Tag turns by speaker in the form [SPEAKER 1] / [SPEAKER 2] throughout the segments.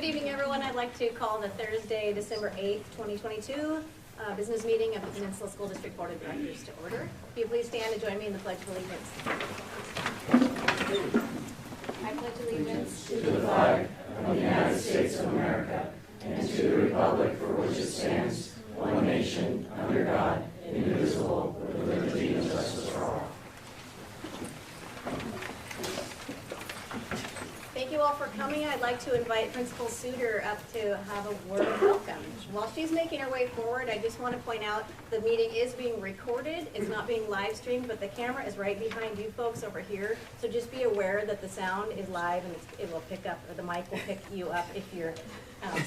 [SPEAKER 1] evening, everyone. I'd like to call the Thursday, December 8th, 2022 business meeting of the Peninsula School District Board of Directors to order. If you please stand and join me in the Pledge of Allegiance. I pledge allegiance
[SPEAKER 2] to the flag of the United States of America and to the republic for which it stands, one nation, under God, indivisible, with liberty and justice for all.
[SPEAKER 1] Thank you all for coming. I'd like to invite Principal Suter up to have a word of welcome. While she's making her way forward, I just want to point out the meeting is being recorded. It's not being live streamed, but the camera is right behind you folks over here. So just be aware that the sound is live and it will pick up, or the mic will pick you up if you're,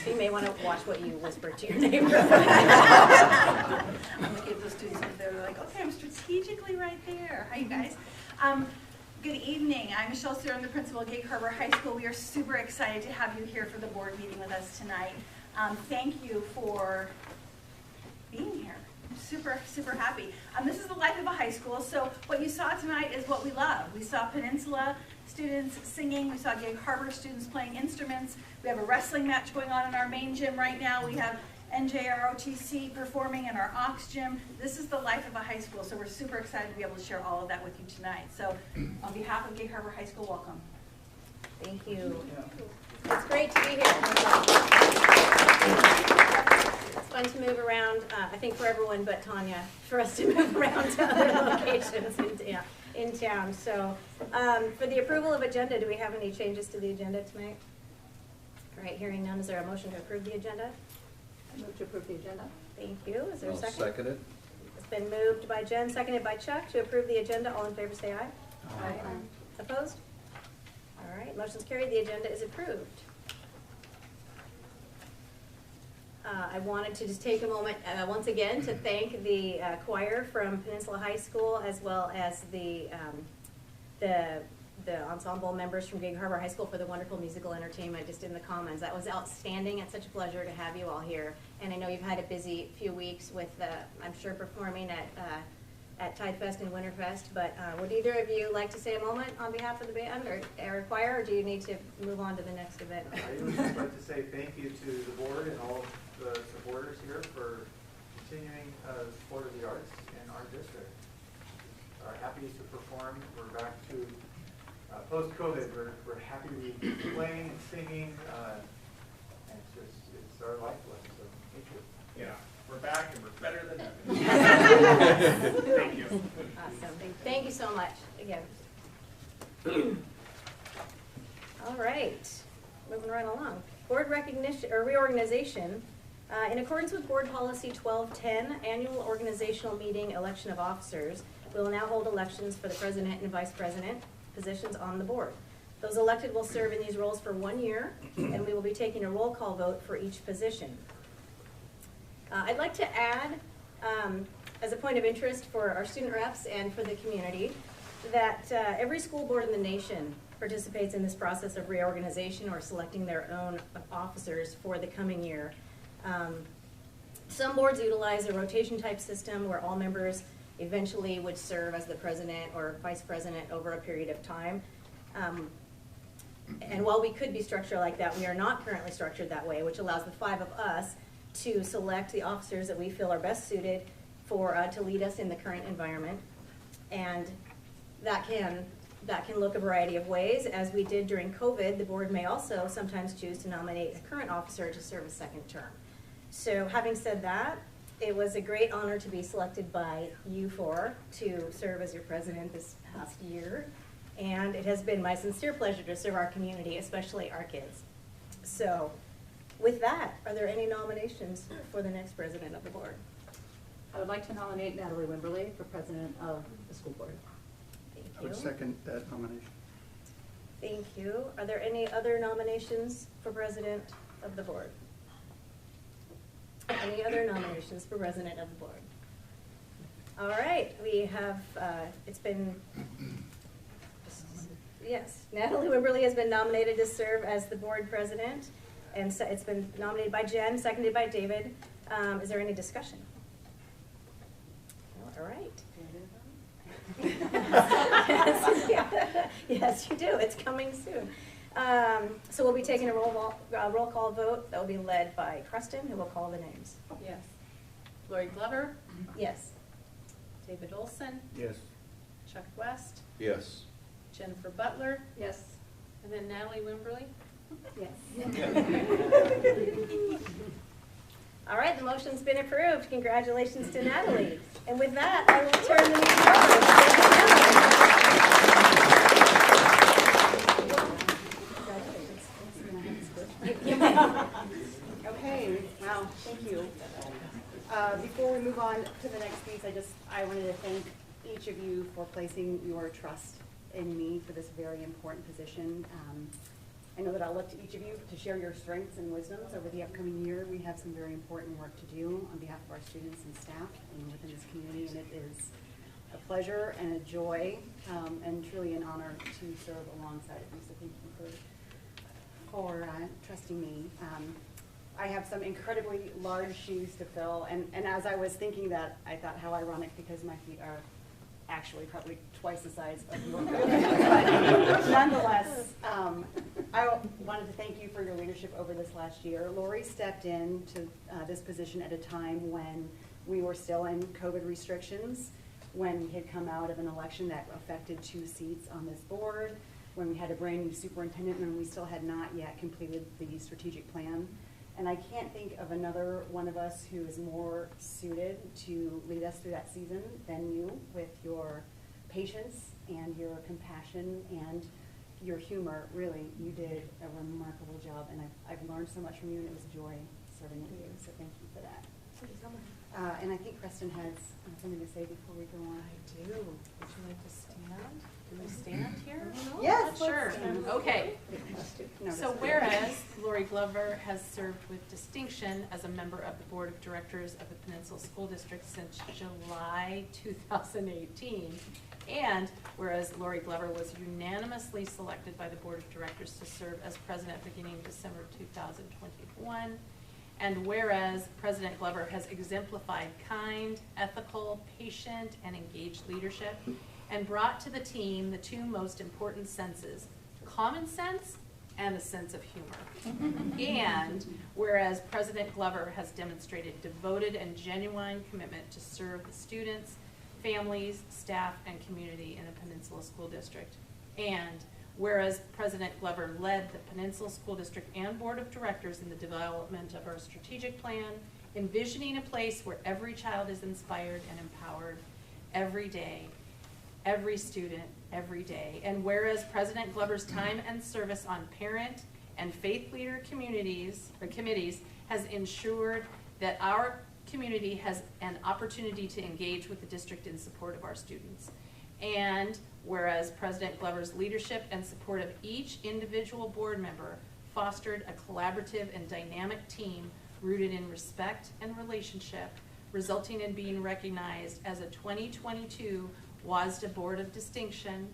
[SPEAKER 1] so you may want to watch what you whisper to your neighbor.
[SPEAKER 3] I'm looking at those students up there, they're like, okay, I'm strategically right there. Hi, you guys. Good evening. I'm Michelle Suter. I'm the principal at Gig Harbor High School. We are super excited to have you here for the board meeting with us tonight. Thank you for being here. I'm super, super happy. This is the life of a high school, so what you saw tonight is what we love. We saw Peninsula students singing. We saw Gig Harbor students playing instruments. We have a wrestling match going on in our main gym right now. We have NJROTC performing in our Aux gym. This is the life of a high school, so we're super excited to be able to share all of that with you tonight. So on behalf of Gig Harbor High School, welcome.
[SPEAKER 1] Thank you. It's great to be here. It's fun to move around, I think for everyone but Tanya, for us to move around to other locations in town. So for the approval of agenda, do we have any changes to the agenda tonight? All right, hearing none, is there a motion to approve the agenda?
[SPEAKER 4] I move to approve the agenda.
[SPEAKER 1] Thank you. Is there a second?
[SPEAKER 5] I'll second it.
[SPEAKER 1] It's been moved by Jen, seconded by Chuck to approve the agenda. All in favor say aye.
[SPEAKER 4] Aye.
[SPEAKER 1] Opposed? All right, motion's carried. The agenda is approved. I wanted to just take a moment once again to thank the choir from Peninsula High School, as well as the ensemble members from Gig Harbor High School for the wonderful musical entertainment just in the Commons. That was outstanding. It's such a pleasure to have you all here. And I know you've had a busy few weeks with, I'm sure, performing at Tidefest and Winterfest. But would either of you like to say a moment on behalf of the band or choir, or do you need to move on to the next event?
[SPEAKER 6] I would just like to say thank you to the board and all of the supporters here for continuing support of the arts in our district. Are happy to perform. We're back to post-COVID. We're happy to be playing and singing. And it's our lifeblood. So thank you.
[SPEAKER 7] Yeah, we're back and we're better than ever. Thank you.
[SPEAKER 1] Awesome. Thank you so much again. All right, moving right along. Board recognition or reorganization. In accordance with Board Policy 1210, annual organizational meeting election of officers, we will now hold elections for the president and vice president positions on the board. Those elected will serve in these roles for 1 year, and we will be taking a roll call vote for each position. I'd like to add, as a point of interest for our student reps and for the community, that every school board in the nation participates in this process of reorganization or selecting their own officers for the coming year. Some boards utilize a rotation type system where all members eventually would serve as the president or vice president over a period of time. And while we could be structured like that, we are not currently structured that way, which allows the 5 of us to select the officers that we feel are best suited for to lead us in the current environment. And that can look a variety of ways. As we did during COVID, the board may also sometimes choose to nominate a current officer to serve a second term. So having said that, it was a great honor to be selected by you 4 to serve as your president this past year. And it has been my sincere pleasure to serve our community, especially our kids. So with that, are there any nominations for the next president of the board?
[SPEAKER 4] I would like to nominate Natalie Wimberly for president of the school board.
[SPEAKER 1] Thank
[SPEAKER 5] I would
[SPEAKER 1] you.
[SPEAKER 5] second that nomination.
[SPEAKER 1] Thank you. Are there any other nominations for president of the board? Any other nominations for president of the board? All right, we have, it's been, yes, Natalie Wimberly has been nominated to serve as the board president, and so it's been nominated by Jen, seconded by David. Is there any discussion? All right. Yes, you do. It's coming soon. So we'll be taking a roll call vote that will be led by Preston, who will call the names.
[SPEAKER 4] Yes. Lori Glover,
[SPEAKER 1] Yes.
[SPEAKER 4] David Olson,
[SPEAKER 6] Yes.
[SPEAKER 4] Chuck West,
[SPEAKER 2] Yes.
[SPEAKER 4] Jennifer Butler,
[SPEAKER 5] Yes.
[SPEAKER 4] and then Natalie Wimberly.
[SPEAKER 1] Yes. All right, the motion's been approved. Congratulations to Natalie. And with that, I will turn the meeting over.
[SPEAKER 5] Okay, wow, thank you. Before we move on to the next piece, I wanted to thank each of you for placing your trust in me for this very important position. I know that I'll look to each of you to share your strengths and wisdoms over the upcoming year. We have some very important work to do on behalf of our students and staff and within this community, and it is a pleasure and a joy and truly an honor to serve alongside of you. So thank you for trusting me. I have some incredibly large shoes to fill, and as I was thinking that, I thought how ironic, because my feet are actually probably twice the size of yours. But nonetheless, I wanted to thank you for your leadership over this last year. Lori stepped into this position at a time when we were still in COVID restrictions, when we had come out of an election that affected 2 seats on this board, when we had a brand new superintendent, and we still had not yet completed the strategic plan. And I can't think of another one of us who is more suited to lead us through that season than you, with your patience and your compassion and your humor. Really, you did a remarkable job, and I've learned so much from you, and it was a joy serving with you. So thank you for that.
[SPEAKER 1] Thank you so much.
[SPEAKER 5] And I think Preston has something to say before we go on.
[SPEAKER 4] I do. Would you like to stand? Do we stand here?
[SPEAKER 5] Yes,
[SPEAKER 4] Sure.
[SPEAKER 5] let's stand.
[SPEAKER 4] Okay.
[SPEAKER 5] No,
[SPEAKER 4] So
[SPEAKER 5] that's-
[SPEAKER 4] whereas Lori Glover has served with distinction as a member of the Board of Directors of the Peninsula School District since July 2018, and whereas Lori Glover was unanimously selected by the Board of Directors to serve as president beginning December 2021, and whereas President Glover has exemplified kind, ethical, patient, and engaged leadership, and brought to the team the 2 most important senses, common sense and a sense of humor. And whereas President Glover has demonstrated devoted and genuine commitment to serve the students, families, staff, and community in the Peninsula School District. And whereas President Glover led the Peninsula School District and Board of Directors in the development of our strategic plan, envisioning a place where every child is inspired and empowered every day, every student, every day. And whereas President Glover's time and service on parent and faith leader committees has ensured that our community has an opportunity to engage with the district in support of our students. And whereas President Glover's leadership and support of each individual board member fostered a collaborative and dynamic team rooted in respect and relationship, resulting in being recognized as a 2022 WASDA Board of Distinction.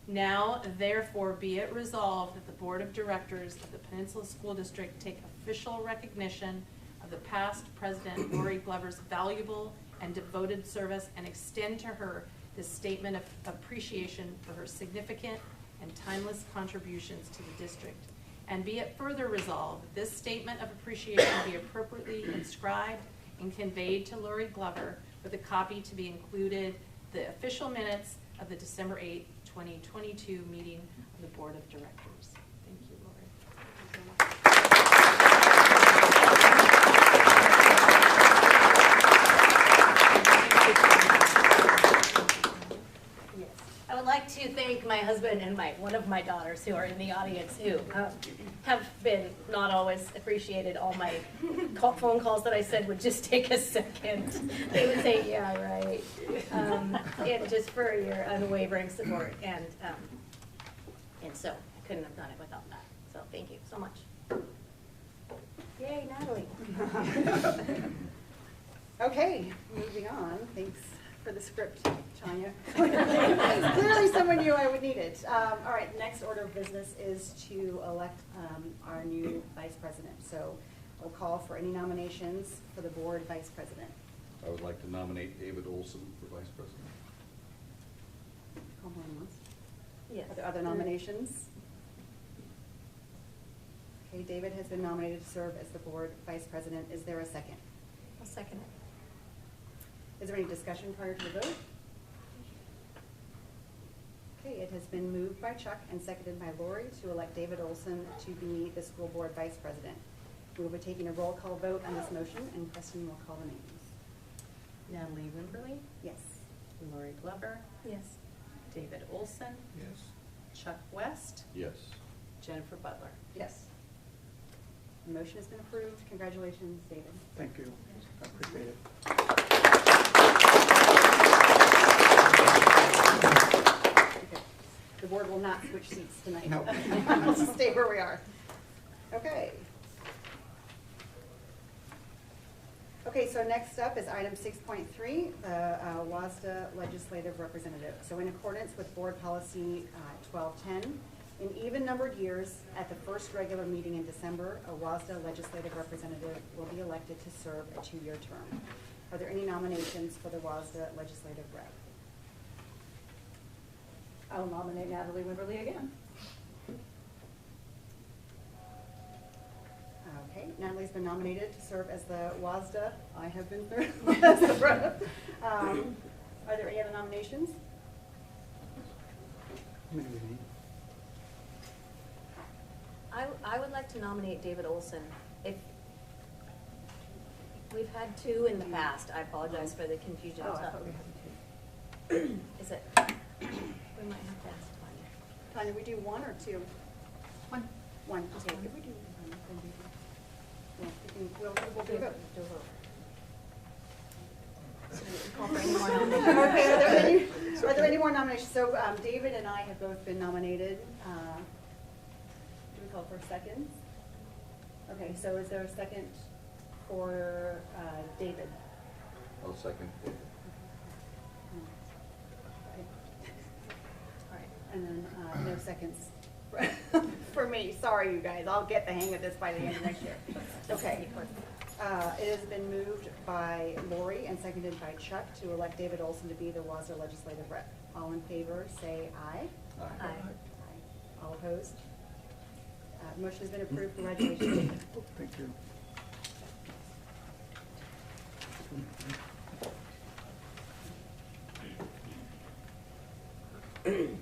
[SPEAKER 4] Now, therefore, be it resolved that the Board of Directors of the Peninsula School District take official recognition of the past President Lori Glover's valuable and devoted service and extend to her this statement of appreciation for her significant and timeless contributions to the district. And be it further resolved that this statement of appreciation be appropriately inscribed and conveyed to Lori Glover, with a copy to be included the official minutes of the December 8, 2022 meeting of the Board of Directors. Thank you, Lori.
[SPEAKER 1] Yes. I would like to thank my husband and one of my daughters who are in the audience, who have been not always appreciated. All my phone calls that I said would just take a second. They would say, yeah, right. And just for your unwavering support. And so I couldn't have done it without that. So thank you so much. Yay, Natalie.
[SPEAKER 5] Okay, moving on. Thanks for the script, Tanya. Clearly someone knew I would need it. All right, next order of business is to elect our new vice president. So we'll call for any nominations for the board vice president.
[SPEAKER 2] I would like to nominate David Olson for vice president.
[SPEAKER 5] Call more than once.
[SPEAKER 1] Yes.
[SPEAKER 5] Are there other nominations? Okay, David has been nominated to serve as the board vice president. Is there a second?
[SPEAKER 1] I'll second it.
[SPEAKER 5] Is there any discussion prior to the vote? Okay, it has been moved by Chuck and seconded by Lori to elect David Olson to be the school board vice president. We will be taking a roll call vote on this motion, and Preston will call the names.
[SPEAKER 4] Natalie Wimberly,
[SPEAKER 5] Yes.
[SPEAKER 4] Lori Glover,
[SPEAKER 1] Yes.
[SPEAKER 4] David Olson,
[SPEAKER 7] Yes.
[SPEAKER 4] Chuck West,
[SPEAKER 2] Yes.
[SPEAKER 4] Jennifer Butler.
[SPEAKER 5] Yes. The motion has been approved. Congratulations, David.
[SPEAKER 6] Thank you. I appreciate it.
[SPEAKER 5] Okay. The board will not switch seats tonight.
[SPEAKER 6] No.
[SPEAKER 5] We'll stay where we are. Okay. Okay, so next up is item 6.3, the WASDA legislative representative. So in accordance with board policy 1210, in even-numbered years, at the first regular meeting in December, a WASDA legislative representative will be elected to serve a 2-year term. Are there any nominations for the WASDA legislative rep?
[SPEAKER 3] I'll nominate Natalie Wimberly again.
[SPEAKER 5] Okay, Natalie's been nominated to serve as the WASDA. I have been served as the rep. Are there any other nominations?
[SPEAKER 1] I would like to nominate David Olson. If we've had 2 in the past, I apologize for the confusion.
[SPEAKER 5] Oh, I thought we had 2.
[SPEAKER 1] Is it? We might have to ask Tanya.
[SPEAKER 5] Tanya, we do 1 or 2?
[SPEAKER 3] One.
[SPEAKER 5] 1, okay. If we do 1, then we do. Yeah, we'll do a vote.
[SPEAKER 1] Do a vote. So we call for any more nominations.
[SPEAKER 5] Okay, are there any more nominations? So David and I have both been nominated. Do we call for seconds? Okay, so is there a second for David?
[SPEAKER 2] I'll second.
[SPEAKER 5] Okay. All right, and then no seconds for me. Sorry, you guys. I'll get the hang of this by the end of next year. Okay. It has been moved by Lori and seconded by Chuck to elect David Olson to be the WASDA legislative rep. All in favor, say aye.
[SPEAKER 1] Aye.
[SPEAKER 5] Aye. All opposed? Motion has been approved. Congratulations.
[SPEAKER 6] Thank you.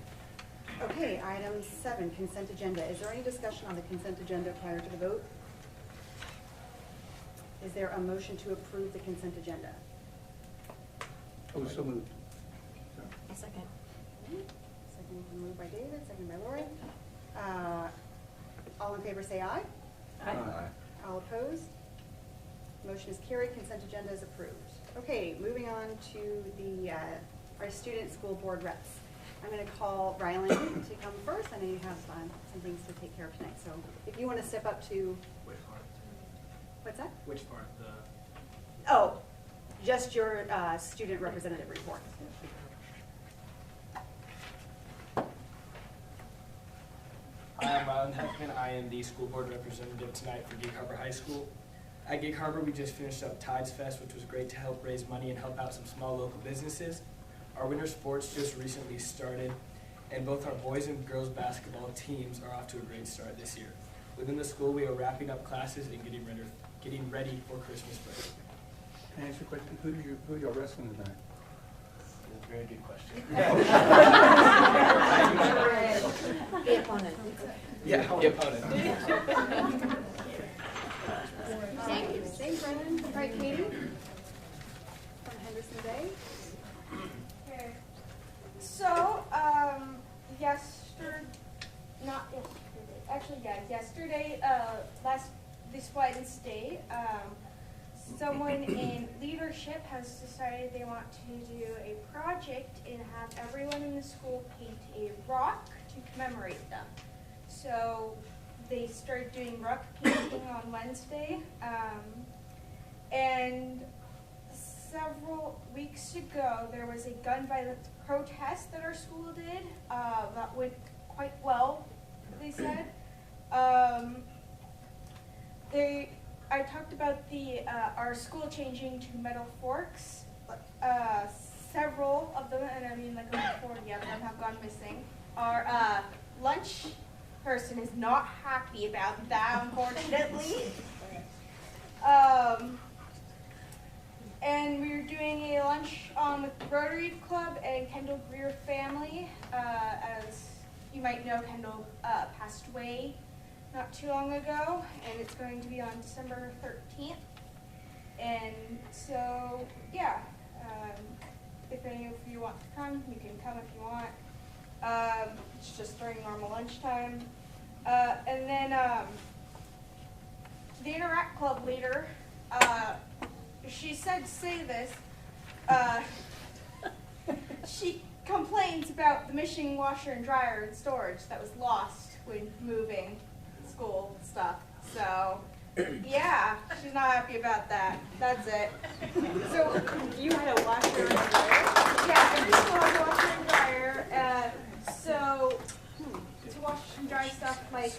[SPEAKER 5] Okay, item 7, consent agenda. Is there any discussion on the consent agenda prior to the vote? Is there a motion to approve the consent agenda?
[SPEAKER 6] Oh, so moved.
[SPEAKER 1] A second.
[SPEAKER 5] Second moved by David, second by Lori. All in favor say aye.
[SPEAKER 2] Aye.
[SPEAKER 5] All opposed? Motion is carried. Consent agenda is approved. Okay, moving on to the our student school board reps. I'm going to call Rylan to come first. I know you have some things to take care of tonight. So if you want to step up to,
[SPEAKER 7] Which part?
[SPEAKER 5] what's that?
[SPEAKER 7] Which part?
[SPEAKER 5] Oh, just your student representative report.
[SPEAKER 8] I'm Rylan Heckman. I am the school board representative tonight for Gig Harbor High School. At Gig Harbor, we just finished up Tides Fest, which was great to help raise money and help out some small local businesses. Our winter sports just recently started, and both our boys and girls basketball teams are off to a great start this year. Within the school, we are wrapping up classes and getting ready for Christmas break.
[SPEAKER 6] Can I ask you a question? Who are you wrestling tonight?
[SPEAKER 8] That's a very good question.
[SPEAKER 1] The opponent.
[SPEAKER 8] Yeah, the opponent.
[SPEAKER 5] Thank you. Thanks, Brennan. All right, Katie from Henderson Bay.
[SPEAKER 9] Okay. So, yesterday, this Wednesday, someone in leadership has decided they want to do a project and have everyone in the school paint a rock to commemorate them. So they started doing rock painting on Wednesday, and several weeks ago there was a gun violence protest that our school did that went quite well, they said. I talked about our school changing to metal forks. Several of them, and I mean like over 40 of them, have gone missing. Our lunch person is not happy about that, unfortunately. And we're doing a lunch with Rotary Club and Kendall Greer family. As you might know, Kendall passed away not too long ago, and it's going to be on December 13th. And so, yeah, if any of you want to come, you can come if you want. It's just during normal lunchtime. And then the Interact Club leader, she said to say this, she complains about the missing washer and dryer and storage that was lost when moving school stuff. So, yeah, she's not happy about that. That's it.
[SPEAKER 5] So you had a washer and dryer?
[SPEAKER 9] Yeah, every school has a washer and dryer. So to wash and dry stuff like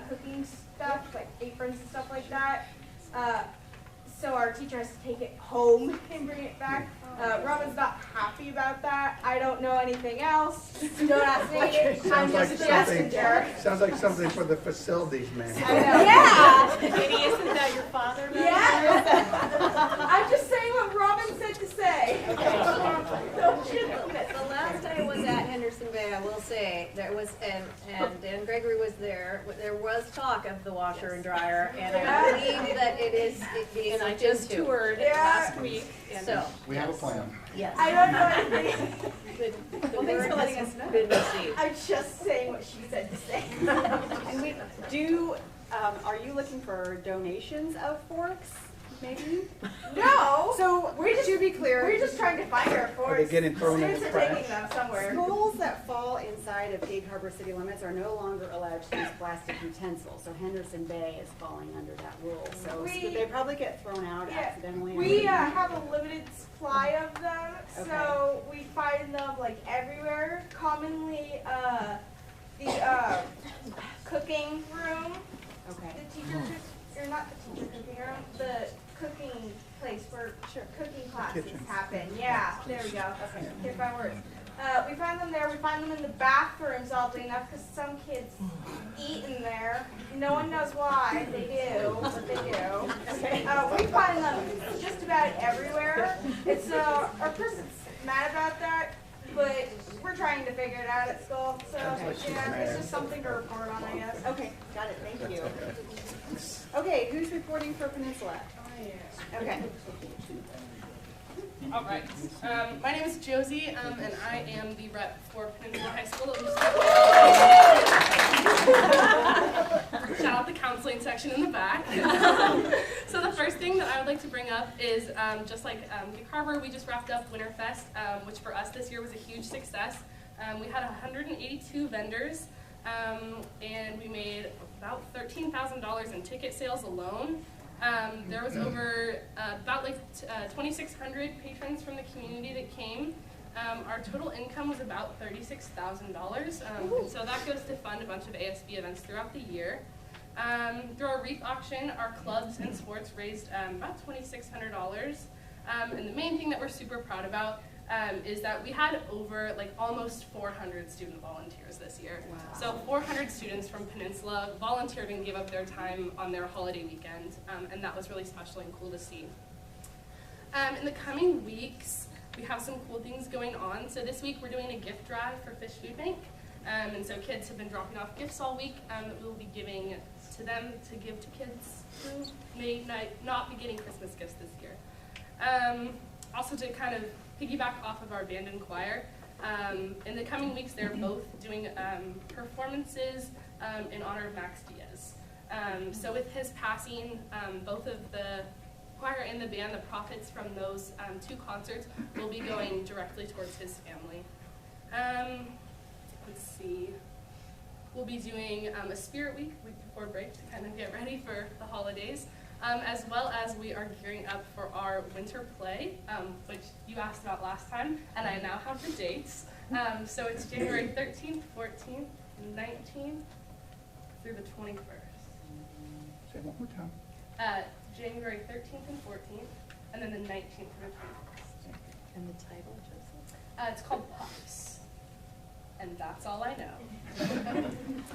[SPEAKER 9] cooking stuff, like aprons and stuff like that. So our teacher has to take it home and bring it back. Robin's not happy about that. I don't know anything else. Don't ask me. I'm just a messenger.
[SPEAKER 10] Sounds like something for the facilities man.
[SPEAKER 9] I know. Yeah.
[SPEAKER 4] Maybe isn't that your father?
[SPEAKER 9] Yeah. I'm just saying what Robin said to say.
[SPEAKER 1] The last I was at Henderson Bay, I will say, there was, and Dan Gregory was there was talk of the washer and dryer, and I believe that it is being
[SPEAKER 4] And I
[SPEAKER 1] looked
[SPEAKER 4] just
[SPEAKER 1] into.
[SPEAKER 4] toured
[SPEAKER 9] Yeah.
[SPEAKER 4] last week. And
[SPEAKER 1] So,
[SPEAKER 10] We have a plan.
[SPEAKER 1] yes.
[SPEAKER 9] I don't know anything.
[SPEAKER 1] Well, thanks for letting us know. Been received.
[SPEAKER 9] I'm just saying what she said to say.
[SPEAKER 5] And we do, are you looking for donations of forks, maybe?
[SPEAKER 9] No.
[SPEAKER 5] So, to be clear,
[SPEAKER 9] We're just trying to find our forks.
[SPEAKER 10] Are they getting thrown in the
[SPEAKER 9] Students are taking
[SPEAKER 10] trash?
[SPEAKER 9] them somewhere.
[SPEAKER 5] schools that fall inside of Gig Harbor city limits are no longer allowed to use plastic utensils. So Henderson Bay is falling under that rule. So they probably get thrown out accidentally.
[SPEAKER 9] We have a limited supply of them, so we find them like everywhere. Commonly, the cooking room,
[SPEAKER 5] Okay.
[SPEAKER 9] the teacher, or not the teacher cooking room, the cooking place where cooking classes
[SPEAKER 10] Kitchen.
[SPEAKER 9] happen. Yeah, there we go. Okay, get my words. We find them there. We find them in the bathrooms, oddly enough, because some kids eat in there. No one knows why they do, but they do.
[SPEAKER 5] Okay.
[SPEAKER 9] We find them just about everywhere. It's our person's mad about that, but we're trying to figure it out at school. So yeah, it's just something to report on, I guess.
[SPEAKER 5] Okay, got it, thank you. Okay, who's reporting for Peninsula? Okay.
[SPEAKER 11] All right. My name is Josie, and I am the rep for Peninsula High School. Shout out the counseling section in the back. So the first thing that I would like to bring up is, just like Gig Harbor, we just wrapped up Winterfest, which for us this year was a huge success. We had 182 vendors, and we made about $13,000 in ticket sales alone. There was over about 2,600 patrons from the community that came. Our total income was about $36,000, so that goes to fund a bunch of ASB events throughout the year. Through our wreath auction, our clubs and sports raised about $2,600, and the main thing that we're super proud about is that we had over almost 400 student volunteers this year. Wow. So 400 students from Peninsula volunteered and gave up their time on their holiday weekend, and that was really special and cool to see. In the coming weeks, we have some cool things going on. So this week we're doing a gift drive for Fish Food Bank, and so kids have been dropping off gifts all week that we'll be giving to them to give to kids who may not be getting Christmas gifts this year. Also to kind of piggyback off of our band and choir, in the coming weeks they're both doing performances in honor of Max Diaz. So with his passing, both of the choir and the band, the profits from those two concerts will be going directly towards his family. Let's see. We'll be doing a spirit week before break to kind of get ready for the holidays. As well as we are gearing up for our winter play, which you asked about last time, and I now have the dates. So it's January 13th, 14th, 19th through the 21st.
[SPEAKER 10] Say it one more time.
[SPEAKER 11] January 13th and 14th, and then the 19th through the 21st.
[SPEAKER 4] And the title, Joseph?
[SPEAKER 11] It's called Puffs. and that's all I know.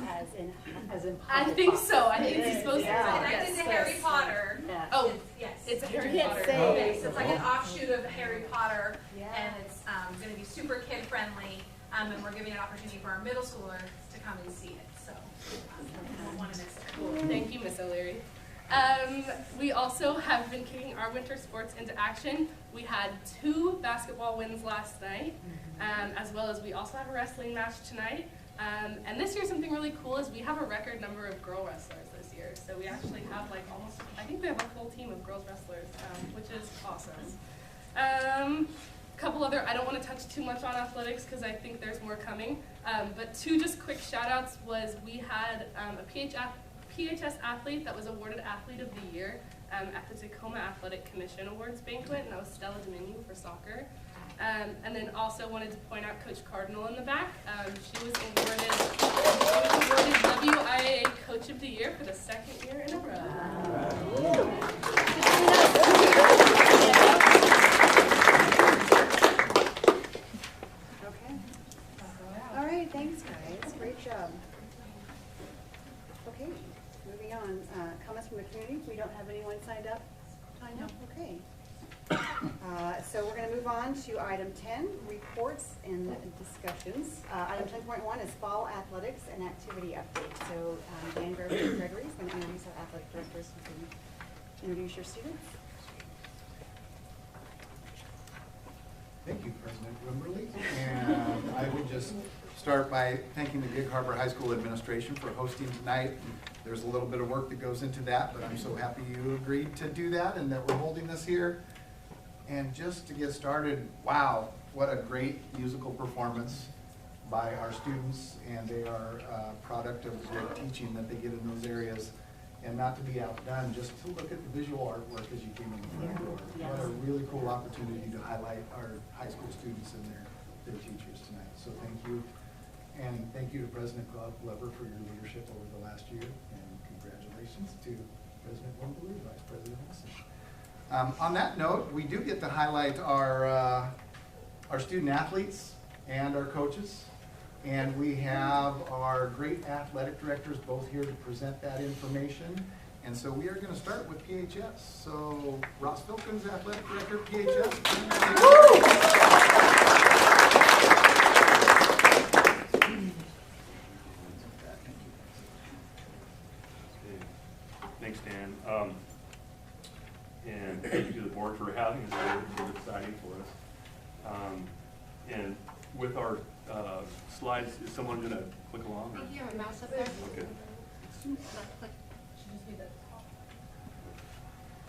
[SPEAKER 5] As in.
[SPEAKER 11] I think so. I think it's supposed
[SPEAKER 5] Yeah.
[SPEAKER 11] to be.
[SPEAKER 12] Connected to Harry Potter.
[SPEAKER 5] Yeah.
[SPEAKER 11] Oh,
[SPEAKER 12] Yes.
[SPEAKER 11] it's a Harry
[SPEAKER 5] can't
[SPEAKER 11] Potter.
[SPEAKER 5] say.
[SPEAKER 12] Yes, it's like an offshoot of Harry Potter,
[SPEAKER 5] Yeah.
[SPEAKER 12] and it's going to be super kid friendly, and we're giving an opportunity for our middle schoolers to come and see it. So don't want to miss it.
[SPEAKER 11] Cool. Thank you, Miss O'Leary. We also have been kicking our winter sports into action. We had 2 basketball wins last night, as well as we also have a wrestling match tonight. And this year something really cool is we have a record number of girl wrestlers this year. So we actually have like almost, I think we have a full team of girls wrestlers, which is awesome. Couple other, I don't want to touch too much on athletics because I think there's more coming. But 2 just quick shout outs was we had a PHS athlete that was awarded Athlete of the Year at the Tacoma Athletic Commission Awards banquet, and that was Stella Domingue for soccer. And then also wanted to point out Coach Cardinal in the back. She was awarded WIAA Coach of the Year for the 2nd year in a row.
[SPEAKER 5] Okay. All right, thanks, guys. Great job. Okay, moving on. Comments from the community? We don't have anyone signed up? Okay. So we're going to move on to item 10, reports and discussions. Item 10.1 is fall athletics and activity update. So Dan Gregory is going to introduce our athletic directors. You can introduce your students.
[SPEAKER 10] Thank you, President Wimberly. And I would just start by thanking the Gig Harbor High School administration for hosting tonight. There's a little bit of work that goes into that, but I'm so happy you agreed to do that and that we're holding this here. And just to get started, wow, what a great musical performance by our students, and they are a product of the great teaching that they get in those areas. And not to be outdone, just to look at the visual artwork as you came in the front door. What a really cool opportunity to highlight our high school students and their teachers tonight. So thank you. And thank you to President Glover for your leadership over the last year. And congratulations to President Wimberly, Vice President Wilson. On that note, we do get to highlight our student athletes and our coaches. And we have our great athletic directors both here to present that information. And so we are going to start with PHS. So Ross Filkins, athletic director, PHS.
[SPEAKER 13] Thanks, Dan. And thank you to the board for having us here. It's really exciting for us. And with our slides, is someone going to click along?
[SPEAKER 11] I think you have a mouse up there.
[SPEAKER 13] Okay.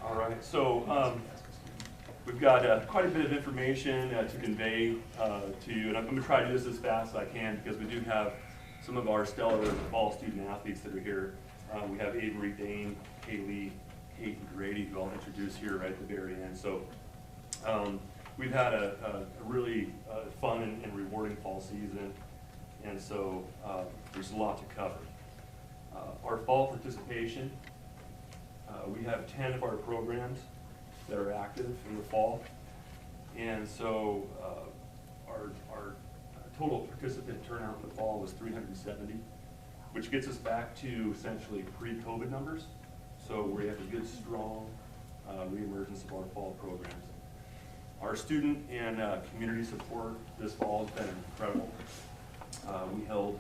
[SPEAKER 13] All right. So we've got quite a bit of information to convey to you, and I'm going to try to do this as fast as I can because we do have some of our stellar fall student athletes that are here. We have Avery, Dane, Kaylee, Kate, and Grady, who I'll introduce here right at the very end. So we've had a really fun and rewarding fall season, and so there's a lot to cover. Our fall participation, we have 10 of our programs that are active in the fall, and so our total participant turnout in the fall was 370, which gets us back to essentially pre-COVID numbers. So we have a good, strong reemergence of our fall programs. Our student and community support this fall has been incredible. We held,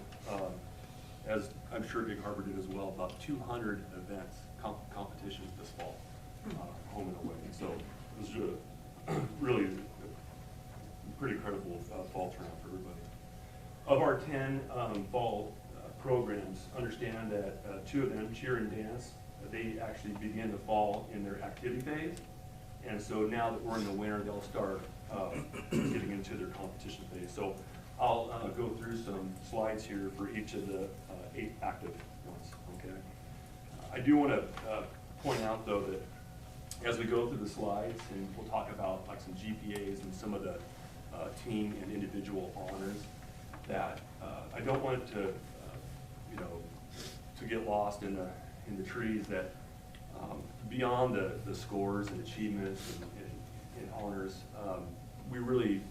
[SPEAKER 13] as I'm sure Gig Harbor did as well, about 200 events, competitions this fall, home and away. So it was really a pretty incredible fall turnout for everybody. Of our 10 fall programs, understand that 2 of them, cheer and dance, they actually begin to fall in their activity phase. And so now that we're in the winter, they'll start getting into their competition phase. So I'll go through some slides here for each of the 8 active ones, okay? I do want to point out, though, that as we go through the slides, and we'll talk about like some GPAs and some of the team and individual honors, that I don't want it to, to get lost in the trees, that beyond the scores and achievements and honors, we really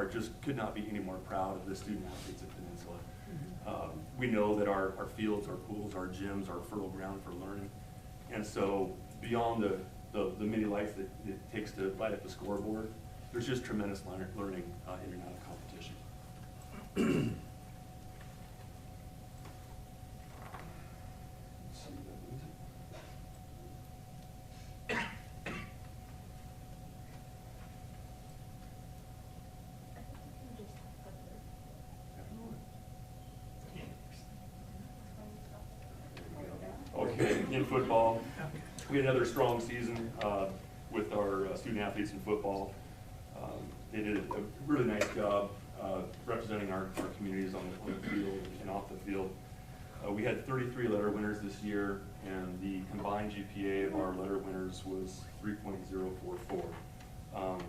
[SPEAKER 13] just could not be any more proud of the student athletes at Peninsula. We know that our fields, our pools, our gyms are fertile ground for learning. And so beyond the many lights that it takes to light up the scoreboard, there's just tremendous learning in and out of competition. Let's see, that moves it. Okay, in football, we had another strong season with our student athletes in football. They did a really nice job representing our communities on the field and off the field. We had 33 letter winners this year, and the combined GPA of our letter winners was 3.044.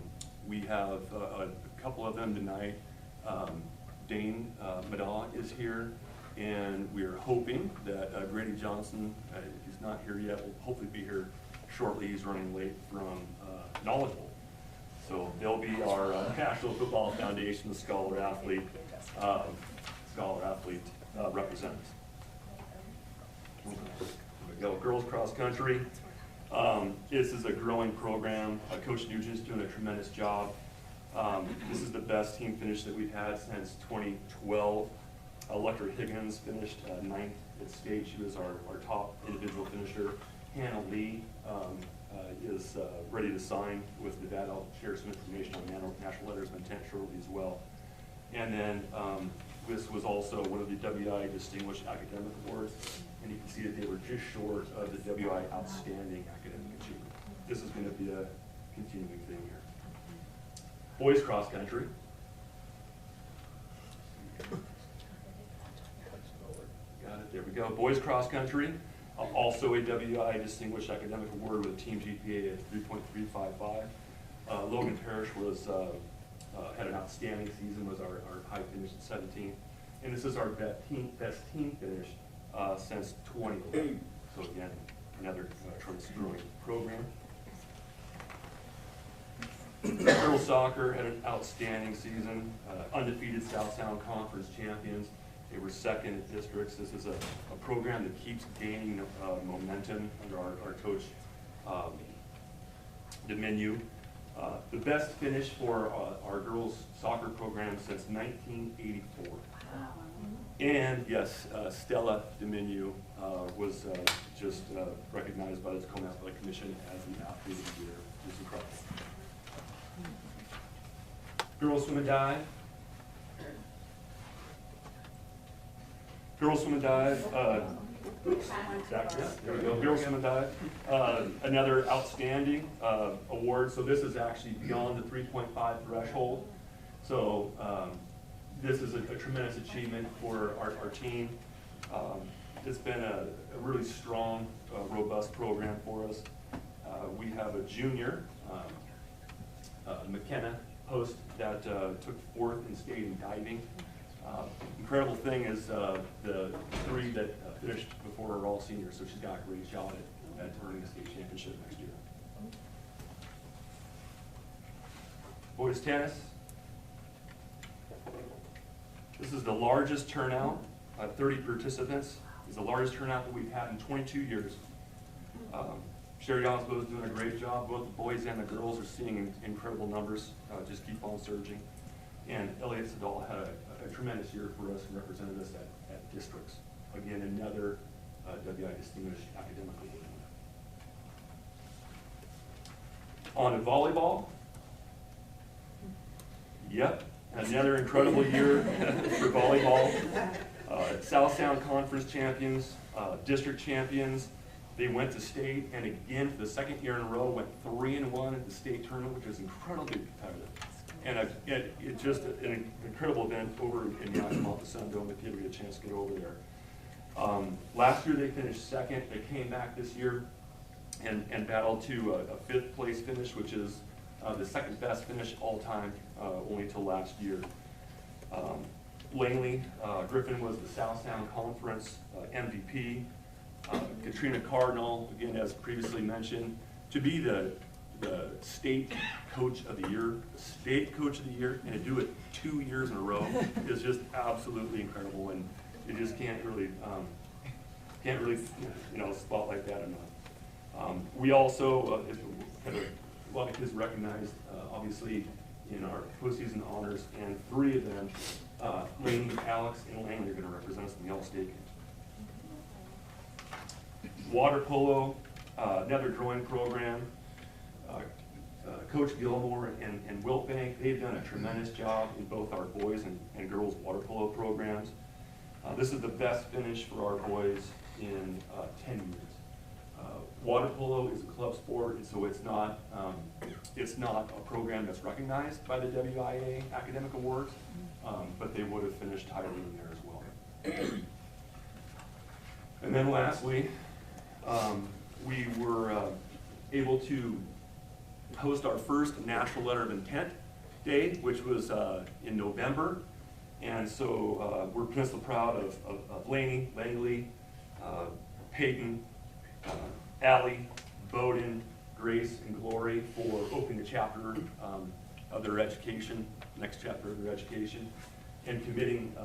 [SPEAKER 13] We have a couple of them tonight. Dane Madaw is here, and we are hoping that Grady Johnson, if he's not here yet, will hopefully be here shortly. He's running late from Knowledge Bowl. So they'll be our National Football Foundation Scholar Athlete representatives. There we go. Girls cross country. This is a growing program. Coach Nugent's doing a tremendous job. This is the best team finish that we've had since 2012. Electra Higgins finished 9th at state. She was our top individual finisher. Hannah Lee is ready to sign with Nevada. I'll share some information on National Letters of Intent shortly as well. And then this was also one of the WI Distinguished Academic Awards, and you can see that they were just short of the WI Outstanding Academic Achievement. This is going to be a continuing thing here. Boys cross country. Got it, there we go. Boys cross country, also a WI Distinguished Academic Award with a team GPA of 3.355. Logan Parrish was had an outstanding season, was our high finish at 17th. And this is our best team finish since 2011. So again, another tremendous growing program. Girls soccer had an outstanding season, undefeated South Sound Conference champions. They were second in districts. This is a program that keeps gaining momentum under our coach, Dominu. The best finish for our girls soccer program since 1984. Wow. And yes, Stella Dominu was just recognized by the Tacoma Athletic Commission as the athlete of the year. It's incredible. Girls swim and dive. Girls swim and dive. There we go. Girls swim and dive. Another outstanding award. So this is actually beyond the 3.5 threshold. So this is a tremendous achievement for our team. It's been a really strong, robust program for us. We have a junior, McKenna Post, that took 4th in state in diving. Incredible thing is the 3 that finished before are all seniors, so she's got a great shot at earning the state championship next year. Boys tennis. This is the largest turnout, 30 participants. It's the largest turnout that we've had in 22 years. Sherry Osbo is doing a great job. Both the boys and the girls are seeing incredible numbers. Just keep on surging. And Elliot Sadal had a tremendous year for us and represented us at districts. Again, another WI Distinguished Academic Award. On to volleyball. Yep, another incredible year for volleyball. South Sound Conference champions, district champions. They went to state, and again, for the 2nd year in a row, went 3-1 at the state tournament, which is incredibly competitive. And it's just an incredible event over in Yakima, the Sun Dome, if you ever get a chance to get over there. Last year they finished 2nd. They came back this year and battled to a 5th place finish, which is the 2nd best finish all time, only until last year. Langley Griffin was the South Sound Conference MVP. Katrina Cardinal, again, as previously mentioned, to be the the state coach of the year, and to do it 2 years in a row is just absolutely incredible, and you just can't really spotlight that enough. We also had a lot of kids recognized, obviously, in our postseason honors, and 3 of them, Lane, Alex, and Langley, are going to represent us in the All-State game. Water polo, another drawing program. Coach Gilmore and Wiltbank, they've done a tremendous job in both our boys and girls water polo programs. This is the best finish for our boys in 10 years. Water polo is a club sport, and so it's not a program that's recognized by the WIA Academic Awards, but they would have finished highly in there as well. And then lastly, we were able to host our first National Letter of Intent Day, which was in November. And so we're Peninsula proud of Laney, Langley, Peyton, Allie, Bowden, Grace, and Glory for opening the chapter of their education, next chapter of their education, and committing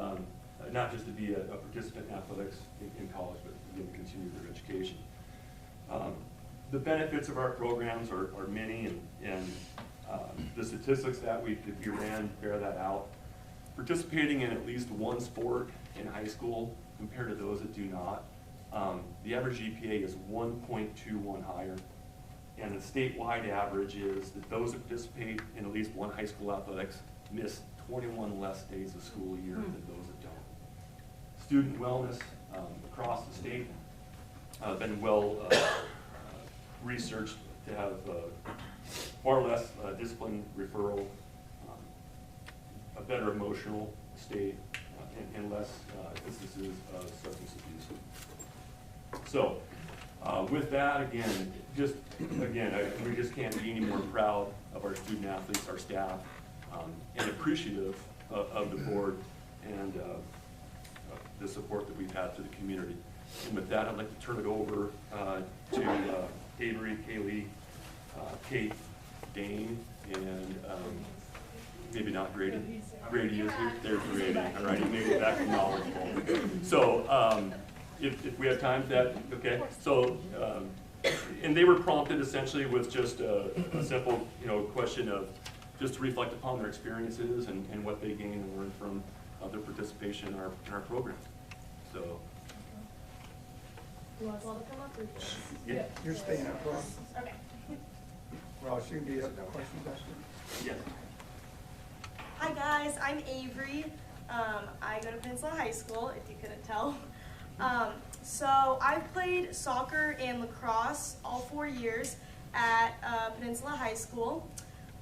[SPEAKER 13] not just to be a participant in athletics in college, but again, to continue their education. The benefits of our programs are many, and the statistics that we ran bear that out. Participating in at least one sport in high school compared to those that do not, the average GPA is 1.21 higher, and the statewide average is that those that participate in at least one high school athletics miss 21 less days of school a year than those that don't. Student wellness across the state been well researched to have far less discipline referral, a better emotional state, and less instances of substance abuse. So, with that, again, we just can't be any more proud of our student athletes, our staff, and appreciative of the board and the support that we've had to the community. And with that, I'd like to turn it over to Avery, Kaylee, Kate, Dane, and maybe not Grady. Grady is here. There's Grady. All right, he made it back to knowledgeable. So if we have time for that, okay. So, and they were prompted essentially with just a simple, question of just to reflect upon their experiences and what they gained and learned from their participation in our program. So.
[SPEAKER 1] You want us all to come up or just?
[SPEAKER 13] Yeah.
[SPEAKER 6] You're staying up, Rob.
[SPEAKER 1] Okay.
[SPEAKER 6] Ross, you can be up for questions after.
[SPEAKER 13] Yes.
[SPEAKER 14] Hi guys, I'm Avery. I go to Peninsula High School, if you couldn't tell. So I've played soccer and lacrosse all 4 years at Peninsula High School.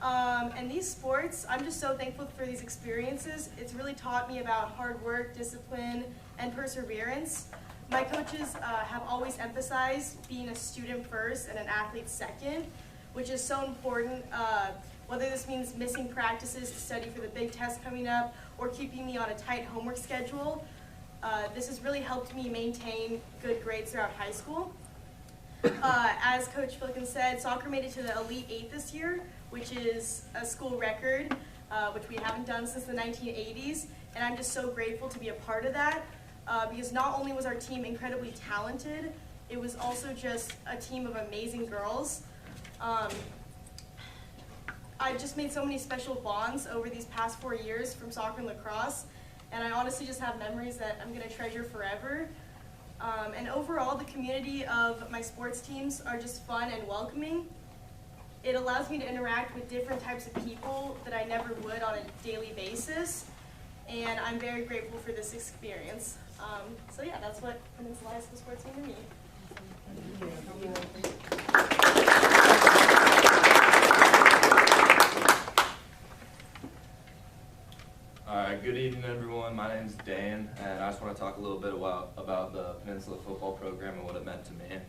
[SPEAKER 14] And these sports, I'm just so thankful for these experiences. It's really taught me about hard work, discipline, and perseverance. My coaches have always emphasized being a student first and an athlete second, which is so important, whether this means missing practices to study for the big test coming up or keeping me on a tight homework schedule. This has really helped me maintain good grades throughout high school. As Coach Filkin said, soccer made it to the Elite 8 this year, which is a school record, which we haven't done since the 1980s, and I'm just so grateful to be a part of that. Because not only was our team incredibly talented, it was also just a team of amazing girls. I've just made so many special bonds over these past 4 years from soccer and lacrosse, and I honestly just have memories that I'm going to treasure forever. And overall, the community of my sports teams are just fun and welcoming. It allows me to interact with different types of people that I never would on a daily basis, and I'm very grateful for this experience. So yeah, that's what Peninsula High School sports mean to me.
[SPEAKER 15] Alright, good evening everyone. My name is Dan, and I just want to talk a little bit about the Peninsula football program and what it meant to me.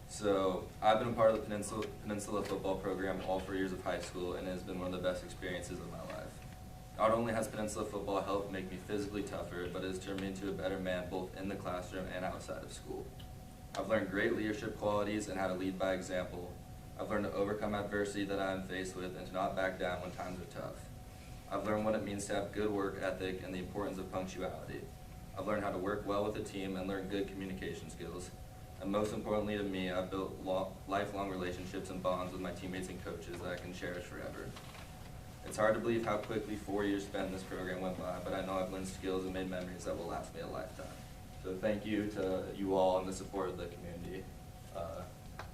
[SPEAKER 15] So, I've been a part of the Peninsula football program all 4 years of high school, and it has been one of the best experiences of my life. Not only has Peninsula football helped make me physically tougher, but it has turned me into a better man both in the classroom and outside of school. I've learned great leadership qualities and how to lead by example. I've learned to overcome adversity that I am faced with and to not back down when times are tough. I've learned what it means to have good work ethic and the importance of punctuality. I've learned how to work well with a team and learn good communication skills. And most importantly to me, I've built lifelong relationships and bonds with my teammates and coaches that I can cherish forever. It's hard to believe how quickly 4 years spent in this program went by, but I know I've learned skills and made memories that will last me a lifetime. So thank you to you all and the support of the community,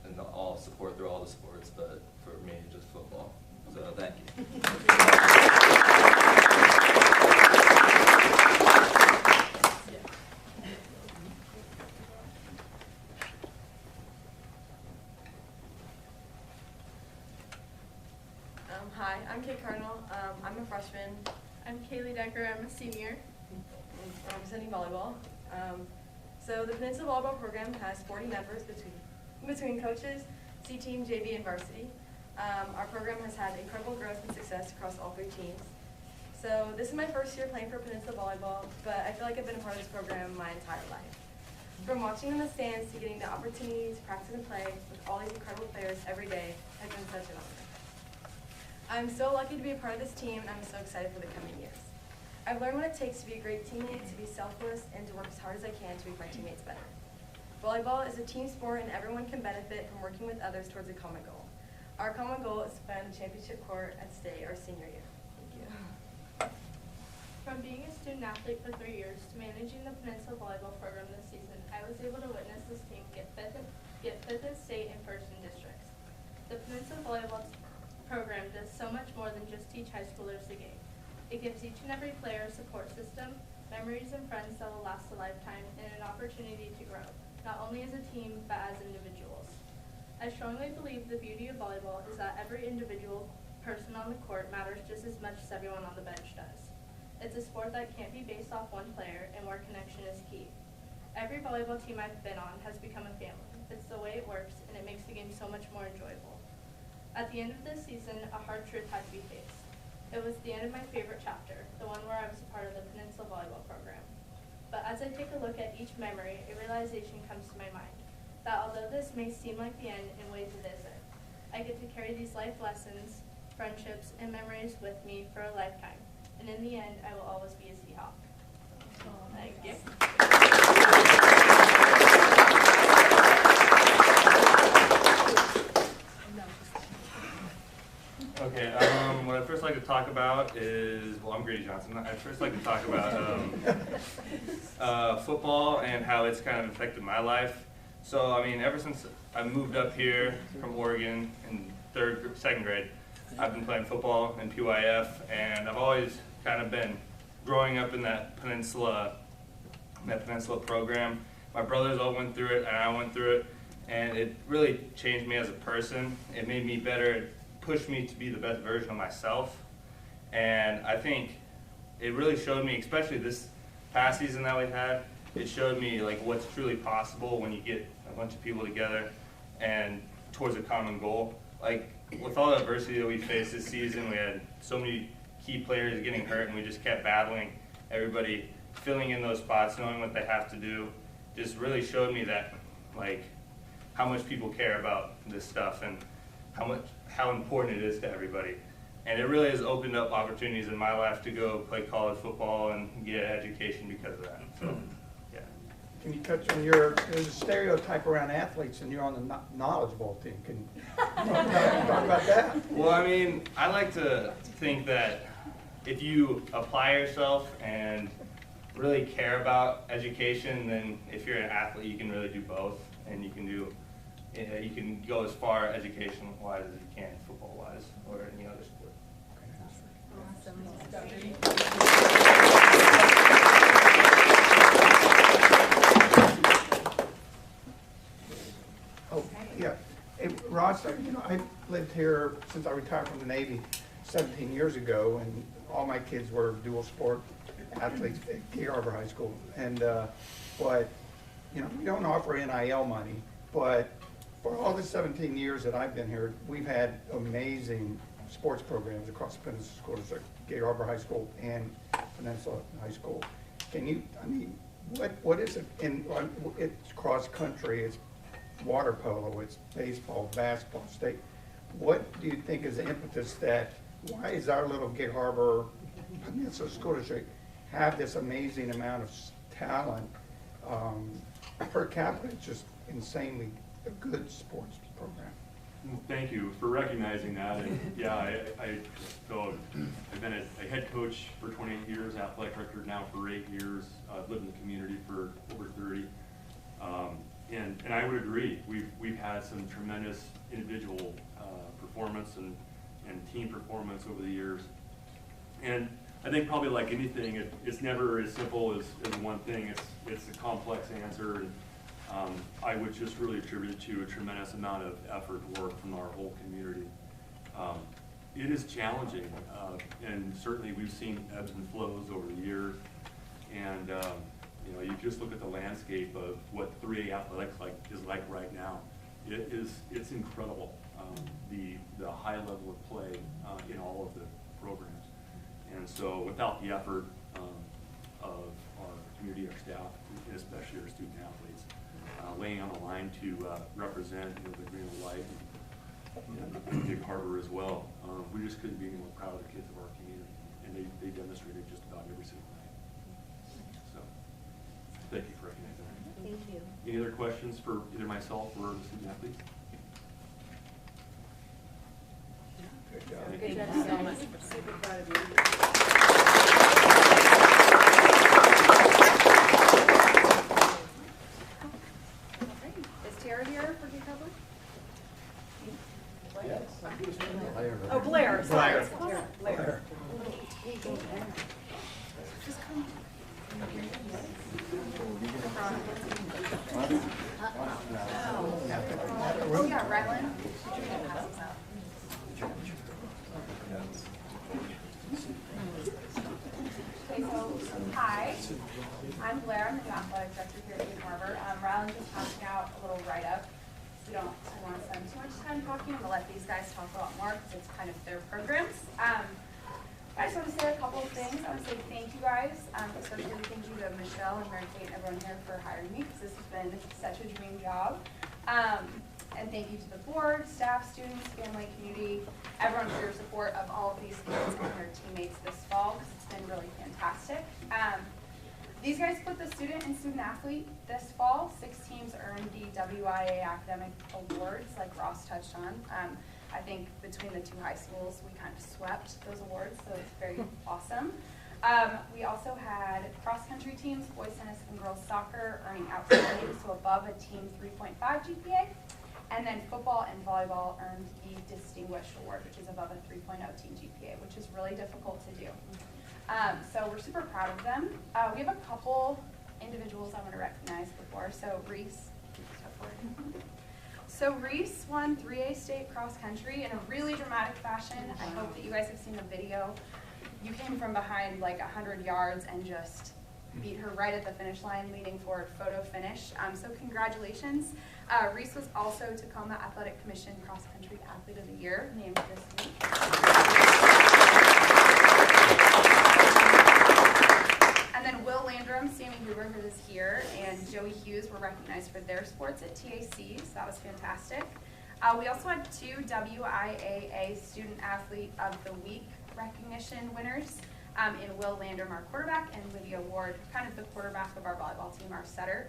[SPEAKER 15] and all support through all the sports, but for me, just football. So thank you.
[SPEAKER 16] Hi, I'm Kate Cardinal. I'm a freshman.
[SPEAKER 14] I'm Kaylee Decker. I'm a senior.
[SPEAKER 16] I'm representing volleyball. So the Peninsula Volleyball Program has 40 members between coaches, C-team, JV, and varsity. Our program has had incredible growth and success across all 3 teams. So this is my first year playing for Peninsula Volleyball, but I feel like I've been a part of this program my entire life. From watching in the stands to getting the opportunity to practice and play with all these incredible players every day has been such an honor. I'm so lucky to be a part of this team, and I'm so excited for the coming years. I've learned what it takes to be a great teammate, to be selfless, and to work as hard as I can to make my teammates better. Volleyball is a team sport, and everyone can benefit from working with others towards a common goal. Our common goal is to play on the championship court at state our senior year. Thank you.
[SPEAKER 14] From being a student athlete for 3 years to managing the Peninsula Volleyball Program this season, I was able to witness this team get fifth in state and first in districts. The Peninsula Volleyball program does so much more than just teach high schoolers the game. It gives each and every player a support system, memories and friends that will last a lifetime, and an opportunity to grow, not only as a team, but as individuals. I strongly believe the beauty of volleyball is that every individual person on the court matters just as much as everyone on the bench does. It's a sport that can't be based off one player, and where connection is key. Every volleyball team I've been on has become a family. It's the way it works, and it makes the game so much more enjoyable. At the end of this season, a hard truth had to be faced. It was the end of my favorite chapter, the one where I was a part of the Peninsula Volleyball Program. But as I take a look at each memory, a realization comes to my mind, that although this may seem like the end, in ways it isn't. I get to carry these life lessons, friendships, and memories with me for a lifetime. And in the end, I will always be a Seahawk. Thank you.
[SPEAKER 13] Okay, what I'd first like to talk about is, well, I'm Grady Johnson. I'd first like to talk about football and how it's kind of affected my life. So, I mean, ever since I moved up here from Oregon in second grade, I've been playing football in PYF, and I've always kind of been growing up in that Peninsula program. My brothers all went through it, and I went through it, and it really changed me as a person. It made me better. It pushed me to be the best version of myself, and I think it really showed me, especially this past season that we had, it showed me like what's truly possible when you get a bunch of people together and towards a common goal. Like with all the adversity that we faced this season, we had so many key players getting hurt, and we just kept battling. Everybody filling in those spots, knowing what they have to do, just really showed me that, like, how much people care about this stuff and how important it is to everybody. And it really has opened up opportunities in my life to go play college football and get an education because of that. So, yeah.
[SPEAKER 17] Can you touch on there's a stereotype around athletes, and you're on the knowledge bowl team. Can you talk about that?
[SPEAKER 13] Well, I mean, I like to think that if you apply yourself and really care about education, then if you're an athlete, you can really do both, and you can go as far education-wise as you can, football-wise, or any other sport.
[SPEAKER 17] Oh, yeah. Hey, Ross, I lived here since I retired from the Navy 17 years ago, and all my kids were dual sport athletes at Gig Harbor High School. And but we don't offer NIL money, but for all the 17 years that I've been here, we've had amazing sports programs across the Peninsula School District, Gig Harbor High School and Peninsula High School. Can you, what is it, it's cross country, it's water polo, it's baseball, basketball, state. What do you think is the impetus that, why is our little Gig Harbor Peninsula School District have this amazing amount of talent? Per capita, it's just insanely a good sports program.
[SPEAKER 13] Thank you for recognizing that. And yeah, so I've been a head coach for 28 years, athletic director now for 8 years. I've lived in the community for over 30. And I would agree, we've had some tremendous individual performance and team performance over the years. And I think probably like anything, it's never as simple as one thing. It's a complex answer. And, I would just really attribute it to a tremendous amount of effort and work from our whole community. It is challenging, and certainly we've seen ebbs and flows over the years. And you know, you just look at the landscape of what 3A athletics is like right now. It's incredible, the high level of play in all of the programs. And so without the effort of our community, our staff, and especially our student athletes, laying on the line to represent the green and white and Gig Harbor as well, we just couldn't be any more proud of the kids of our community. And they demonstrated just about every single night. So thank you for recognizing that.
[SPEAKER 1] Thank you.
[SPEAKER 13] Any other questions for either myself or the student athletes?
[SPEAKER 17] Good job.
[SPEAKER 1] Good job so much. Super proud of you.
[SPEAKER 5] Is Tara here for Gig Harbor?
[SPEAKER 10] Yes.
[SPEAKER 5] Oh, Blair, sorry.
[SPEAKER 17] Blair.
[SPEAKER 5] Just come.
[SPEAKER 3] Oh, yeah, Rylan. Okay, so, hi, I'm Blair, I'm the new athletic director here at Gig Harbor. Rylan just passing out a little write-up. We don't want to spend too much time talking. I'm going to let these guys talk a lot more because it's kind of their programs. I just want to say a couple of things. I want to say thank you guys, especially thank you to Michelle and Mary Kate and everyone here for hiring me because this has been such a dream job. And thank you to the board, staff, students, family, community, everyone for your support of all of these kids and their teammates this fall because it's been really fantastic. These guys split the student and student athlete this fall. 6 teams earned the WIA academic awards like Ross touched on. I think between the 2 high schools, we kind of swept those awards, so it's very awesome. We also had cross-country teams, boys tennis and girls soccer, earning outstanding, so above a team 3.5 GPA. And then football and volleyball earned the Distinguished Award, which is above a 3.0 team GPA, which is really difficult to do. So we're super proud of them. We have a couple individuals I want to recognize before. So Reese, step forward. So Reese won 3A state cross country in a really dramatic fashion. I hope that you guys have seen the video. You came from behind like 100 yards and just beat her right at the finish line, leaning forward photo finish. So congratulations. Reese was also Tacoma Athletic Commission Cross Country Athlete of the Year, named this week. And then Will Landrum, Sammy Hoover, who is here, and Joey Hughes were recognized for their sports at TAC, so that was fantastic. We also had 2 WIAA Student Athlete of the Week recognition winners in Will Landrum, our quarterback, and Lydia Ward, kind of the quarterback of our volleyball team, our setter,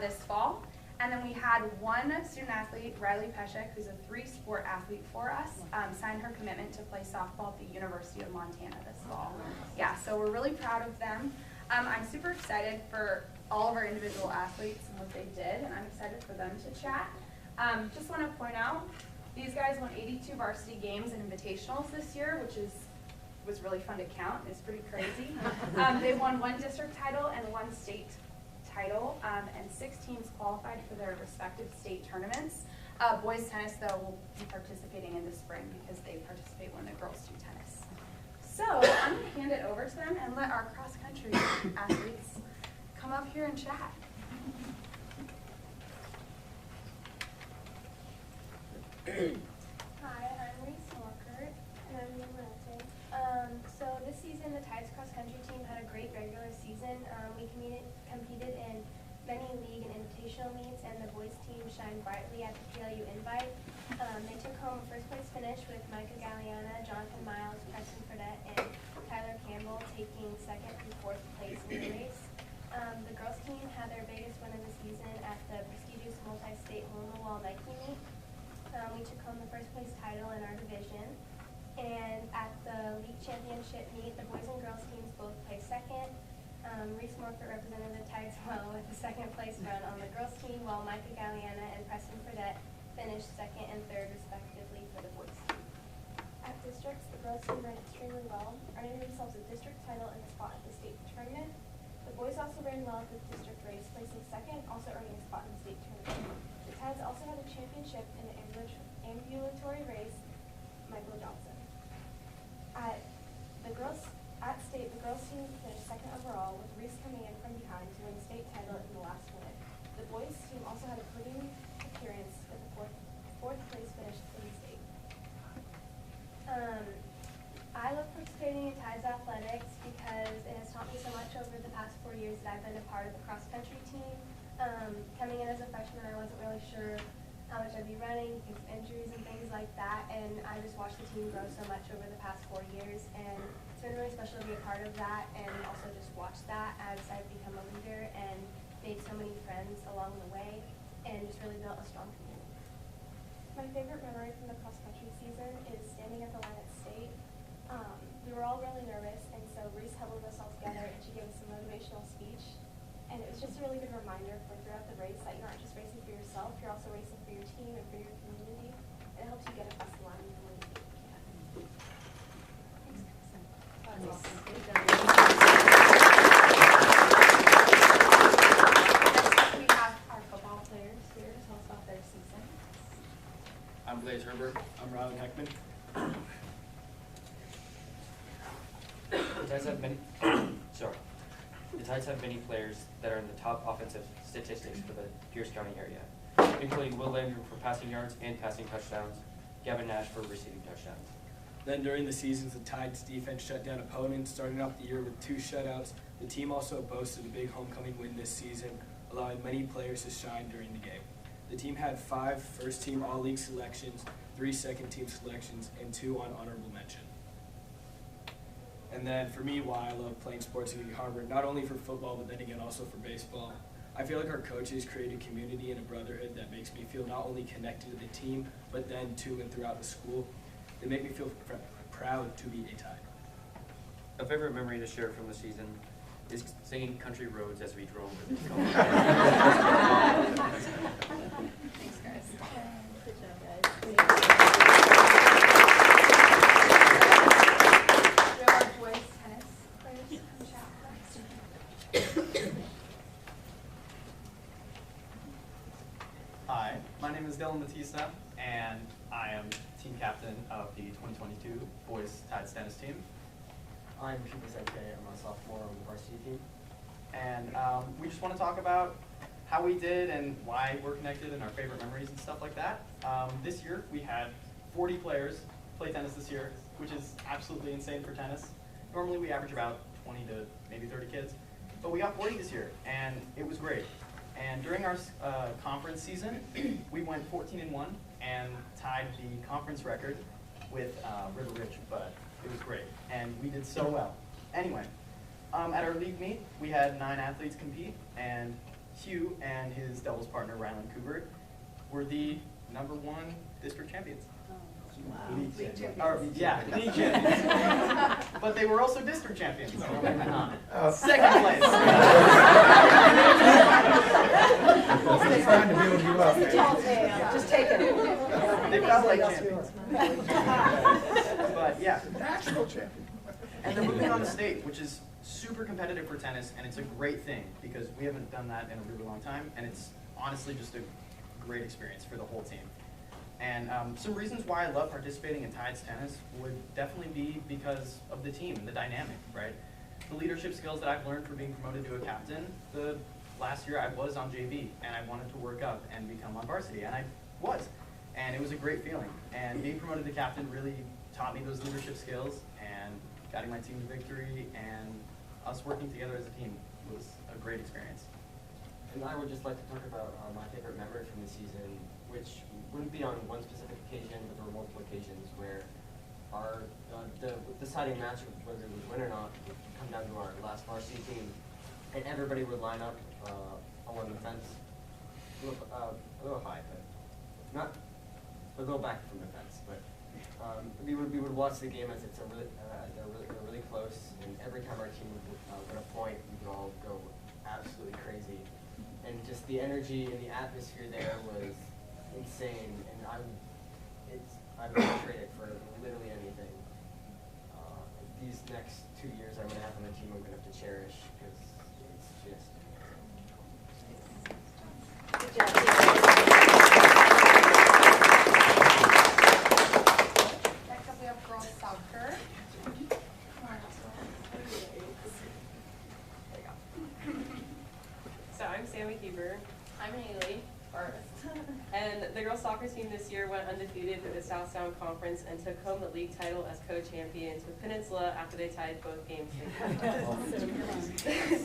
[SPEAKER 3] this fall. And then we had 1 student athlete, Riley Peshek, who's a 3-sport athlete for us, sign her commitment to play softball at the University of Montana this fall. Yeah, so we're really proud of them. I'm super excited for all of our individual athletes and what they did, and I'm excited for them to chat. Just want to point out, these guys won 82 varsity games and invitationals this year, which was really fun to count. It's pretty crazy. They won 1 district title and 1 state title, and 6 teams qualified for their respective state tournaments. Boys tennis, though, will be participating in the spring because they participate when the girls do tennis. So I'm going to hand it over to them and let our cross-country athletes come up here and chat.
[SPEAKER 9] Hi, I'm Reese Walker, and I'm new Latin. So this season, the Tides cross country team had a great regular season. We competed in many league and invitational meets, and the boys team shined brightly at the PLU Invite. They took home a first place finish with Micah Galliana, Jonathan Miles, Preston Fredette, and Tyler Campbell taking second through fourth place in the race. The girls team had their biggest win of the season at the prestigious multi-state hole-in-the-wall Nike meet. We took home the first place title in our division. And at the league championship meet, the boys and girls teams both placed second. Reese Morford represented the Tides well with the second place run on the girls team, while Micah Galliana and Preston Fredette finished second and third respectively for the boys team. At districts, the girls team ran extremely well, earning themselves a district title and a spot at the state tournament. The boys also ran well at the district race, placing second, also earning a spot in the state tournament. The Tides also had a championship in the ambulatory race, Michael Johnson. At state, the girls team finished second overall, with Reese coming in from behind to win the state title in the last minute. The boys team also had a podium appearance with the fourth place finish in the state. I love participating in Tides athletics because it has taught me so much over the past 4 years that I've been a part of the cross country team. Coming in as a freshman, I wasn't really sure how much I'd be running because of injuries and things like that, and I just watched the team grow so much over the past 4 years, and it's been really special to be a part of that and also just watch that as I've become a leader and made so many friends along the way and just really built a strong community. My favorite memory from the cross country season is standing at the line at state. We were all really nervous, and so Reese huddled us all together and she gave us a motivational speech. And it was just a really good reminder for throughout the race that you're not just racing for yourself, you're also racing for your team and for your community. And it helps you get across the line even when you think you can't. Thanks, Kristen.
[SPEAKER 3] Next, we have our football players here to tell us about their season.
[SPEAKER 18] I'm Blaze Herbert.
[SPEAKER 8] I'm Rylan Heckman.
[SPEAKER 18] The Tides have many players that are in the top offensive statistics for the Pierce County area, including Will Landry for passing yards and passing touchdowns, Gavin Nash for receiving touchdowns.
[SPEAKER 8] Then during the seasons, the Tides defense shut down opponents, starting off the year with 2 shutouts. The team also boasted a big homecoming win this season, allowing many players to shine during the game. The team had 5 first-team All-League selections, 3 second-team selections, and 2 on honorable mention. And then for me, why I love playing sports at Gig Harbor, not only for football, but then again also for baseball. I feel like our coaches create a community and a brotherhood that makes me feel not only connected to the team, but then to and throughout the school. They make me feel proud to be a Tide.
[SPEAKER 18] A favorite memory to share from the season is singing Country Roads as we drove.
[SPEAKER 1] Thanks, guys. Good job, guys.
[SPEAKER 19] Hi, my name is Dylan Batista, and I am team captain of the 2022 boys Tides tennis team.
[SPEAKER 20] I'm Peter Zeke. I'm a sophomore on the varsity team.
[SPEAKER 19] And we just want to talk about how we did and why we're connected and our favorite memories and stuff like that. This year we had 40 players play tennis this year, which is absolutely insane for tennis. Normally we average about 20 to maybe 30 kids, but we got 40 this year, and it was great. And during our conference season, we went 14-1 and tied the conference record with River Ridge, but it was great, and we did so well. Anyway, at our league meet, we had 9 athletes compete, and Hugh and his doubles partner, Rylan Kubert, were the #1 district champions.
[SPEAKER 3] Wow.
[SPEAKER 19] League champions. Yeah, league champions. But they were also district champions. Second place.
[SPEAKER 17] He's trying to build you up.
[SPEAKER 1] Just take it.
[SPEAKER 19] They felt like champions. But yeah.
[SPEAKER 17] National champion.
[SPEAKER 19] And they're moving on to state, which is super competitive for tennis, and it's a great thing because we haven't done that in a really long time, and it's honestly just a great experience for the whole team. And some reasons why I love participating in Tides tennis would definitely be because of the team, the dynamic, right? The leadership skills that I've learned from being promoted to a captain. The last year I was on JV, and I wanted to work up and become on varsity, and I was. And it was a great feeling. And being promoted to captain really taught me those leadership skills, and guiding my team to victory, and us working together as a team was a great experience.
[SPEAKER 20] And I would just like to talk about my favorite memory from the season, which wouldn't be on one specific occasion, but there were multiple occasions where our the deciding match, whether we would win or not, would come down to our last varsity team, and everybody would line up along the fence, a little high, but not a little back from the fence. But we would watch the game as it's they're really close, and every time our team would win a point, we would all go absolutely crazy. And just the energy and the atmosphere there was insane, and I would trade it for literally anything. These next 2 years I'm going to have on the team I'm going to have to cherish, because it's just
[SPEAKER 1] Good job.
[SPEAKER 12] Next up we have girls soccer.
[SPEAKER 16] So I'm Sammy Huber. I'm Haley Barnes. And the girls soccer team this year went undefeated through the South Sound Conference and took home the league title as co-champions with Peninsula after they tied both games.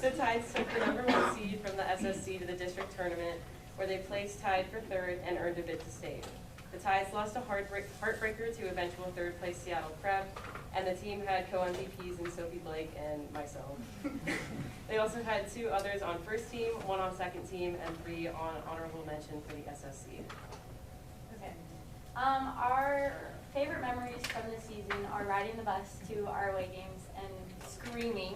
[SPEAKER 16] The Tides took the #1 seed from the SSC to the district tournament, where they placed tied for third and earned a bid to state. The Tides lost a heartbreaker to eventual third place Seattle Prep, and the team had co-MVPs in Sophie Blake and myself. They also had 2 others on first team, 1 on second team, and 3 on honorable mention for the SSC.
[SPEAKER 21] Okay. Our favorite memories from this season are riding the bus to our away games and screaming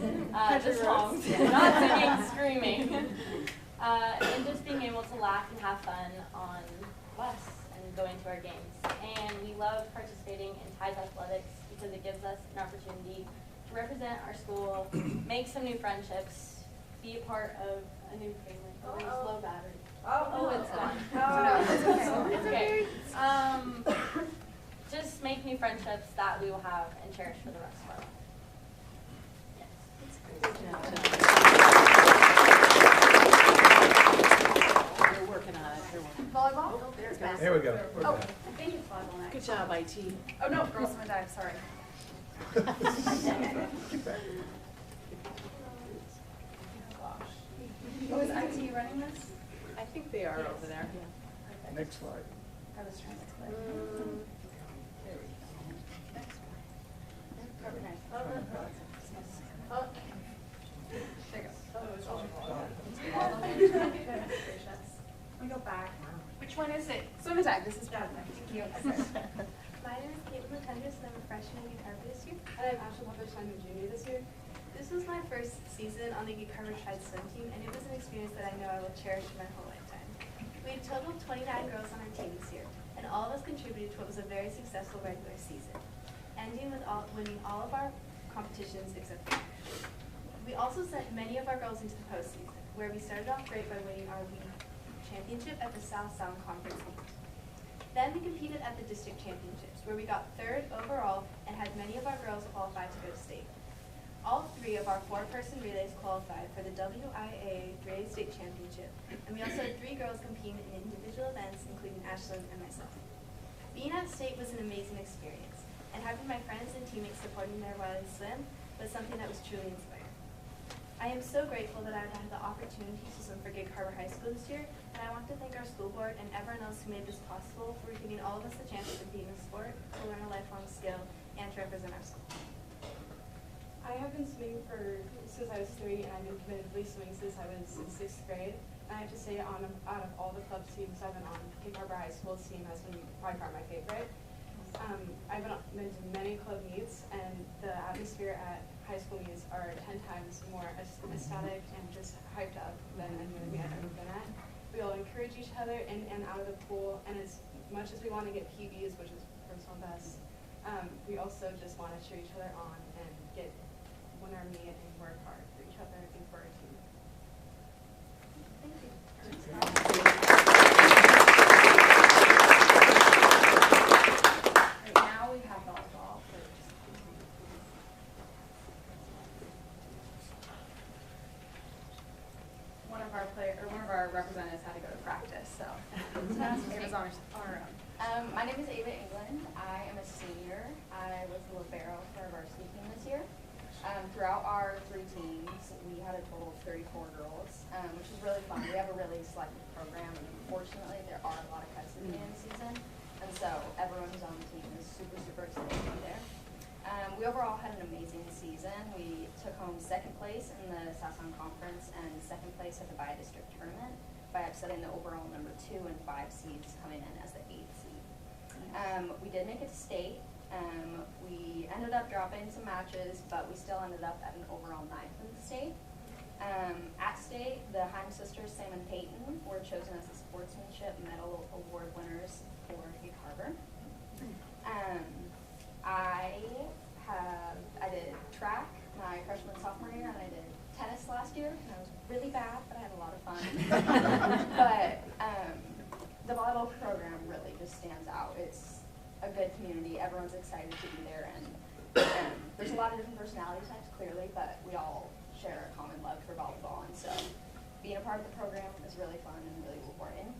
[SPEAKER 21] the songs, not singing, screaming, and just being able to laugh and have fun on the bus and going to our games. And we love participating in Tides athletics because it gives us an opportunity to represent our school, make some new friendships, be a part of a new family. Oh, it's low battery. Oh, it's gone. Oh, it's okay. It's okay. Just make new friendships that we will have and cherish for the rest of our life.
[SPEAKER 4] They're working on it. They're working.
[SPEAKER 12] Volleyball?
[SPEAKER 4] Oh, there's
[SPEAKER 17] There we go.
[SPEAKER 12] Oh, I think it's volleyball next.
[SPEAKER 4] Good job, IT.
[SPEAKER 12] Oh no, girls swim and dive, sorry. Oh, is IT running this?
[SPEAKER 4] I think they are over there.
[SPEAKER 12] Perfect.
[SPEAKER 17] Next slide.
[SPEAKER 12] I was trying to click.
[SPEAKER 4] There we go.
[SPEAKER 12] Okay. Oh. There you go. Let me go back. Which one is it? Swim and dive. This is perfect. Thank you.
[SPEAKER 22] My name is Caitlin Hendricks, and I'm a freshman in Gig Harbor this year. And I'm Ashley Lovich, I'm a junior this year. This was my first season on the Gig Harbor Tides swim team, and it was an experience that I know I will cherish for my whole lifetime. We had a total of 29 girls on our team this year, and all of us contributed to what was a very successful regular season, ending with winning all of our competitions except for one. We also sent many of our girls into the postseason, where we started off great by winning our league championship at the South Sound Conference meet. Then we competed at the district championships, where we got 3rd overall and had many of our girls qualify to go to state. All 3 of our 4-person relays qualified for the WIA Relay State Championship, and we also had 3 girls competing in individual events, including Ashlyn and myself. Being at state was an amazing experience, and having my friends and teammates supporting me while I swim was something that was truly inspiring. I am so grateful that I had the opportunity to swim for Gig Harbor High School this year, and I want to thank our school board and everyone else who made this possible for giving all of us the chance to be in a sport, to learn a lifelong skill, and to represent our school.
[SPEAKER 23] I have been swimming since I was 3, and I've been committedly swimming since I was in 6th grade. And I have to say, out of all the club teams I've been on, Gig Harbor High School's team has been by far my favorite. I've been to many club meets, and the atmosphere at high school meets are 10 times more ecstatic and just hyped up than any other meet I've ever been at. We all encourage each other in and out of the pool, and as much as we want to get PBs, which is personal best, we also just want to cheer each other on and win our meet and work hard for each other and for our team.
[SPEAKER 22] Thank you.
[SPEAKER 12] Right now we have volleyball. One of our representatives had to go to practice, so it was on our own.
[SPEAKER 24] My name is Ava England. I am a senior. I was the libero for our varsity team this year. Throughout our 3 teams, tryouts, we had a total of 34 girls, which is really fun. We have a really selective program, and unfortunately, there are a lot of cuts at the end of the season, and so everyone who's on the team is super, super excited to be there. We overall had an amazing season. We took home second place in the Southtown Conference and second place at the bi-district tournament by upsetting the overall number 2 and 5 seeds, coming in as the 8th seed. We did make it to state. We ended up dropping some matches, but we still ended up at an overall 9th in the state. At state, the Heim sisters, Sam and Peyton, were chosen as the Sportsmanship Medal Award winners for Gig Harbor. I did track my freshman and sophomore year, and I did tennis last year, and I was really bad, but I had a lot of fun. But the volleyball program really just stands out. It's a good community. Everyone's excited to be there, and there's a lot of different personality types, clearly, but we all share a common love for volleyball, and so being a part of the program is really fun and really rewarding.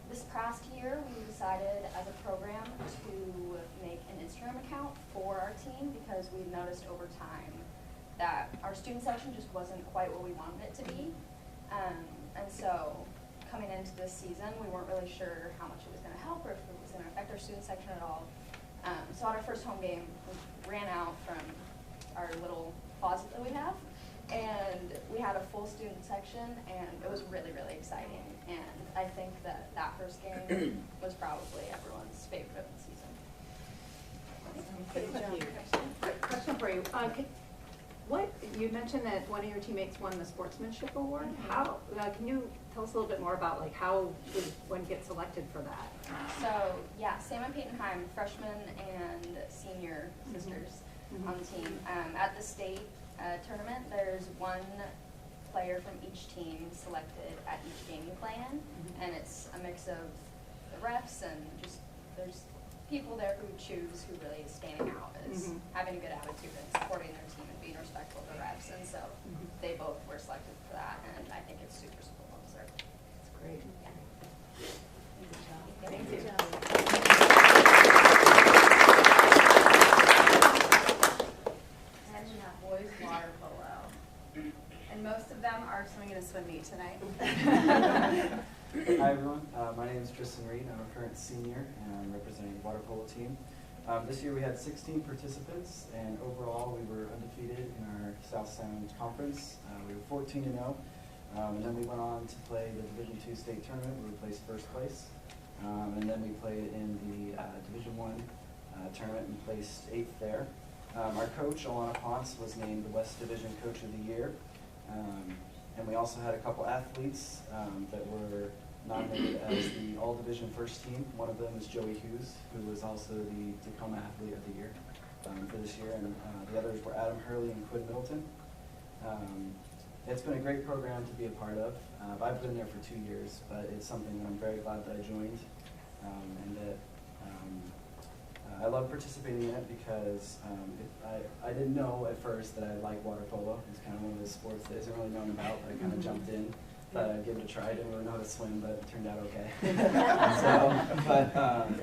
[SPEAKER 24] This past year, we decided as a program to make an Instagram account for our team because we noticed over time that our student section just wasn't quite what we wanted it to be. And so coming into this season, we weren't really sure how much it was going to help or if it was going to affect our student section at all. So at our first home game, we ran out from our little closet that we have, and we had a full student section, and it was really, really exciting. And I think that first game was probably everyone's favorite of the season.
[SPEAKER 3] Quick question for you. What you mentioned that one of your teammates won the Sportsmanship Award. How can you tell us a little bit more about like how would one get selected for that?
[SPEAKER 24] So yeah, Sam and Peyton Heim, freshmen and senior sisters on the team. At the state tournament, there's one player from each team selected at each game you play in, and it's a mix of the refs and just there's people there who choose who really is standing out as having a good attitude and supporting their team and being respectful of the refs, and so they both were selected for that, and I think it's super, super well deserved.
[SPEAKER 3] That's great.
[SPEAKER 24] Yeah.
[SPEAKER 3] Thank you.
[SPEAKER 2] And boys water polo. And most of them are swimming in a swim meet tonight.
[SPEAKER 6] Hi everyone, my name is Tristan Reed. I'm a current senior and I'm representing the water polo team. This year we had 16 participants, and overall we were undefeated in our South Sound Conference. We were 14-0, and then we went on to play the Division II state tournament where we placed first place. And then we played in the Division I tournament and placed 8th there. Our coach, Alana Ponce, was named the West Division Coach of the Year. And we also had a couple athletes that were nominated as the All-Division First Team. One of them is Joey Hughes, who was also the Tacoma Athlete of the Year for this year. And the others were Adam Hurley and Quinn Middleton. It's been a great program to be a part of. I've been there for 2 years, but it's something that I'm very glad that I joined, and that I love participating in it because I didn't know at first that I like water polo. It's kind of one of those sports that isn't really known about, but I kind of jumped in, thought I'd give it a try. I didn't really know how to swim, but it turned out okay.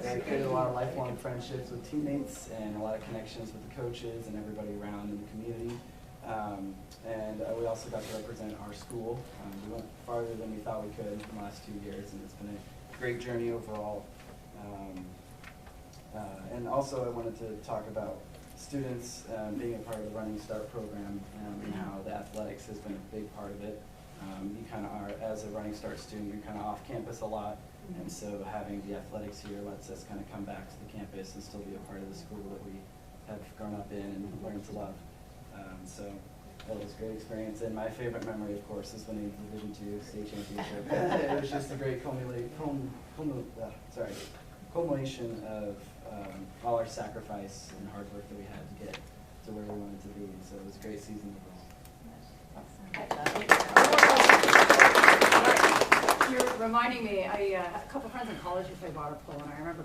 [SPEAKER 6] I created a lot of lifelong friendships with teammates and a lot of connections with the coaches and everybody around in the community. We also got to represent our school. We went farther than we thought we could in the last 2 years, and it's been a great journey overall. And also I wanted to talk about students being a part of the Running Start program and how the athletics has been a big part of it. You kind of are, as a Running Start student, you're kind of off campus a lot, and so having the athletics here lets us kind of come back to the campus and still be a part of the school that we have grown up in and learned to love. So that was a great experience, and my favorite memory, of course, is winning the Division II state championship. It was just a great culmination of all our sacrifice and hard work that we had to get to where we wanted to be. So it was a great season overall.
[SPEAKER 3] You're reminding me, I had a couple friends in college who played water polo, and I remember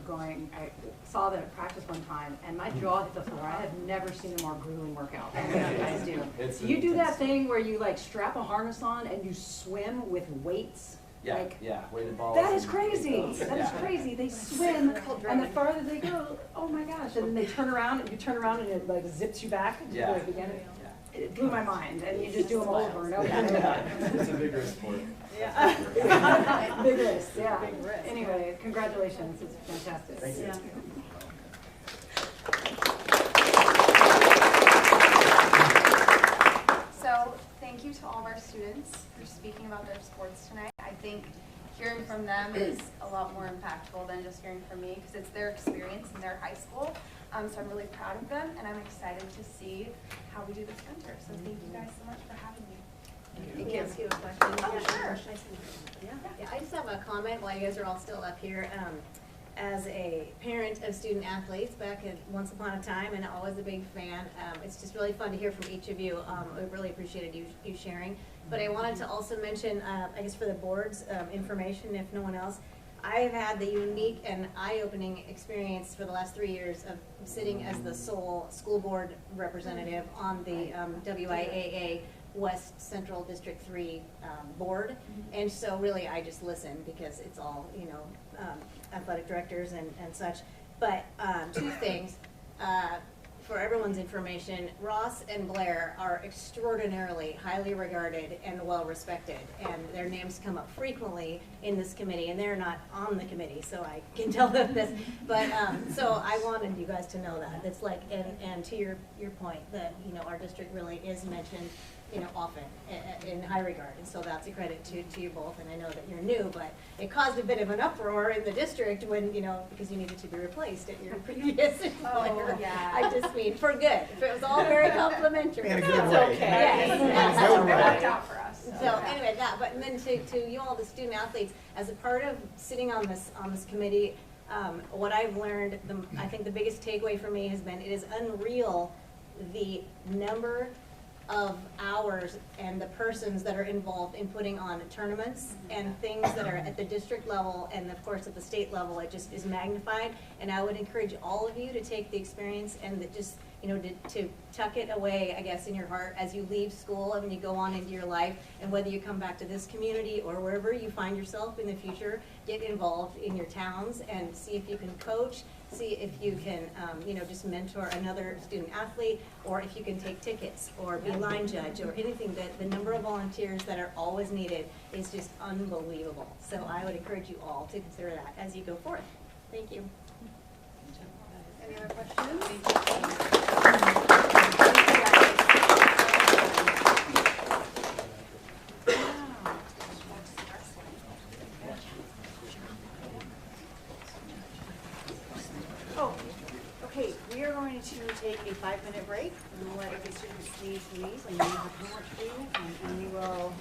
[SPEAKER 3] I saw them at practice one time, and my jaw hit the floor. I have never seen a more grueling workout than what you guys do. You do that thing where you like strap a harness on and you swim with weights?
[SPEAKER 6] Yeah, weighted balls.
[SPEAKER 3] That is crazy. That is crazy. They swim, and the farther they go, oh my gosh! And then they turn around, and you turn around, and it like zips you back to the beginning. it blew my mind, and you just do them over and over and over.
[SPEAKER 6] It's a vigorous sport.
[SPEAKER 3] Yeah. Vigorous, yeah.
[SPEAKER 1] Big risk.
[SPEAKER 3] Anyway, congratulations, it's fantastic.
[SPEAKER 6] Thank you.
[SPEAKER 3] Yeah.
[SPEAKER 2] So, thank you to all of our students for speaking about their sports tonight. I think hearing from them is a lot more impactful than just hearing from me, because it's their experience in their high school. So I'm really proud of them, and I'm excited to see how we do this winter. So thank you guys so much for having me.
[SPEAKER 1] Can I ask you a question?
[SPEAKER 2] Oh,
[SPEAKER 1] Yeah,
[SPEAKER 2] sure.
[SPEAKER 1] Yeah, I just have a comment while you guys are all still up here. As a parent of student athletes back at once upon a time, and always a big fan, it's just really fun to hear from each of you. I really appreciated you sharing. But I wanted to also mention, I guess for the board's information, if no one else, I've had the unique and eye-opening experience for the last 3 years of sitting as the sole school board representative on the WIAA West Central District 3 board. And so really I just listen because it's all, athletic directors and such. But two things, for everyone's information, Ross and Blair are extraordinarily highly regarded and well respected, and their names come up frequently in this committee, and they're not on the committee, so I can tell them this. But so I wanted you guys to know that. It's like, and to your point, that our district really is mentioned often in high regard, and so that's a credit to you both. And I know that you're new, but it caused a bit of an uproar in the district when because you needed to be replaced at your previous employer.
[SPEAKER 2] Oh, yeah.
[SPEAKER 1] I just mean for good. If it was all very complimentary,
[SPEAKER 17] In a good
[SPEAKER 1] it's
[SPEAKER 17] way.
[SPEAKER 1] okay.
[SPEAKER 17] Yes.
[SPEAKER 1] Yes.
[SPEAKER 17] In a
[SPEAKER 1] Yes.
[SPEAKER 17] good way.
[SPEAKER 2] It worked out for us.
[SPEAKER 1] So anyway, but and then to you all, the student athletes, as a part of sitting on this committee, what I've learned, I think the biggest takeaway for me has been it is unreal the number of hours and the persons that are involved in putting on tournaments and things that are at the district level, and of course at the state level it just is magnified. And I would encourage all of you to take the experience and that just to tuck it away, I guess, in your heart as you leave school and you go on into your life, and whether you come back to this community or wherever you find yourself in the future, get involved in your towns and see if you can coach, see if you can just mentor another student athlete, or if you can take tickets or be a line judge or anything. That the number of volunteers that are always needed is just unbelievable. So I would encourage you all to consider that as you go forth. Thank you.
[SPEAKER 5] Any other questions? Oh, okay, we are going to take a 5-minute break, and we'll let the students leave, and we have homework to do, and we will,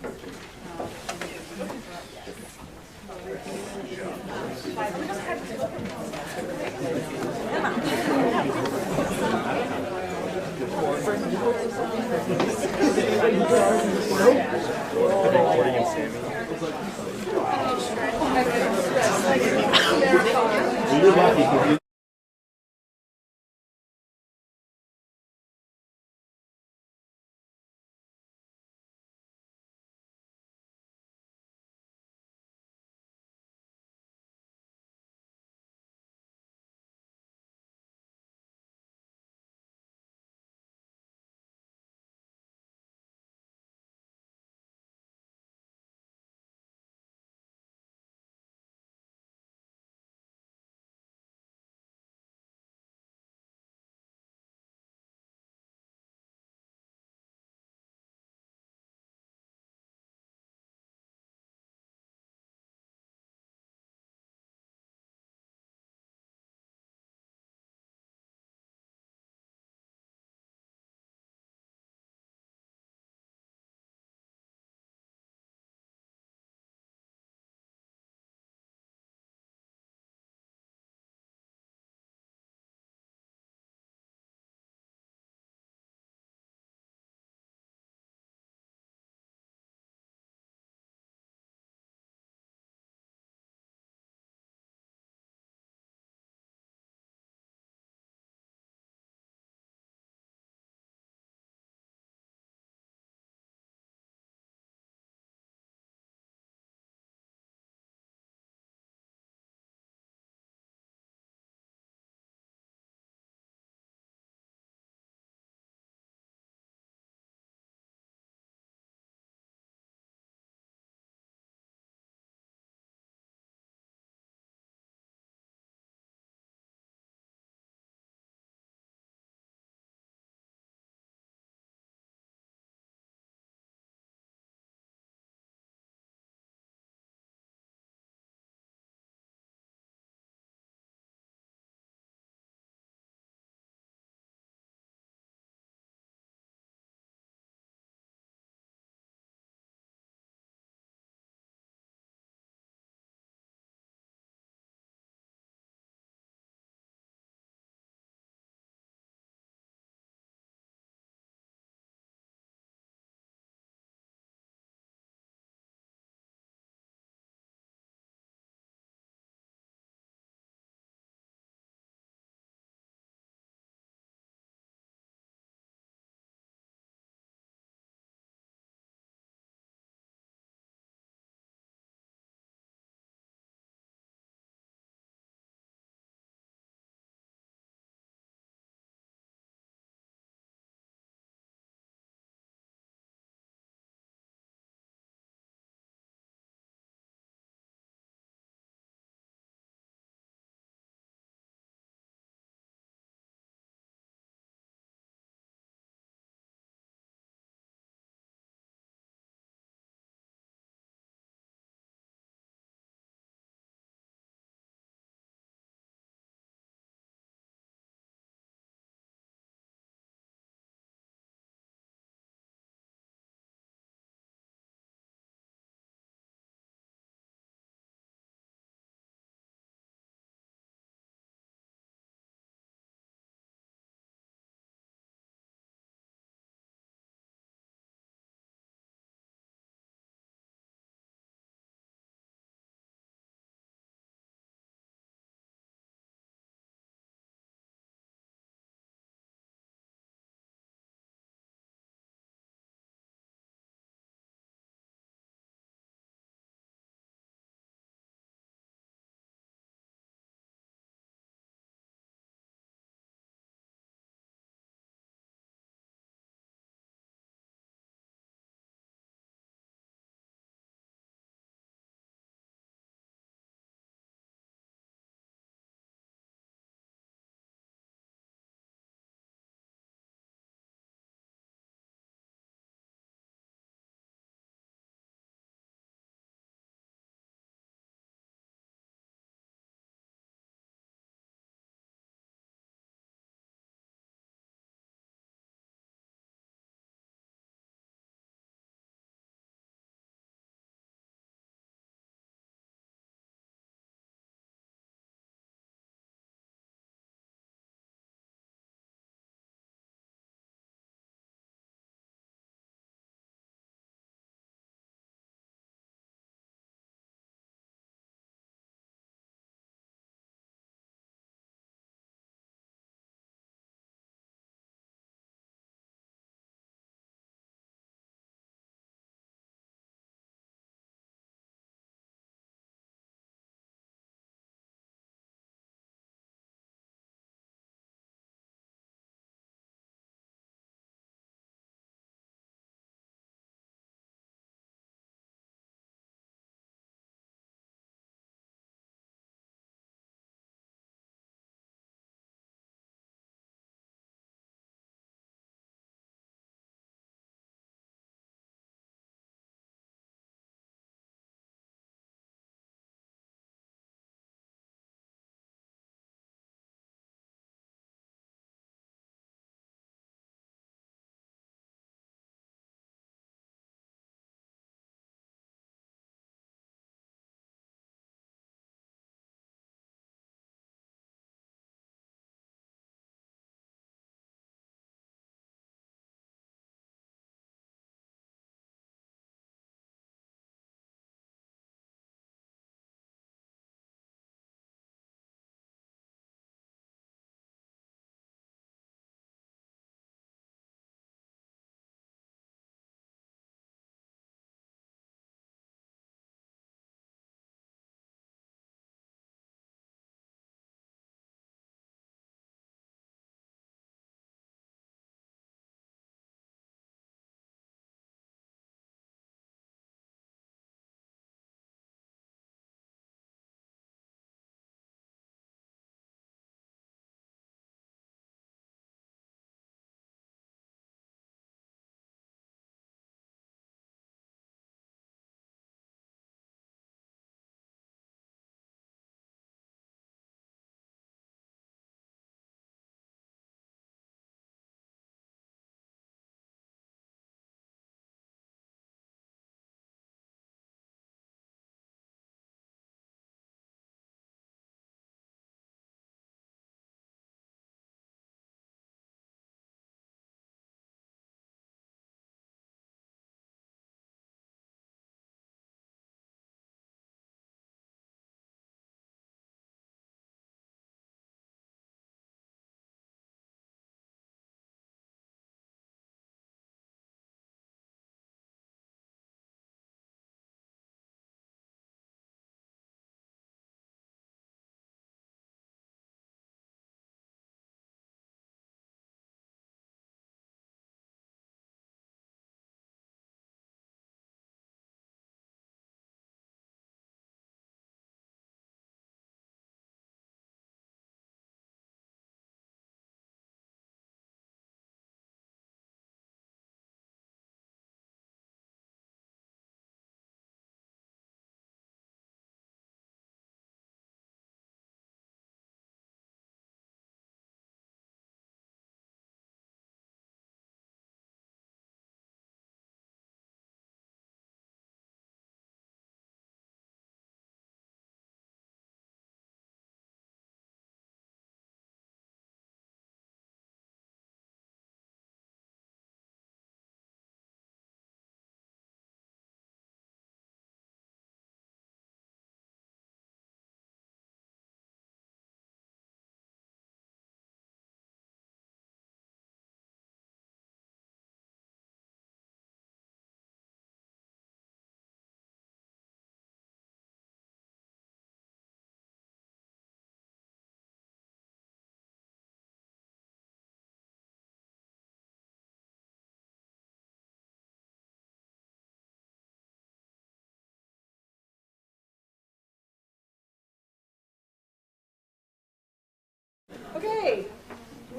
[SPEAKER 7] You're lucky 'cause you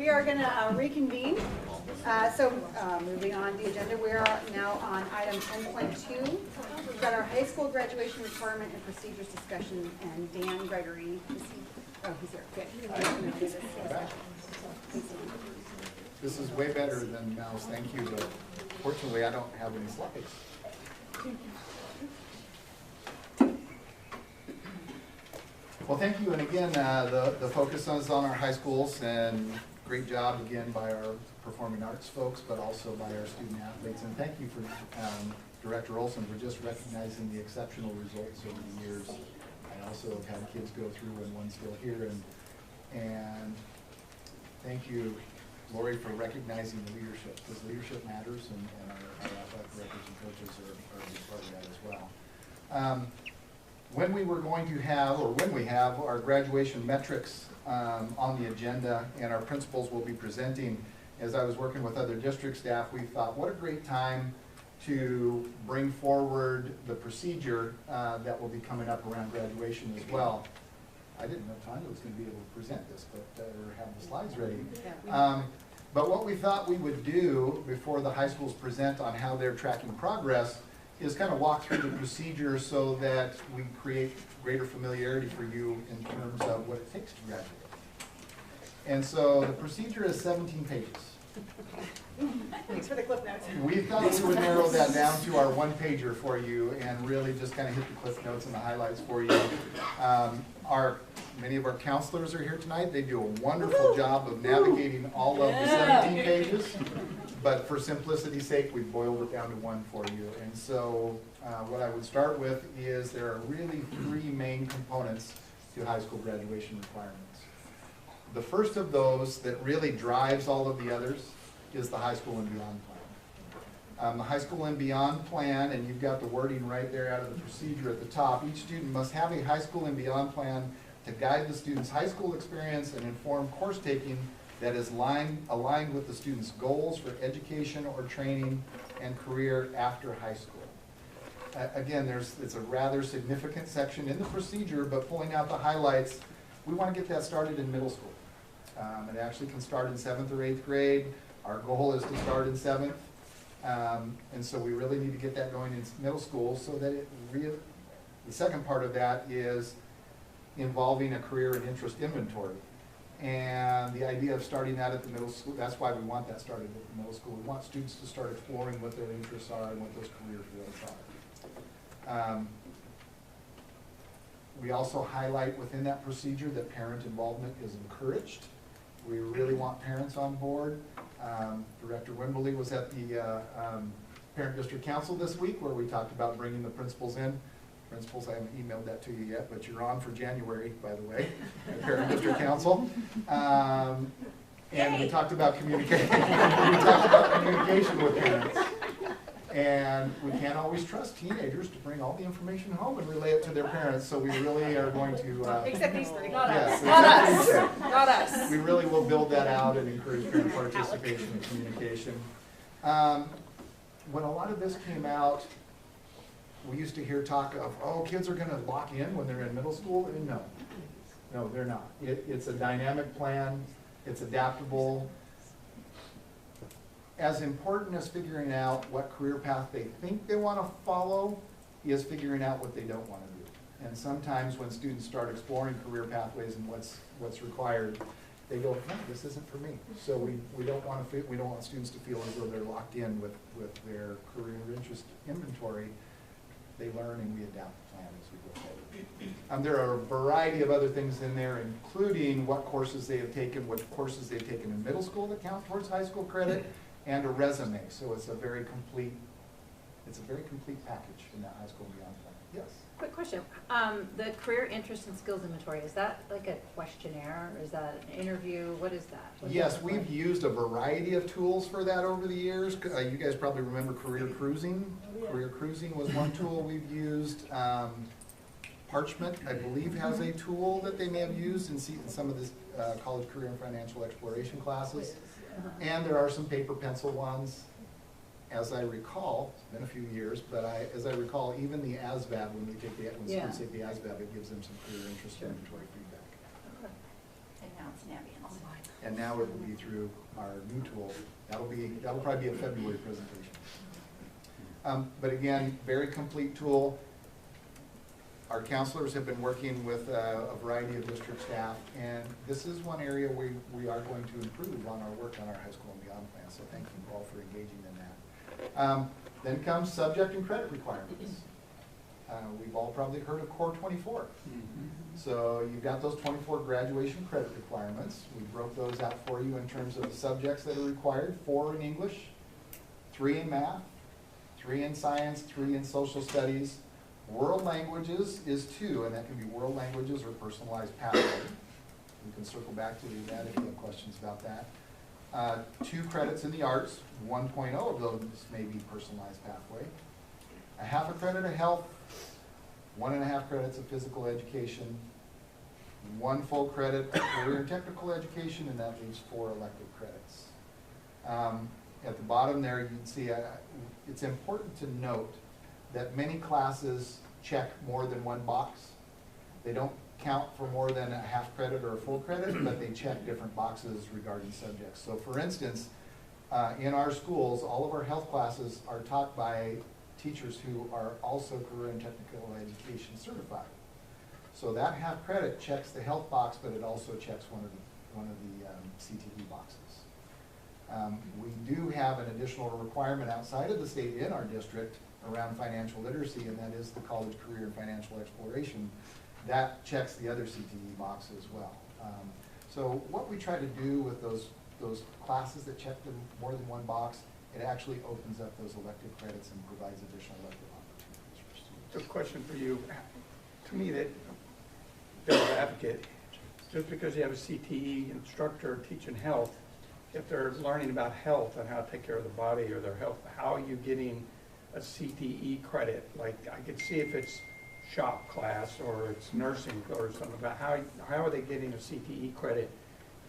[SPEAKER 5] we are going to reconvene. Moving on the agenda, we are now on item 10.2. We've got our high school graduation requirement and procedures discussion, and Dan Gregory is he's here. Good.
[SPEAKER 10] This is way better than Mouse, thank you, but fortunately I don't have any slides. Well, thank you, and again, the focus is on our high schools, and great job again by our performing arts folks, but also by our student athletes, and thank you for Director Olson for just recognizing the exceptional results over the years. I also have had kids go through, and one still here, and thank you, Lori, for recognizing the leadership, because leadership matters, and our athletic directors and coaches are a big part of that as well. When we were going to have, or when we have, our graduation metrics on the agenda, and our principals will be presenting, as I was working with other district staff, we thought, what a great time to bring forward the procedure that will be coming up around graduation as well. I didn't know Tanya was going to be able to present this, but or have the slides ready. But what we thought we would do before the high schools present on how they're tracking progress is kind of walk through the procedure so that we create greater familiarity for you in terms of what it takes to graduate. And so the procedure is 17 pages.
[SPEAKER 5] Thanks for the clip notes.
[SPEAKER 10] We thought we would narrow that down to our one-pager for you and really just kind of hit the cliff notes and the highlights for you. Many of our counselors are here tonight. They do a wonderful job of navigating all of the 17 pages. But for simplicity's sake, we boiled it down to one for you. And so what I would start with is there are really three main components to high school graduation requirements. The first of those that really drives all of the others is the high school and beyond plan. The high school and beyond plan, and you've got the wording right there out of the procedure at the top, each student must have a high school and beyond plan to guide the student's high school experience and inform course taking that is aligned with the student's goals for education or training and career after high school. Again, it's a rather significant section in the procedure, but pulling out the highlights, we want to get that started in middle school. It actually can start in 7th or 8th grade. Our goal is to start in 7th. And so we really need to get that going in middle school so that the second part of that is involving a career and interest inventory. And the idea of starting that at the middle school, that's why we want that started at the middle school. We want students to start exploring what their interests are and what those career fields are. We also highlight within that procedure that parent involvement is encouraged. We really want parents on board. Director Wimberly was at the Parent District Council this week where we talked about bringing the principals in. Principals, I haven't emailed that to you yet, but you're on for January, by the way, at Parent District Council. And we talked about communication. We talked about communication with parents. And we can't always trust teenagers to bring all the information home and relay it to their parents, so we really are going to...
[SPEAKER 5] except these three.
[SPEAKER 12] Not
[SPEAKER 10] yes,
[SPEAKER 12] us. Not us. Not us.
[SPEAKER 10] We really will build that out and encourage parent participation and communication. When a lot of this came out, we used to hear talk of, oh, kids are going to lock in when they're in middle school. And no, they're not. It's a dynamic plan. It's adaptable. As important as figuring out what career path they think they want to follow is figuring out what they don't want to do. And sometimes when students start exploring career pathways and what's required, they go, no, this isn't for me. So we don't want students to feel as though they're locked in with their career interest inventory. They learn and we adapt the plan as we go forward. There are a variety of other things in there, including what courses they have taken, what courses they've taken in middle school that count towards high school credit, and a resume. So it's a very complete package in that high school beyond plan. Yes.
[SPEAKER 11] Quick question. The career interest and skills inventory, is that like a questionnaire? Or is that an interview? What is that?
[SPEAKER 10] Yes, we've used a variety of tools for that over the years. You guys probably remember career cruising. Career cruising was one tool we've used. Parchment, I believe, has a tool that they may have used in some of the college career and financial exploration classes. And there are some paper pencil ones. As I recall, it's been a few years, but as I recall, even the ASVAB, when students take the ASVAB, it gives them some career interest inventory feedback.
[SPEAKER 24] And now it's Navient.
[SPEAKER 10] and now it will be through our new tool. That'll probably be a February presentation. But again, very complete tool. Our counselors have been working with a variety of district staff, and this is one area we are going to improve on our work on our high school and beyond plan, so thank you all for engaging in that. Then comes subject and credit requirements. We've all probably heard of Core 24. So you've got those 24 graduation credit requirements. We broke those out for you in terms of the subjects that are required: 4 in English, 3 in math, 3 in science, 3 in social studies. World languages is 2, and that can be world languages or personalized pathway. We can circle back to that if you have questions about that. 2 credits in the arts, 1.0 of those may be personalized pathway. A half a credit of health, 1.5 credits of physical education, 1 full credit of career and technical education, and that leaves 4 elective credits. At the bottom there, you can see it's important to note that many classes check more than 1 box. They don't count for more than a half credit or a full credit, but they check different boxes regarding subjects. So for instance, in our schools, all of our health classes are taught by teachers who are also career and technical education certified. So that half credit checks the health box, but it also checks one of the CTE boxes. We do have an additional requirement outside of the state in our district around financial literacy, and that is the college career and financial exploration. That checks the other CTE box as well. So what we try to do with those classes that check them more than 1 box, it actually opens up those elective credits and provides additional elective opportunities for students.
[SPEAKER 17] So question for you. To me, that devil's advocate, just because you have a CTE instructor teaching health, if they're learning about health and how to take care of the body or their health, how are you getting a CTE credit? Like, I could see if it's shop class or it's nursing or something, about how are they getting a CTE credit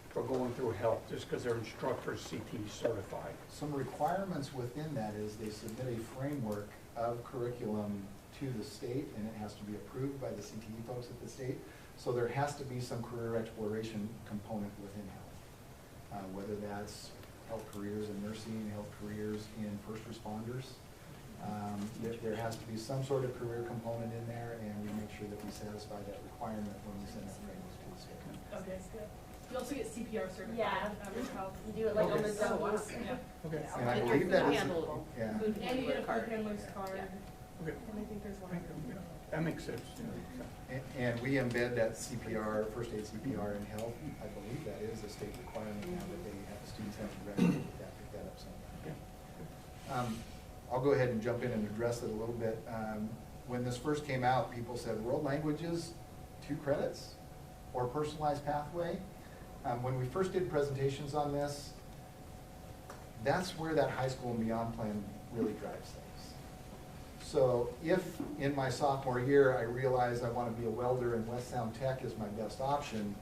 [SPEAKER 17] for going through health just because their instructor's CTE certified?
[SPEAKER 10] Some requirements within that is they submit a framework of curriculum to the state, and it has to be approved by the CTE folks at the state. So there has to be some career exploration component within health, whether that's health careers in nursing, health careers in first responders. There has to be some sort of career component in there, and we make sure that we satisfy that requirement when we send that framework to the state.
[SPEAKER 12] Okay, good. You also get CPR certified.
[SPEAKER 21] Yeah.
[SPEAKER 12] You
[SPEAKER 21] do it like on the zones.
[SPEAKER 10] Okay. And I believe that is, yeah.
[SPEAKER 12] And you get a food handler's card.
[SPEAKER 17] Okay.
[SPEAKER 12] And I think there's one.
[SPEAKER 17] That makes sense.
[SPEAKER 10] And we embed that CPR, first aid CPR in health. I believe that is a state requirement now that they have, students have to graduate with that, pick that up somewhere. I'll go ahead and jump in and address it a little bit. When this first came out, people said world languages, 2 credits, or personalized pathway. When we first did presentations on this, that's where that high school and beyond plan really drives things. So if in my sophomore year I realize I want to be a welder and West Sound Tech is my best option,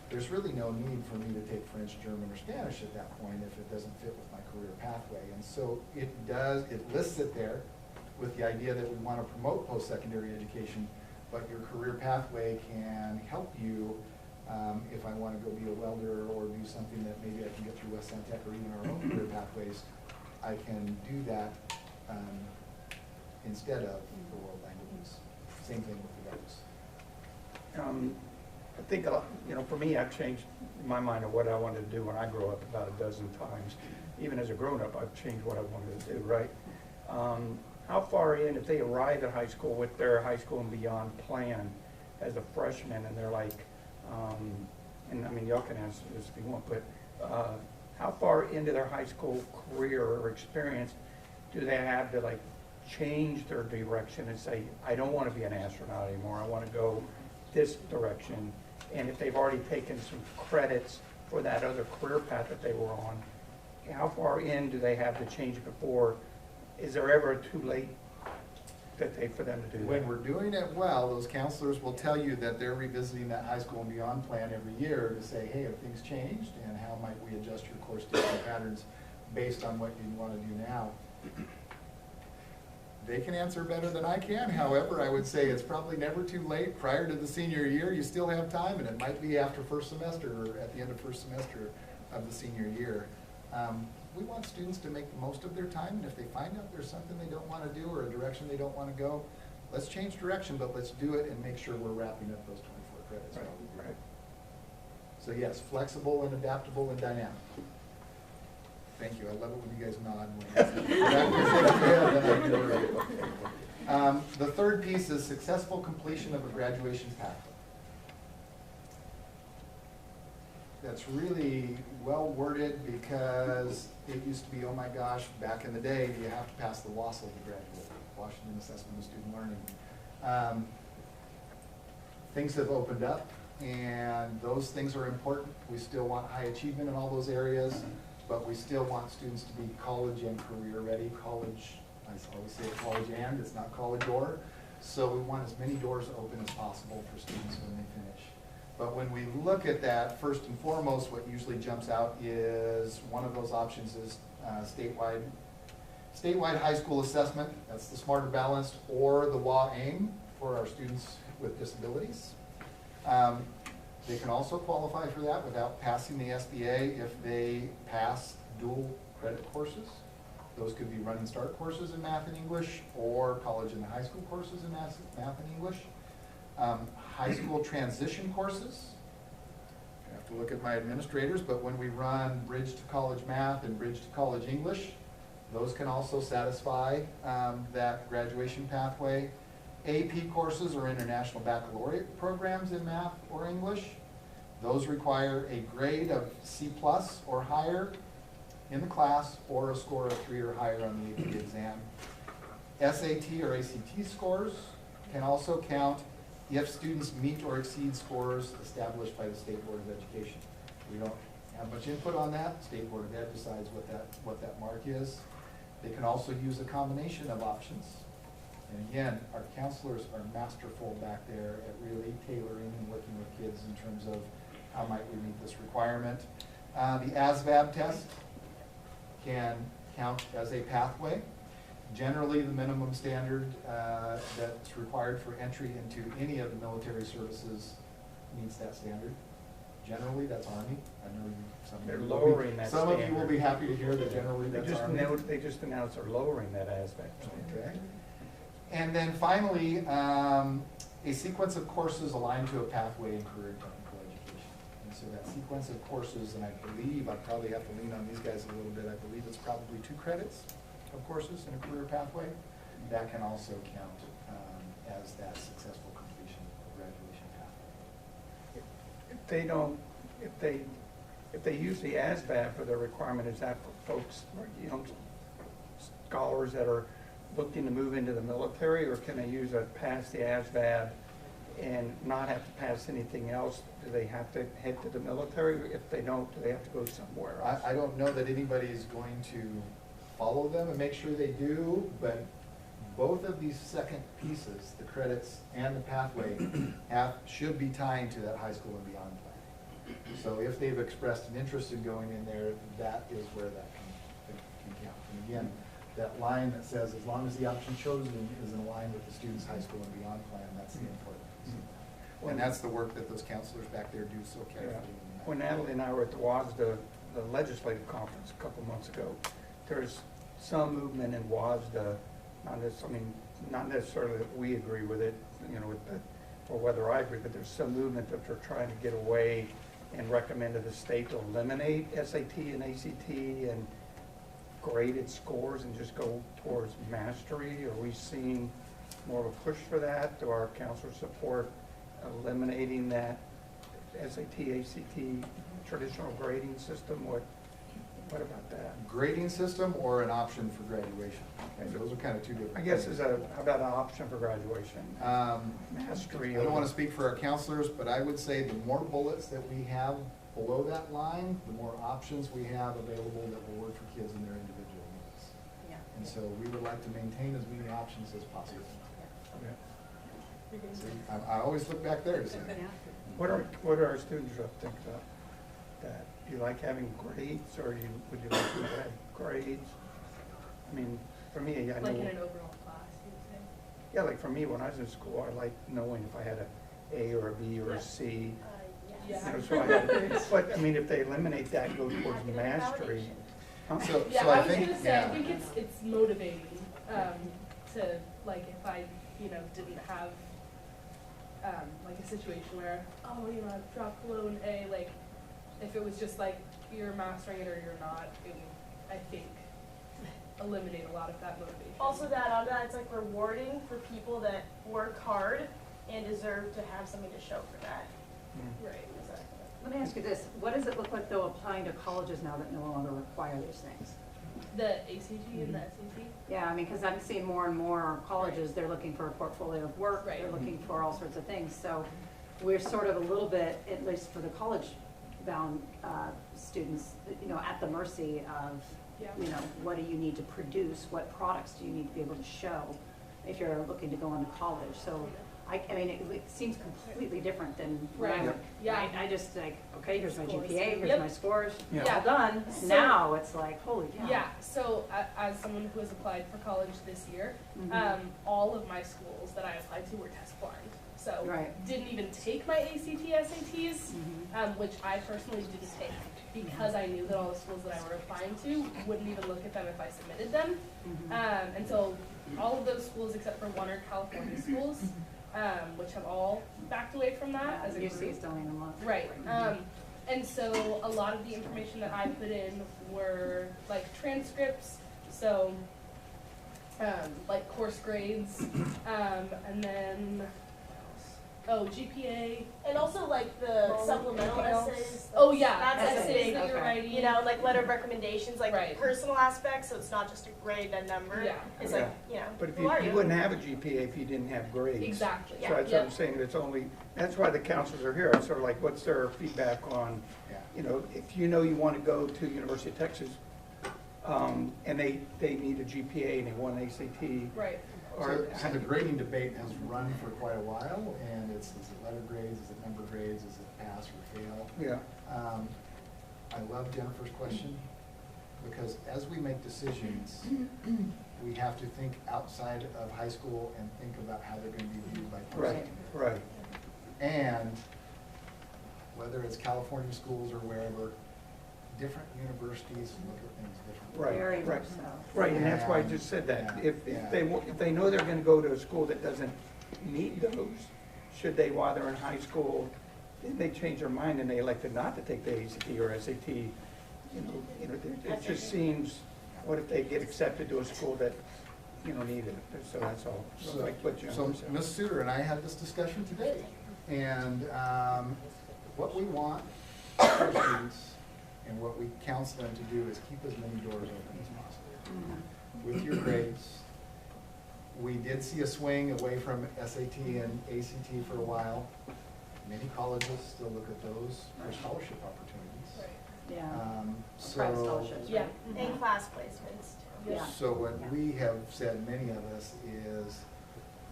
[SPEAKER 10] there's really no need for me to take French, German, or Spanish at that point if it doesn't fit with my career pathway. And so it lists it there with the idea that we want to promote post-secondary education, but your career pathway can help you if I want to go be a welder or do something that maybe I can get through West Sound Tech or even our own career pathways, I can do that instead of the world languages. Same thing with the others.
[SPEAKER 17] I think, for me, I've changed my mind of what I wanted to do when I grew up about a dozen times. Even as a grown-up, I've changed what I wanted to do, right? How far in, if they arrive at high school with their high school and beyond plan as a freshman, and they're like, and I mean, y'all can answer this if you want, but how far into their high school career or experience do they have to like change their direction and say, I don't want to be an astronaut anymore, I want to go this direction? And if they've already taken some credits for that other career path that they were on, how far in do they have to change before? Is there ever too late for them to do that?
[SPEAKER 10] When we're doing it well, those counselors will tell you that they're revisiting that high school and beyond plan every year to say, hey, have things changed, and how might we adjust your course teaching patterns based on what you want to do now? They can answer better than I can. However, I would say it's probably never too late. Prior to the senior year, you still have time, and it might be after first semester or at the end of first semester of the senior year. We want students to make the most of their time, and if they find out there's something they don't want to do or a direction they don't want to go, let's change direction, but let's do it and make sure we're wrapping up those 24 credits.
[SPEAKER 17] Right.
[SPEAKER 10] So yes, flexible and adaptable and dynamic. Thank you. I love it when you guys nod. The third piece is successful completion of a graduation pathway. That's really well worded because it used to be, oh my gosh, back in the day, you have to pass the WASL to graduate, Washington Assessment of Student Learning. Things have opened up, and those things are important. We still want high achievement in all those areas, but we still want students to be college and career ready. College, I always say college and, it's not college or. So we want as many doors open as possible for students when they finish. But when we look at that, first and foremost, what usually jumps out is one of those options is statewide high school assessment. That's the Smarter Balanced, or the WA-AIM for our students with disabilities. They can also qualify for that without passing the SBA if they pass dual credit courses. Those could be Run and Start courses in math and English, or college and high school courses in math and English. High school transition courses. I have to look at my administrators, but when we run Bridge to College Math and Bridge to College English, those can also satisfy that graduation pathway. AP courses or international baccalaureate programs in math or English. Those require a grade of C+ or higher in the class, or a score of 3 or higher on the AP exam. SAT or ACT scores can also count if students meet or exceed scores established by the State Board of Education. We don't have much input on that. State Board of Ed decides what that mark is. They can also use a combination of options. And again, our counselors are masterful back there at really tailoring and working with kids in terms of how might we meet this requirement. The ASVAB test can count as a pathway. Generally, the minimum standard that's required for entry into any of the military services meets that standard. Generally, that's Army. I know
[SPEAKER 17] they're lowering that standard.
[SPEAKER 10] Some of you will be happy to hear that generally that's Army.
[SPEAKER 17] They just announced they're lowering that aspect.
[SPEAKER 10] Okay. And then finally, a sequence of courses aligned to a pathway in career and technical education. And so that sequence of courses, and I believe, I probably have to lean on these guys a little bit, I believe it's probably 2 credits of courses in a career pathway. That can also count as that successful completion of graduation pathway.
[SPEAKER 17] If they use the ASVAB for their requirement, is that for folks, scholars that are looking to move into the military, or can they use pass the ASVAB and not have to pass anything else? Do they have to head to the military? If they don't, do they have to go somewhere else?
[SPEAKER 10] I don't know that anybody's going to follow them and make sure they do, but both of these second pieces, the credits and the pathway, should be tying to that high school and beyond plan. So if they've expressed an interest in going in there, that is where that can count. And again, that line that says, as long as the option chosen is in line with the student's high school and beyond plan, that's the important piece. And that's the work that those counselors back there do so carefully.
[SPEAKER 17] Yeah. When Natalie and I were at the WASDA, the legislative conference a couple months ago, there's some movement in WASDA, not necessarily that we agree with it, or whether I agree, but there's some movement that they're trying to get away and recommend to the state to eliminate SAT and ACT and graded scores and just go towards mastery. Are we seeing more of a push for that? Do our counselors support eliminating that SAT, ACT traditional grading system? What about that?
[SPEAKER 10] Grading system or an option for graduation? Okay, those are kind of two different
[SPEAKER 17] I guess
[SPEAKER 10] things.
[SPEAKER 17] how about an option for graduation? Mastery.
[SPEAKER 10] I don't want to speak for our counselors, but I would say the more bullets that we have below that line, the more options we have available that will work for kids and their individual needs.
[SPEAKER 1] Yeah.
[SPEAKER 10] And so we would like to maintain as many options as possible.
[SPEAKER 17] Yeah.
[SPEAKER 10] So I always look back there to see.
[SPEAKER 17] What do our students think about that? Do you like having grades, or would you like to have grades? I mean, for me, I know.
[SPEAKER 12] Like in an overall class, you would say?
[SPEAKER 17] Yeah, like for me, when I was in school, I liked knowing if I had an A or a B or a C. You know, so but I mean, if they eliminate that, go towards mastery. Huh?
[SPEAKER 12] Yeah, I was gonna say, I think it's motivating, to, like, if I, didn't have, like a situation where, I've dropped below an A, like, if it was just like, you're mastering it or you're not, it would, I think, eliminate a lot of that motivation.
[SPEAKER 9] Also, to add on to that, it's like rewarding for people that work hard and deserve to have something to show for that.
[SPEAKER 12] Right, exactly.
[SPEAKER 11] Let me ask you this, what does it look like though applying to colleges now that no longer require these things?
[SPEAKER 12] The ACT and the SAT?
[SPEAKER 11] Yeah, I mean, because I'm seeing more and more colleges, they're looking for a portfolio of work,
[SPEAKER 12] Right.
[SPEAKER 11] they're looking for all sorts of things. So we're sort of a little bit, at least for the college-bound students, at the mercy of, what do you need to produce, what products do you need to be able to show if you're looking to go into college. So I mean, it seems completely different than when I
[SPEAKER 12] Right.
[SPEAKER 11] went.
[SPEAKER 12] Yeah.
[SPEAKER 11] Right? I just like, okay, here's my
[SPEAKER 12] Scores.
[SPEAKER 11] GPA, here's
[SPEAKER 12] Yep.
[SPEAKER 11] my scores,
[SPEAKER 17] Yeah.
[SPEAKER 11] all done.
[SPEAKER 12] So-
[SPEAKER 11] Now it's like, holy cow.
[SPEAKER 12] Yeah, so as someone who has applied for college this year, all of my schools that I applied to were test blind. So
[SPEAKER 11] Right.
[SPEAKER 12] didn't even take my ACT, SATs, which I personally didn't take because I knew that all the schools that I were applying to wouldn't even look at them if I submitted them. And so all of those schools except for one are California schools, which have all backed away from that as a group.
[SPEAKER 11] UC's don't even look.
[SPEAKER 12] Right. And so a lot of the information that I put in were like transcripts, so like course grades, and then GPA.
[SPEAKER 9] And also like the supplemental essays.
[SPEAKER 12] Oh yeah,
[SPEAKER 9] That's
[SPEAKER 12] essays
[SPEAKER 9] essays
[SPEAKER 12] that you're writing.
[SPEAKER 9] like letter of recommendations, like
[SPEAKER 12] Right.
[SPEAKER 9] personal aspects, so it's not just a grade and number.
[SPEAKER 12] Yeah.
[SPEAKER 9] It's
[SPEAKER 17] Yeah.
[SPEAKER 9] like,
[SPEAKER 17] But if
[SPEAKER 9] who are
[SPEAKER 17] you wouldn't have a GPA if you didn't have grades.
[SPEAKER 12] Exactly.
[SPEAKER 17] So that's what I'm saying, it's only, that's why the counselors are here. It's sort of like, what's their feedback on, if you want to go to University of Texas, and they need a GPA and they want an ACT.
[SPEAKER 12] Right.
[SPEAKER 10] So the grading debate has run for quite a while, and is it letter grades, is it number grades, is it pass or fail?
[SPEAKER 17] Yeah.
[SPEAKER 10] I love Jennifer's question, because as we make decisions, we have to think outside of high school and think about how they're going to be viewed by
[SPEAKER 17] Right, right.
[SPEAKER 10] And whether it's California schools or wherever, different universities look at things differently.
[SPEAKER 17] Right,
[SPEAKER 11] Very
[SPEAKER 17] right.
[SPEAKER 11] much so.
[SPEAKER 17] Right, and that's why I just said that. If they know they're gonna go to a school that doesn't meet those, should they, while they're in high school, then they change their mind and they elected not to take the ACT or SAT, it just seems, what if they get accepted to a school that, need it? So that's all.
[SPEAKER 10] So,
[SPEAKER 17] Like what Jennifer said.
[SPEAKER 10] Ms. Suter and I had this discussion today, and what we want our students and what we counsel them to do is keep as many doors open as possible. With your grades, we did see a swing away from SAT and ACT for a while. Many colleges still look at those for scholarship opportunities.
[SPEAKER 11] Yeah.
[SPEAKER 10] So,
[SPEAKER 11] Private scholarships,
[SPEAKER 9] Yeah,
[SPEAKER 11] right?
[SPEAKER 9] and class placements too.
[SPEAKER 11] Yeah.
[SPEAKER 10] so what we have said, many of us, is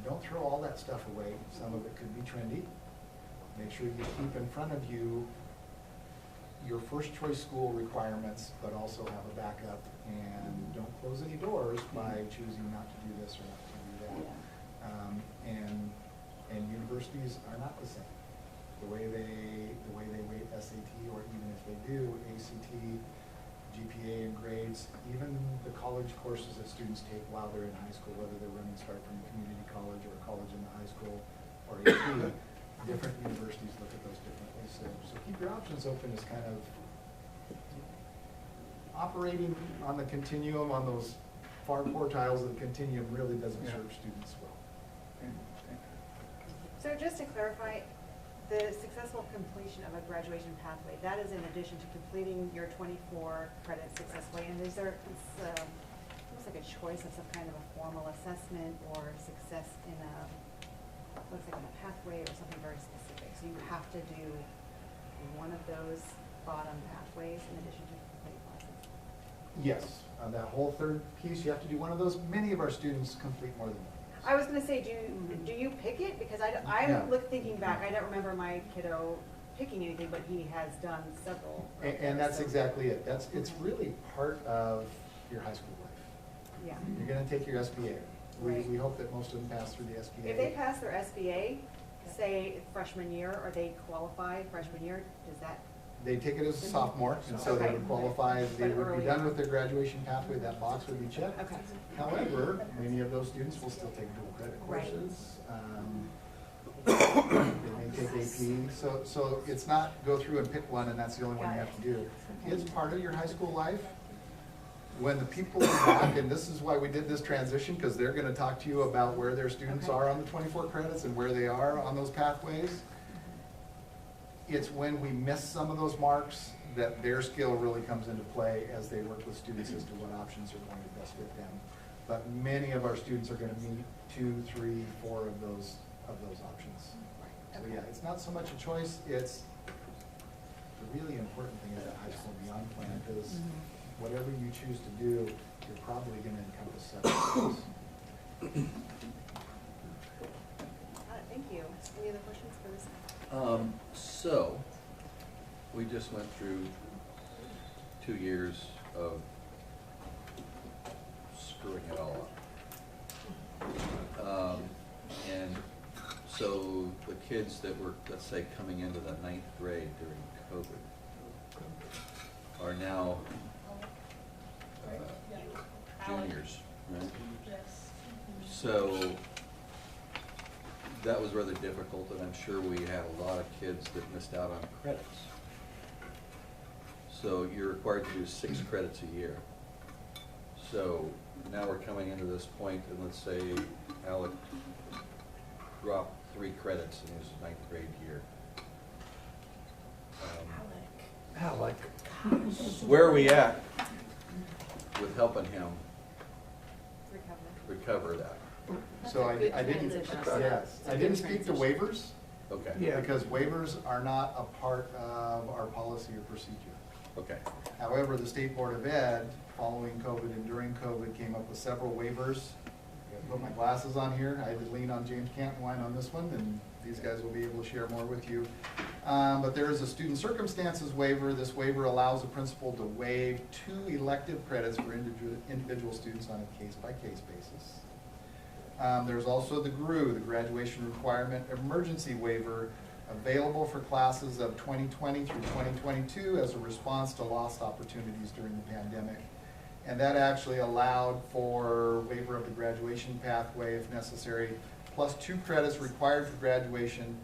[SPEAKER 10] don't throw all that stuff away. Some of it could be trendy. Make sure you keep in front of you your first choice school requirements, but also have a backup, and don't close any doors by choosing not to do this or not to do that. And universities are not the same. The way they weight SAT, or even if they do ACT, GPA and grades, even the college courses that students take while they're in high school, whether they're running start from community college or college in the high school or AP, different universities look at those differently. So keep your options open is kind of operating on the continuum, on those far quartiles of the continuum really doesn't serve students well.
[SPEAKER 5] So just to clarify, the successful completion of a graduation pathway, that is in addition to completing your 24 credits successfully, and is there, looks like a choice of some kind of a formal assessment or success in looks like on a pathway or something very specific. So you have to do one of those bottom pathways in addition to complete classes?
[SPEAKER 10] Yes, on that whole third piece, you have to do one of those. Many of our students complete more than one.
[SPEAKER 5] I was gonna say, do you pick it? Because thinking back, I don't remember my kiddo picking anything, but he has done several.
[SPEAKER 10] And that's exactly it. It's really part of your high school life.
[SPEAKER 5] Yeah.
[SPEAKER 10] You're gonna take your SBA.
[SPEAKER 5] Right.
[SPEAKER 10] We hope that most of them pass through the SBA.
[SPEAKER 5] If they pass their SBA, say freshman year, or they qualify freshman year, does that?
[SPEAKER 10] They take it as a sophomore, and so they would qualify, they would be done with their graduation pathway, that box would be checked.
[SPEAKER 5] Okay.
[SPEAKER 10] However, many of those students will still take dual credit
[SPEAKER 5] Right.
[SPEAKER 10] courses. They may take AP, so it's not go through and pick one and that's the only one you have to do. It's part of your high school life. When the people are back, and this is why we did this transition, because they're gonna talk to you about where their students are on the 24 credits and where they are on those pathways. It's when we miss some of those marks that their skill really comes into play as they work with students as to what options are going to best fit them. But many of our students are gonna meet 2, 3, 4 of those options. So yeah, it's not so much a choice, it's the really important thing is that high school and beyond plan, because whatever you choose to do, you're probably gonna encompass several things.
[SPEAKER 5] Thank you. Any other questions for this?
[SPEAKER 7] So, we just went through 2 years of screwing it all up. And so the kids that were, let's say, coming into the 9th grade during COVID are now juniors, right?
[SPEAKER 9] Yes.
[SPEAKER 7] So that was rather difficult, and I'm sure we had a lot of kids that missed out on credits. So you're required to do 6 credits a year. So now we're coming into this point, and let's say Alec dropped 3 credits in his 9th grade year.
[SPEAKER 17] Alec.
[SPEAKER 7] Where are we at with helping him recover that?
[SPEAKER 10] So I didn't, yes, I didn't speak to waivers.
[SPEAKER 7] Okay.
[SPEAKER 17] Yeah.
[SPEAKER 10] Because waivers are not a part of our policy or procedure.
[SPEAKER 7] Okay.
[SPEAKER 10] However, the State Board of Ed, following COVID and during COVID, came up with several waivers. I put my glasses on here. I had to lean on James Cantwine on this one, and these guys will be able to share more with you. But there is a student circumstances waiver. This waiver allows the principal to waive 2 elective credits for individual students on a case-by-case basis. There's also the GRU, the Graduation Requirement Emergency Waiver, available for classes of 2020 through 2022 as a response to lost opportunities during the pandemic. And that actually allowed for waiver of the graduation pathway if necessary, plus 2 credits required for graduation.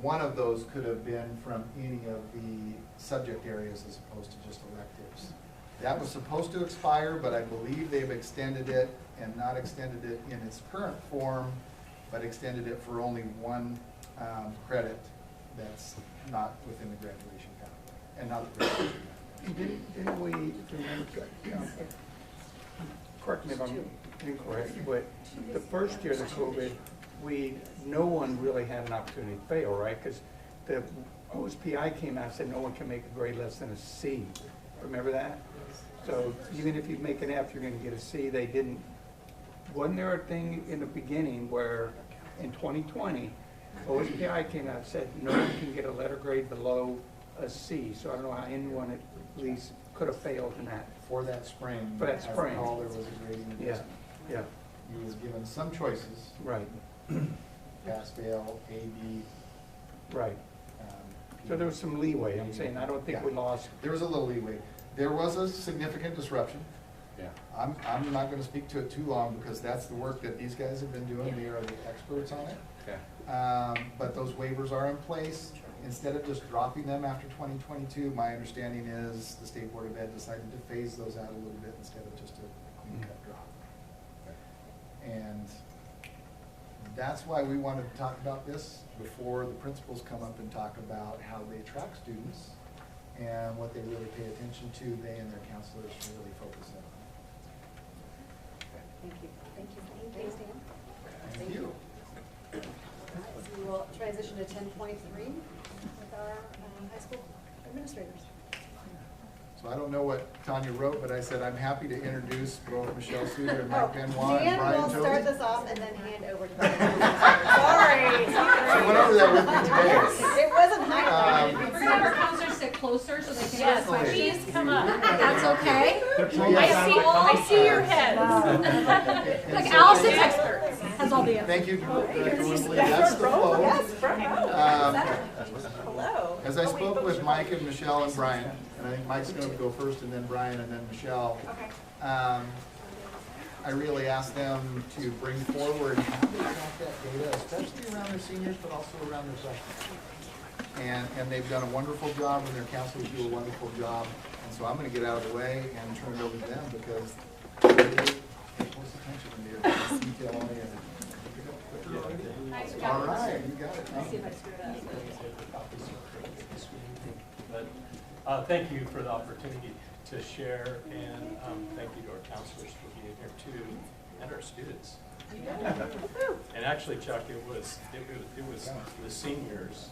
[SPEAKER 10] One of those could have been from any of the subject areas as opposed to just electives. That was supposed to expire, but I believe they've extended it, and not extended it in its current form, but extended it for only 1 credit that's not within the graduation pathway, and not the graduation pathway.
[SPEAKER 17] Didn't we, remember, correct me if I'm incorrect, but the first year of the COVID, no one really had an opportunity to fail, right? Because the OSPI came out and said no one can make a grade less than a C. Remember that? So even if you make an F, you're going to get a C. They didn't. Wasn't there a thing in the beginning where in 2020, OSPI came out and said no one can get a letter grade below a C. So I don't know how anyone at least could have failed in that.
[SPEAKER 10] For that spring.
[SPEAKER 17] For that spring.
[SPEAKER 10] I recall there was a grading adjustment.
[SPEAKER 17] Yeah.
[SPEAKER 10] He was given some choices.
[SPEAKER 17] Right.
[SPEAKER 10] Pass, fail, A, B.
[SPEAKER 17] Right. So there was some leeway. I'm saying I don't think we lost.
[SPEAKER 10] There was a little leeway. There was a significant disruption.
[SPEAKER 7] Yeah.
[SPEAKER 10] I'm not going to speak to it too long because that's the work that these guys have been doing. They are the experts on it.
[SPEAKER 7] Okay.
[SPEAKER 10] But those waivers are in place. Instead of just dropping them after 2022, my understanding is the State Board of Ed decided to phase those out a little bit instead of just a clean cut drop. And that's why we wanted to talk about this before the principals come up and talk about how they track students and what they really pay attention to, they and their counselors should really focus on.
[SPEAKER 5] Thank you. Thank you. Thanks, Dan.
[SPEAKER 10] Thank you.
[SPEAKER 5] All right, so we will transition to 10.3 with our high school administrators.
[SPEAKER 10] So I don't know what Tanya wrote, but I said I'm happy to introduce both Michelle Suter and Mike Benoit and Brian
[SPEAKER 5] Dan will start
[SPEAKER 10] Toby.
[SPEAKER 5] this off and then hand over to the Sorry.
[SPEAKER 10] She went over that with me today.
[SPEAKER 5] It wasn't highlighted.
[SPEAKER 10] Um,
[SPEAKER 12] Remember, counselor 6
[SPEAKER 3] closer so they can
[SPEAKER 4] Yes,
[SPEAKER 3] ask questions?
[SPEAKER 4] please come up.
[SPEAKER 3] That's okay?
[SPEAKER 4] I see your heads.
[SPEAKER 3] Like Allison's expert has all the answers.
[SPEAKER 10] Thank you, Director Wimberly. That's the flow.
[SPEAKER 5] Hello.
[SPEAKER 10] As I spoke with Mike and Michelle and Brian, and I think Mike's going to go first, and then Brian, and then Michelle.
[SPEAKER 3] Okay.
[SPEAKER 10] I really asked them to bring forward how they got that data, especially around their seniors, but also around their freshmen. And they've done a wonderful job, and their counselors do a wonderful job. And so I'm going to get out of the way and turn it over to them because they pay close attention and they're detail oriented.
[SPEAKER 3] Nice job.
[SPEAKER 10] All right, you got it.
[SPEAKER 3] Let's see if I screwed it up.
[SPEAKER 8] Thank you for the opportunity to share, and thank you to our counselors for being here too, and our students. And actually, Chuck, it was the seniors.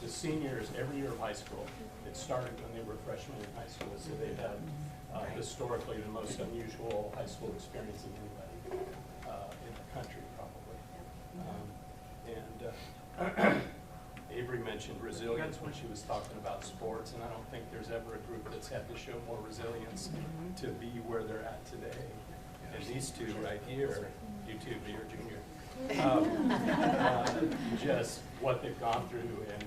[SPEAKER 8] The seniors every year of high school. It started when they were freshmen in high school, so they had historically the most unusual high school experience of anybody in the country, probably. Avery mentioned resilience when she was talking about sports, and I don't think there's ever a group that's had to show more resilience to be where they're at today. And these two right here, you two, you're junior, just what they've gone through and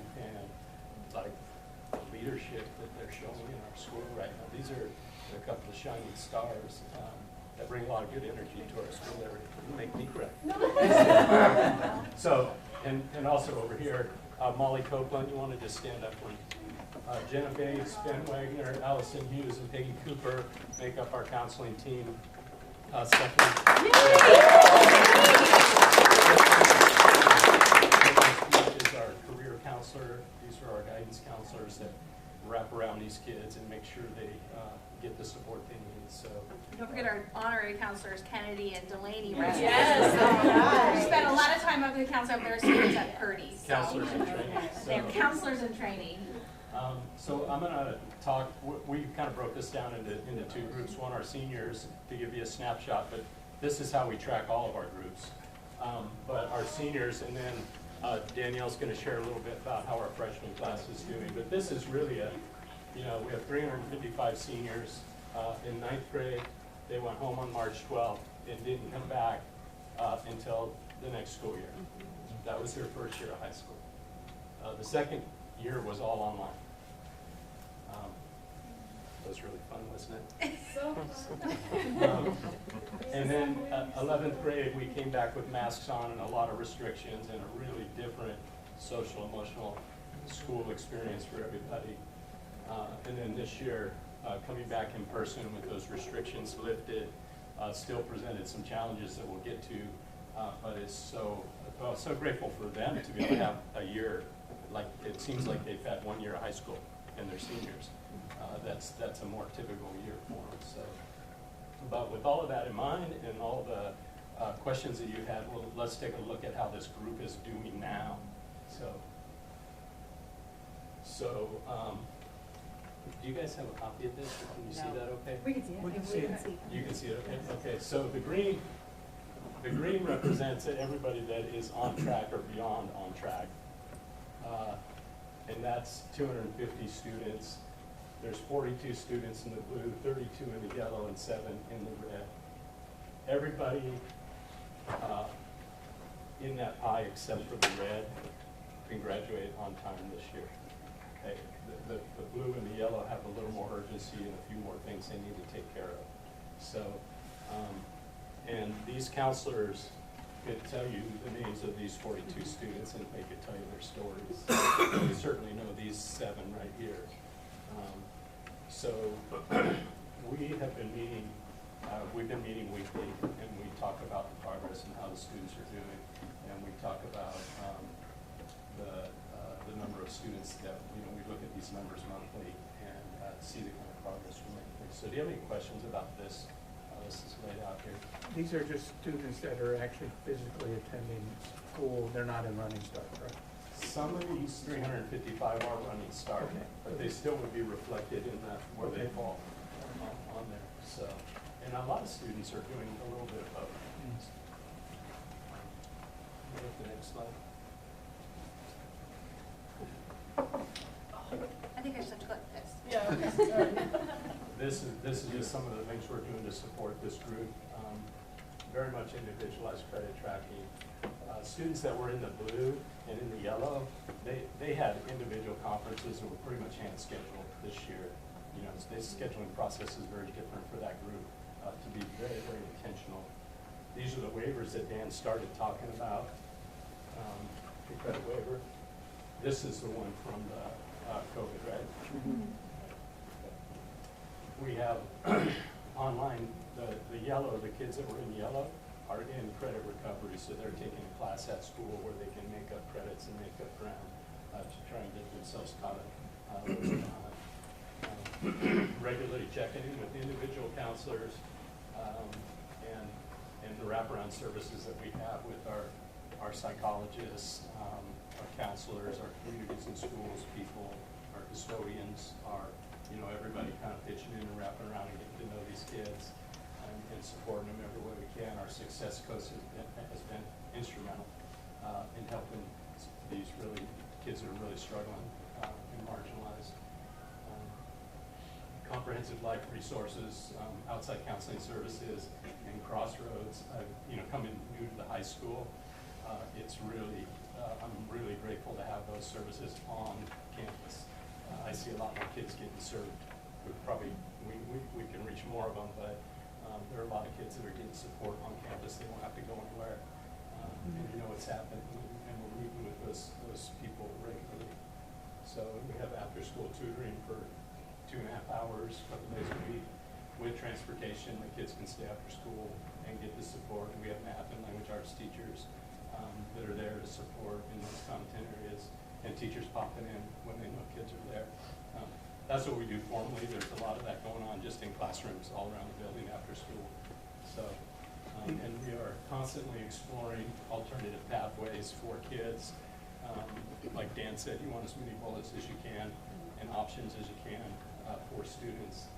[SPEAKER 8] like the leadership that they're showing in our school right now. These are a couple of shining stars that bring a lot of good energy to our school area. You make me cry. So, and also over here, Molly Copeland, you want to just stand up for Jenna Bates, Ben Wagner, Allison Hughes, and Peggy Cooper make up our counseling team. Stephanie is our career counselor. These are our guidance counselors that wrap around these kids and make sure they get the support they need. So
[SPEAKER 3] Don't forget our honorary counselors, Kennedy and Delaney.
[SPEAKER 4] Yes.
[SPEAKER 3] We spent a lot of time up with the counselor of their students at Purdy. So.
[SPEAKER 8] Counselors in training.
[SPEAKER 3] They're counselors in training.
[SPEAKER 8] So I'm going to talk, we kind of broke this down into two groups. One, our seniors, to give you a snapshot, but this is how we track all of our groups. But our seniors, and then Danielle's going to share a little bit about how our freshman class is doing. But this is really we have 355 seniors in 9th grade. They went home on March 12th and didn't come back until the next school year. That was their first year of high school. The second year was all online. It was really fun, wasn't it?
[SPEAKER 12] So
[SPEAKER 8] fun. And then 11th grade, we came back with masks on and a lot of restrictions and a really different social, emotional school experience for everybody. And then this year, coming back in person with those restrictions lifted, still presented some challenges that we'll get to, but it's so grateful for them to be able to have a year, like it seems like they've had 1 year of high school and they're seniors. That's a more typical year for them. So, but with all of that in mind and all the questions that you had, well, let's take a look at how this group is doing now. So, do you guys have a copy of this? Can you see that okay?
[SPEAKER 5] We can see it.
[SPEAKER 8] We can see it. You can see it, okay. Okay, so the green represents everybody that is on track or beyond on track. And that's 250 students. There's 42 students in the blue, 32 in the yellow, and 7 in the red. Everybody in that pie except for the red can graduate on time this year. Okay. The blue and the yellow have a little more urgency and a few more things they need to take care of. So, and these counselors could tell you the names of these 42 students and they could tell you their stories. You certainly know these 7 right here. So we have been meeting, we've been meeting weekly, and we talk about the progress and how the students are doing, and we talk about the number of students that, we look at these numbers monthly and see the kind of progress we're making. So do you have any questions about this? This is laid out here.
[SPEAKER 17] These are just students that are actually physically attending school. They're not in Running Start, right?
[SPEAKER 8] Some of these 355 are Running Start, okay, but they still would be reflected in where they fall on there. So, and a lot of students are doing a little bit of both. Go to the next slide.
[SPEAKER 3] I think I just have to click this.
[SPEAKER 8] This is just some of the things we're doing to support this group. Very much individualized credit tracking. Students that were in the blue and in the yellow, they had individual conferences that were pretty much hand scheduled this year. You know, the scheduling process is very different for that group, to be very, very intentional. These are the waivers that Dan started talking about, the credit waiver. This is the one from the COVID, right? We have online, the yellow, the kids that were in yellow are in credit recovery, so they're taking a class at school where they can make up credits and make up ground to try and get themselves caught up. Regularly checking in with the individual counselors and the wraparound services that we have with our psychologists, our counselors, our communities and schools people, our custodians, everybody kind of pitching in and wrapping around and getting to know these kids and supporting them every way we can. Our success coach has been instrumental in helping these kids that are really struggling and marginalized. Comprehensive life resources, outside counseling services, and Crossroads. Coming new to the high school, it's really, I'm really grateful to have those services on campus. I see a lot more kids getting served. We can reach more of them, but there are a lot of kids that are getting support on campus. They won't have to go anywhere. And you know what's happening, and we're meeting with those people regularly. So we have after-school tutoring for 2.5 hours, a couple days a week, with transportation. The kids can stay after school and get the support. And we have math and language arts teachers that are there to support in those content areas, and teachers popping in when they know kids are there. That's what we do formally. There's a lot of that going on just in classrooms all around the building after school. So, and we are constantly exploring alternative pathways for kids. Like Dan said, you want as many bullets as you can and options as you can for students.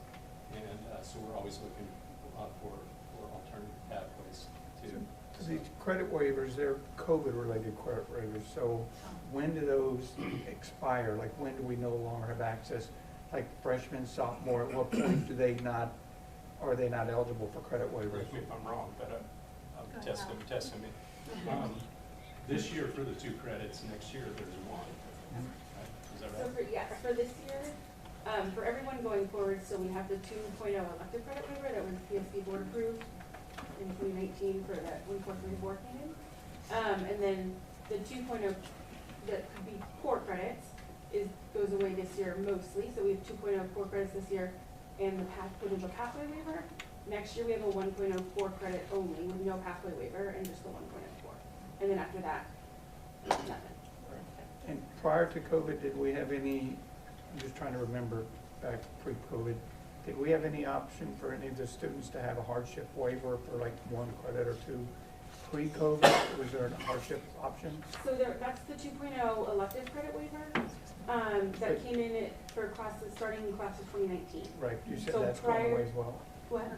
[SPEAKER 8] And so we're always looking for alternative pathways too.
[SPEAKER 17] So these credit waivers, they're COVID-related credit waivers. So when do those expire? Like when do we no longer have access? Like freshmen, sophomore, at what point are they not eligible for credit waivers?
[SPEAKER 8] Correct me if I'm wrong, but testing me. This year for the 2 credits, next year there's 1. Right? Is that right?
[SPEAKER 13] So yes, for this year, for everyone going forward, so we have the 2.0 elective credit waiver that was PSC board approved in 2019 for that 1434 came in. And then the 2.0 that could be core credits goes away this year mostly. So we have 2.0 core credits this year and the potential pathway waiver. Next year we have a 1.0 core credit only with no pathway waiver and just the 1.0 core. And then after that, nothing.
[SPEAKER 17] And prior to COVID, did we have any, I'm just trying to remember back pre-COVID, did we have any option for any of the students to have a hardship waiver for like 1 credit or 2? Pre-COVID, was there a hardship option?
[SPEAKER 13] So that's the 2.0 elective credit waiver that came in for classes starting in class of 2019.
[SPEAKER 17] Right, you said
[SPEAKER 13] so
[SPEAKER 17] that's going away as well.
[SPEAKER 13] What?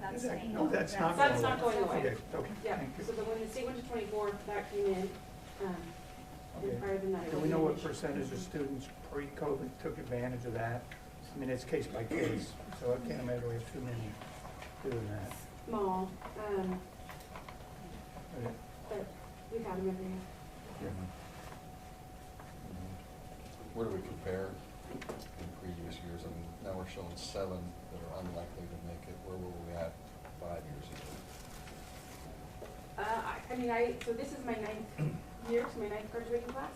[SPEAKER 17] No, that's not
[SPEAKER 13] That's
[SPEAKER 17] going
[SPEAKER 13] not
[SPEAKER 17] away.
[SPEAKER 13] going away.
[SPEAKER 17] Okay, okay,
[SPEAKER 13] Yeah.
[SPEAKER 17] thank you.
[SPEAKER 13] So when the state went to 24, that came in.
[SPEAKER 17] Okay.
[SPEAKER 13] And prior to that,
[SPEAKER 17] Do we know what percentage of students pre-COVID took advantage of that? I mean, it's case by case, so I can't imagine we have too many doing that.
[SPEAKER 13] Small,
[SPEAKER 17] Okay.
[SPEAKER 13] but we've had them every year.
[SPEAKER 7] Where do we compare in previous years? I mean, now we're showing 7 that are unlikely to make it. Where were we at 5 years ago?
[SPEAKER 13] So this is my 9th year, so my 9th graduating class.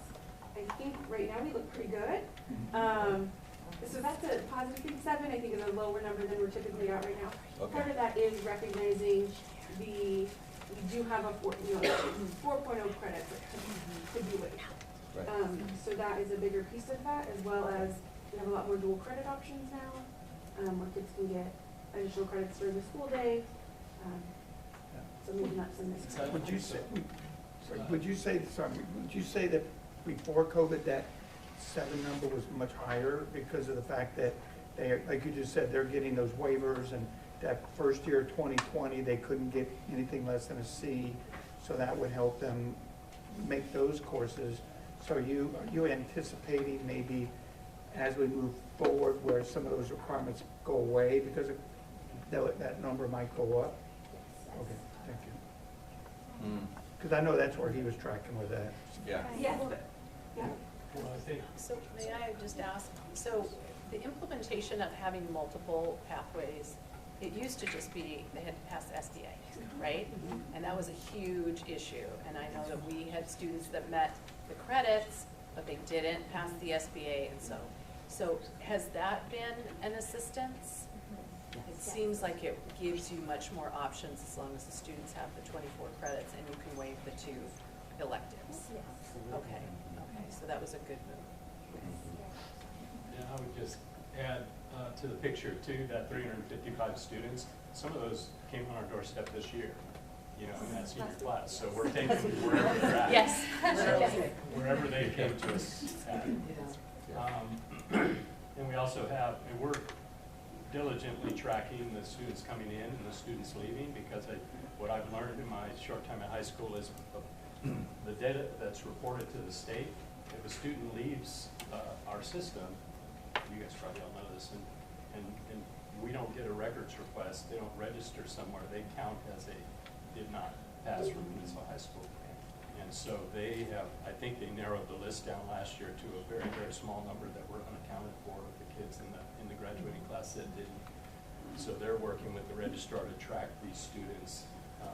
[SPEAKER 13] I think right now we look pretty good. So that's a positive 57, I think is a lower number than we're typically at right now.
[SPEAKER 7] Okay.
[SPEAKER 13] Part of that is recognizing we do have a 4.0 credit that could be waived.
[SPEAKER 7] Right.
[SPEAKER 13] So that is a bigger piece of that, as well as we have a lot more dual credit options now, where kids can get additional credits during the school day. So maybe not some missed.
[SPEAKER 17] Would you say that before COVID that 7 number was much higher because of the fact that they, like you just said, they're getting those waivers, and that first year 2020 they couldn't get anything less than a C, so that would help them make those courses. So are you anticipating maybe as we move forward, where some of those requirements go away because of, that number might go up? Okay, thank you. Because I know that's where he was tracking with that.
[SPEAKER 7] Yeah.
[SPEAKER 4] Yeah.
[SPEAKER 8] Well, I think
[SPEAKER 4] So may I just ask, so the implementation of having multiple pathways, it used to just be they had to pass SDA, right? And that was a huge issue. And I know that we had students that met the credits, but they didn't pass the SBA. And so has that been an assistance? It seems like it gives you much more options as long as the students have the 24 credits and you can waive the 2 electives. Okay, so that was a good move.
[SPEAKER 8] Yeah, I would just add to the picture too, that 355 students, some of those came on our doorstep this year, you know, in that senior class. So we're taking them wherever they're at.
[SPEAKER 4] Yes.
[SPEAKER 8] Wherever they came to us at. And we also have, and we're diligently tracking the students coming in and the students leaving, because what I've learned in my short time at high school is the data that's reported to the state, if a student leaves our system, you guys probably all know this, and we don't get a records request, they don't register somewhere, they count as a did not pass from Peninsula High School. And so they have, I think they narrowed the list down last year to a very, very small number that were unaccounted for of the kids in the graduating class that didn't. So they're working with the registrar to track these students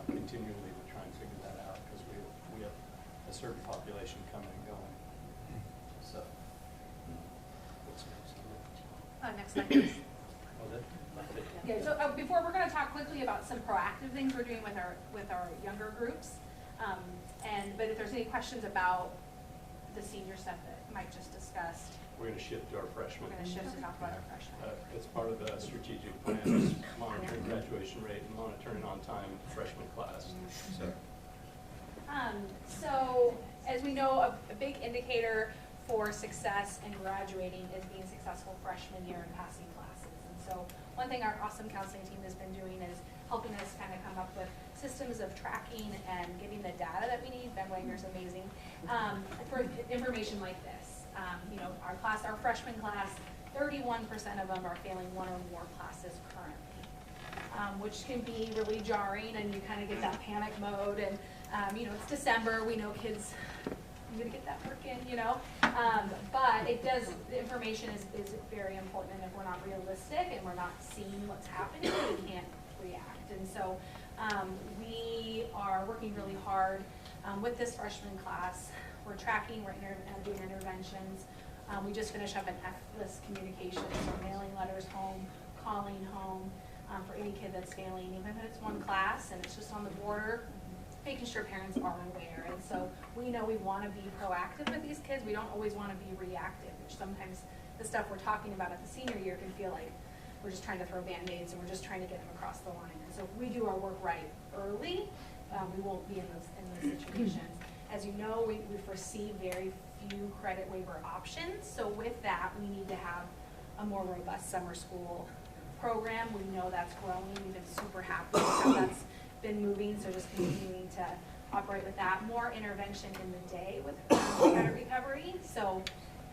[SPEAKER 8] continually to try and figure that out, because we have a certain population coming and going. So. What's next?
[SPEAKER 12] Next slide, please.
[SPEAKER 8] Oh, that's it.
[SPEAKER 12] Okay, so before, we're going to talk quickly about some proactive things we're doing with our younger groups. But if there's any questions about the senior stuff that Mike just discussed,
[SPEAKER 8] We're going to shift to our freshmen.
[SPEAKER 12] we're going to shift to talk about our freshmen.
[SPEAKER 8] It's part of the strategic plan, is monitoring graduation rate and monitoring on-time freshman class.
[SPEAKER 12] So, as we know, a big indicator for success in graduating is being successful freshman year and passing classes. And so, one thing our awesome counseling team has been doing is helping us kind of come up with systems of tracking and getting the data that we need. Ben Wagner's amazing for information like this. You know, our freshman class, 31% of them are failing 1 or more classes currently, which can be really jarring, and you kind of get that panic mode. And you know, it's December. We know kids. I'm gonna get that work in, you know. But it does. The information is very important, and if we're not realistic and we're not seeing what's happening, we can't react. And so we are working really hard with this freshman class. We're tracking, we're doing interventions. We just finished up an F-list communication, so mailing letters home, calling home for any kid that's failing, even if it's one class and it's just on the border, making sure parents are aware. And so we know we want to be proactive with these kids. We don't always want to be reactive, which sometimes the stuff we're talking about at the senior year can feel like we're just trying to throw Band-Aids and we're just trying to get them across the line. And so if we do our work right early, we won't be in those situations. As you know, we foresee very few credit waiver options. So with that, we need to have a more robust summer school program. We know that's growing. We've been super happy with how that's been moving. So just continuing to operate with that. More intervention in the day with credit recovery. So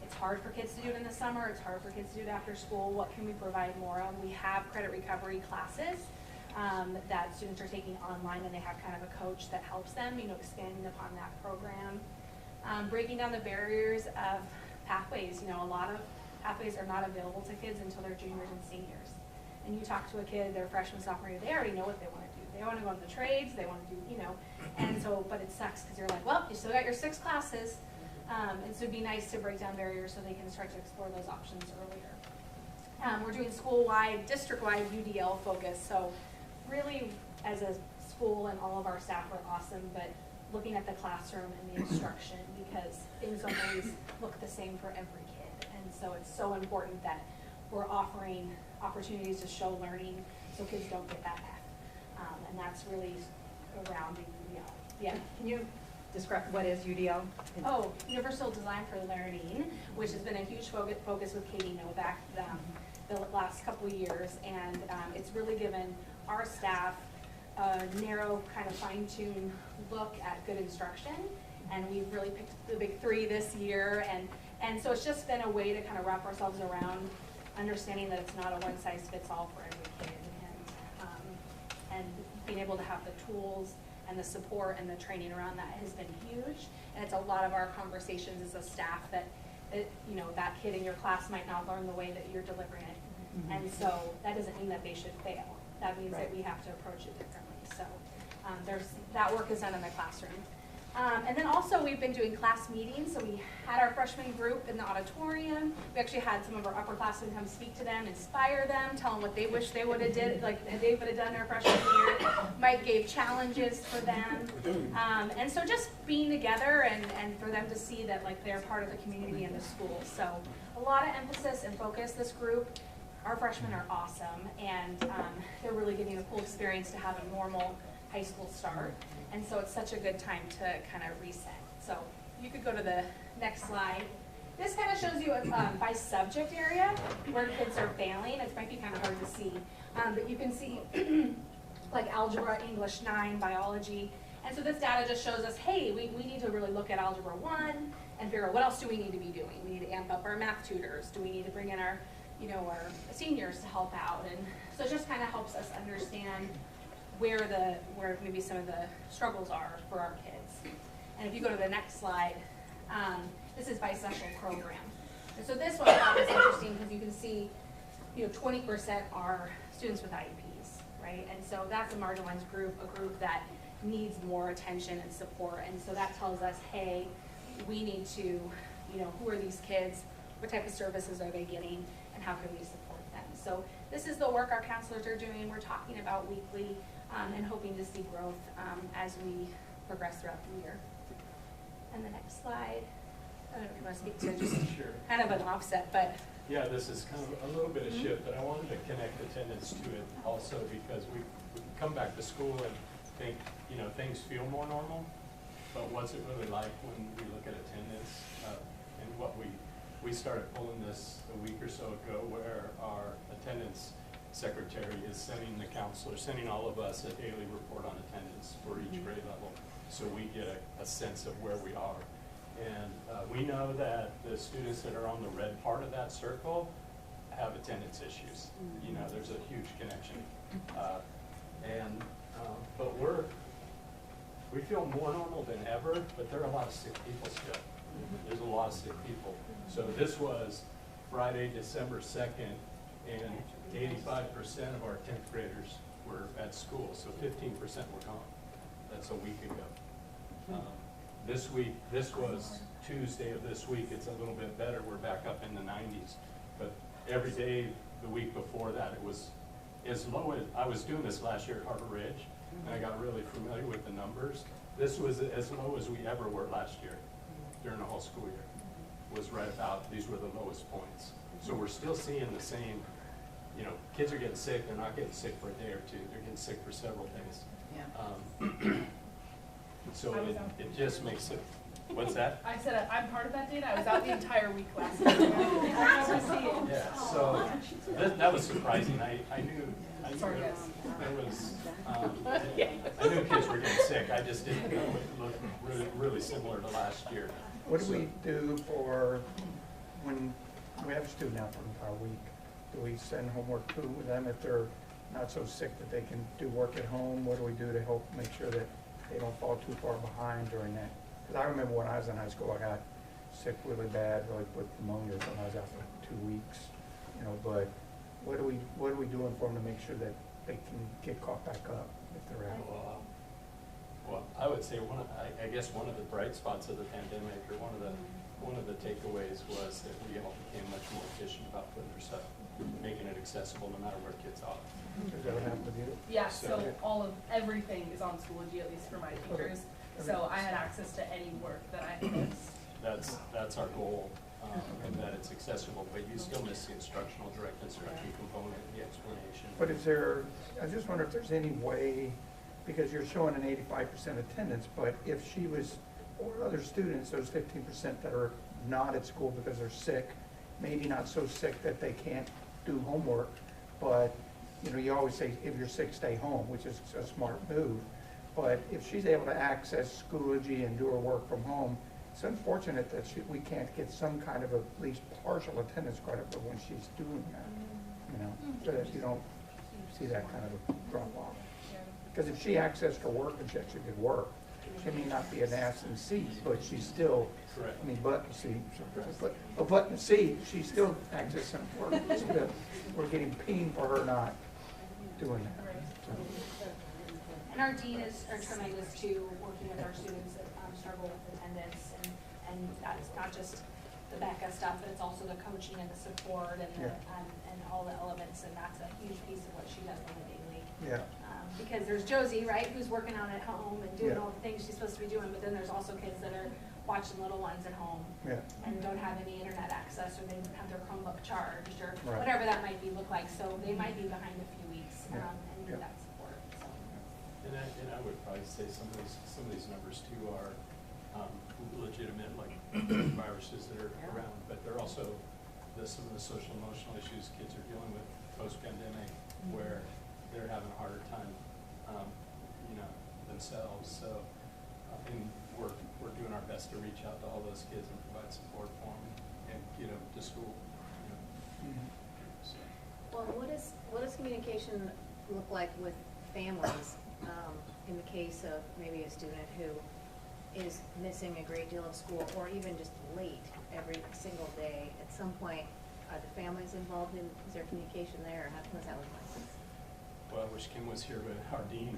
[SPEAKER 12] it's hard for kids to do it in the summer. It's hard for kids to do it after school. What can we provide more of? We have credit recovery classes that students are taking online, and they have kind of a coach that helps them, you know, expanding upon that program. Breaking down the barriers of pathways. You know, a lot of pathways are not available to kids until they're juniors and seniors. And you talk to a kid, they're freshman, sophomore year, they already know what they want to do. They want to go into the trades, they want to do, you know, and so, but it sucks because you're like, well, you still got your 6 classes. And so it'd be nice to break down barriers so they can start to explore those options earlier. We're doing school-wide, district-wide UDL focus. So really, as a school and all of our staff are awesome, but looking at the classroom and the instruction, because things don't always look the same for every kid. And so it's so important that we're offering opportunities to show learning so kids don't get that F. And that's really around the UDL. Yeah.
[SPEAKER 11] Can you describe what is UDL?
[SPEAKER 12] Oh, Universal Design for Learning, which has been a huge focus with Katie Novak the last couple of years. And it's really given our staff a narrow, kind of fine-tuned look at good instruction. And we've really picked the big 3 this year, and
[SPEAKER 14] And so it's just been a way to kind of wrap ourselves around understanding that it's not a one-size-fits-all for every kid, and being able to have the tools and the support and the training around that has been huge. And it's a lot of our conversations as a staff that you know, that kid in your class might not learn the way that you're delivering it. And so that doesn't mean that they should fail. That means that we have to approach it differently. So that work is done in the classroom. And then also we've been doing class meetings. So we had our freshman group in the auditorium. We actually had some of our upperclassmen come speak to them, inspire them, tell them what they wish they would have did, like they would have done their freshman year. Mike gave challenges for them. And so just being together and for them to see that like they're part of the community and the school. So a lot of emphasis and focus. This group, our freshmen are awesome, and they're really getting a cool experience to have a normal high school start. And so it's such a good time to kind of reset. So you could go to the next slide. This kind of shows you by subject area where kids are failing. It might be kind of hard to see, but you can see like algebra, English 9, biology. And so this data just shows us, hey, we need to really look at algebra 1 and figure out what else do we need to be doing. We need to amp up our math tutors. Do we need to bring in our, you know, our seniors to help out? And so it just kind of helps us understand where maybe some of the struggles are for our kids. And if you go to the next slide, this is by special program. And so this one I thought was interesting because you can see, you know, 20% are students with IEPs, right? And so that's a marginalized group, a group that needs more attention and support. And so that tells us, hey, we need to, you know, who are these kids? What type of services are they getting? And how can we support them? So this is the work our counselors are doing. We're talking about weekly and hoping to see growth as we progress throughout the year. And the next slide, I don't know if you want to speak to just kind of an offset, but.
[SPEAKER 8] Yeah, this is kind of a little bit of shift, but I wanted to connect attendance to it also because we come back to school and think, you know, things feel more normal, but what's it really like when we look at attendance? And what we started pulling this a week or so ago where our attendance secretary is sending the counselor, sending all of us a daily report on attendance for each grade level so we get a sense of where we are. And we know that the students that are on the red part of that circle have attendance issues. You know, there's a huge connection. But we feel more normal than ever, but there are a lot of sick people still. There's a lot of sick people. So this was Friday, December 2nd, and 85% of our 10th graders were at school, so 15% were gone. That's a week ago. This week, this was Tuesday of this week, it's a little bit better, we're back up in the 90s. But every day the week before that, it was as low as, I was doing this last year at Harbor Ridge, and I got really familiar with the numbers. This was as low as we ever were last year during the whole school year. It was right about, these were the lowest points. So we're still seeing the same, you know, kids are getting sick, they're not getting sick for a day or two, they're getting sick for several days. Yeah. So it just makes it, what's that?
[SPEAKER 9] I said I'm part of that data. I was out the entire week last week. I never see it.
[SPEAKER 8] Yeah, so that was surprising. I knew I knew kids were getting sick. I just didn't know it looked really similar to last year.
[SPEAKER 17] What do we do for when we have a student out for an entire week? Do we send homework to them if they're not so sick that they can do work at home? What do we do to help make sure that they don't fall too far behind during that? Because I remember when I was in high school, I got sick really bad, really with pneumonia, so I was out for 2 weeks. You know, but what are we doing for them to make sure that they can get caught back up if they're out?
[SPEAKER 8] Well, I would say I guess one of the bright spots of the pandemic, or one of the takeaways, was that we all became much more efficient about putting our stuff, making it accessible no matter where kids are.
[SPEAKER 17] Does that happen with you?
[SPEAKER 9] Yeah, so everything is on Schoology, at least for my teachers. So I had access to any work that I missed.
[SPEAKER 8] That's our goal, and that it's accessible, but you still miss the instructional, direct instruction component, the explanation.
[SPEAKER 17] But I just wonder if there's any way, because you're showing an 85% attendance, but if she was, or other students, those 15% that are not at school because they're sick, maybe not so sick that they can't do homework, but you know, you always say if you're sick, stay home, which is a smart move. But if she's able to access Schoology and do her work from home, it's unfortunate that we can't get some kind of at least partial attendance credit for when she's doing that, you know, so that you don't see that kind of a drop off. Because if she accessed her work and she actually did work, she may not be an ass in C, but she's still, I mean, button C, but a button C, she's still accessing work. So we're getting pinged for her not doing that. So.
[SPEAKER 14] And our dean is tremendous too, working with our students that struggle with attendance, and that's not just the Becca stuff, but it's also the coaching and the support and and all the elements, and that's a huge piece of what she does on a daily.
[SPEAKER 17] Yeah.
[SPEAKER 14] Because there's Josie, right, who's working on it at home and doing all the things she's supposed to be doing, but then there's also kids that are watching little ones at home and don't have any internet access, or they have their Chromebook charged, or whatever that might be look like. So they might be behind a few weeks and need that support. So.
[SPEAKER 8] And I would probably say some of these numbers too are legitimate, like viruses that are around, but they're also some of the social emotional issues kids are dealing with post-pandemic, where they're having a harder time, themselves. So, and we're doing our best to reach out to all those kids and provide support for them and get them to school. So.
[SPEAKER 1] Well, what does communication look like with families in the case of maybe a student who is missing a great deal of school, or even just late every single day? At some point, are the families involved in, is there communication there, or how does that look like?
[SPEAKER 8] Well, I wish Kim was here, but our dean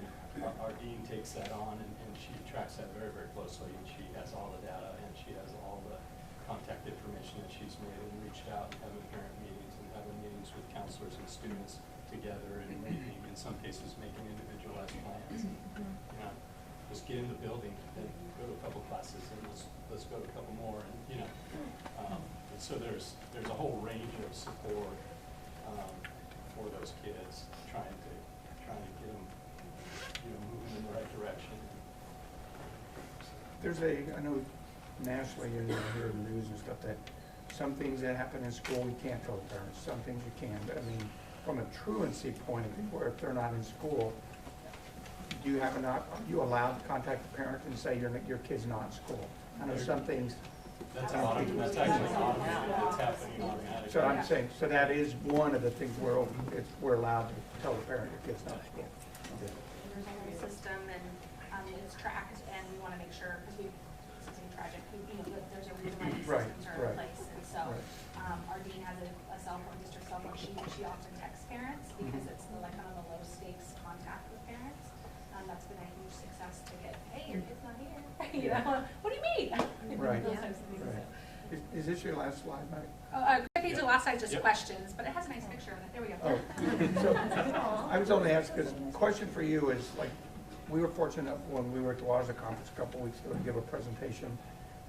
[SPEAKER 8] takes that on, and she tracks that very, very closely, and she has all the data, and she has all the contact information that she's made, and reached out and having parent meetings and having meetings with counselors and students together, and meeting, in some cases making individualized plans. Just get in the building and go to a couple classes, and let's go to a couple more, and and so there's a whole range of support for those kids, trying to get them moving in the right direction.
[SPEAKER 17] I know nationally you hear in the news and stuff that some things that happen in school we can't tell parents, some things you can. But I mean, from a truancy point of view, where if they're not in school, do you are you allowed to contact the parent and say your kid's not in school? I know some things.
[SPEAKER 8] That's actually automated. It's happening automatically.
[SPEAKER 17] So I'm saying, so that is one of the things we're allowed to tell the parent your kid's not in school.
[SPEAKER 14] There's a whole system, and it's tracked, and we want to make sure, because it's something tragic, there's a reason why these systems are in place. And so our dean has a cell phone, district cell phone. She often texts parents because it's like kind of the low stakes contact with parents. That's been a huge success to get, hey, your kid's not here. What do you mean?
[SPEAKER 17] Right.
[SPEAKER 14] Those types of things.
[SPEAKER 17] Right. Is this your last slide, Mike?
[SPEAKER 14] The last slide just questions, but it has a nice picture in it. There we go.
[SPEAKER 17] So I was only asked because the question for you is, like, we were fortunate when we were at the WASA conference a couple weeks ago to give a presentation,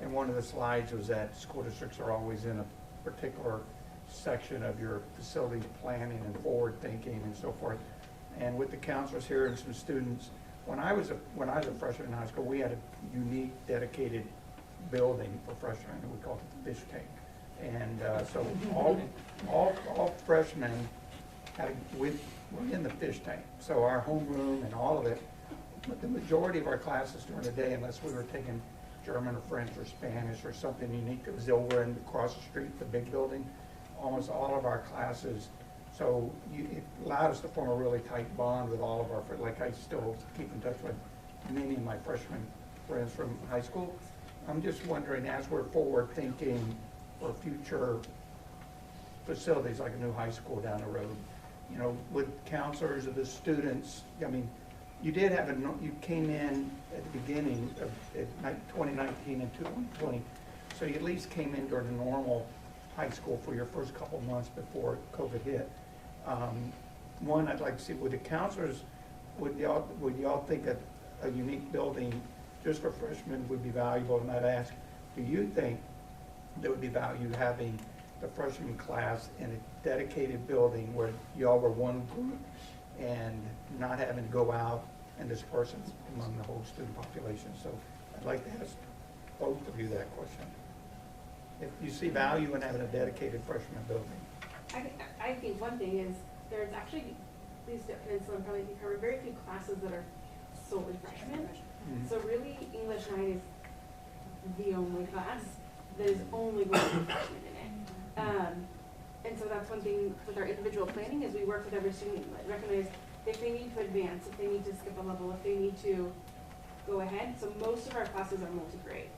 [SPEAKER 17] and one of the slides was that school districts are always in a particular section of your facilities planning and forward thinking and so forth. And with the counselors here and some students, when I was a freshman in high school, we had a unique, dedicated building for freshmen, and we called it the fish tank. And so all freshmen were in the fish tank. So our homeroom and all of it, but the majority of our classes during the day, unless we were taking German or French or Spanish or something unique that was over and across the street, the big building, almost all of our classes. So it allowed us to form a really tight bond with all of our friends. Like, I still keep in touch with many of my freshman friends from high school. I'm just wondering, as we're forward thinking for future facilities like a new high school down the road, with counselors or the students, I mean, you did have you came in at the beginning of 2019 and 2020, so you at least came in during a normal high school for your first couple months before COVID hit. One, I'd like to see, would the counselors, would y'all think that a unique building just for freshmen would be valuable? And I'd ask, do you think there would be value having the freshman class in a dedicated building where y'all were one group and not having to go out and disperse among the whole student population? So I'd like to ask both of you that question. If you see value in having a dedicated freshman building.
[SPEAKER 13] I think one thing is there's actually, at least at Peninsula and probably covered very few classes that are solely freshmen. So really English 9 is the only class that is only going to be freshmen in it. And so that's one thing with our individual planning is we work with every student, recognize if they need to advance, if they need to skip a level, if they need to go ahead. So most of our classes are multi-grade.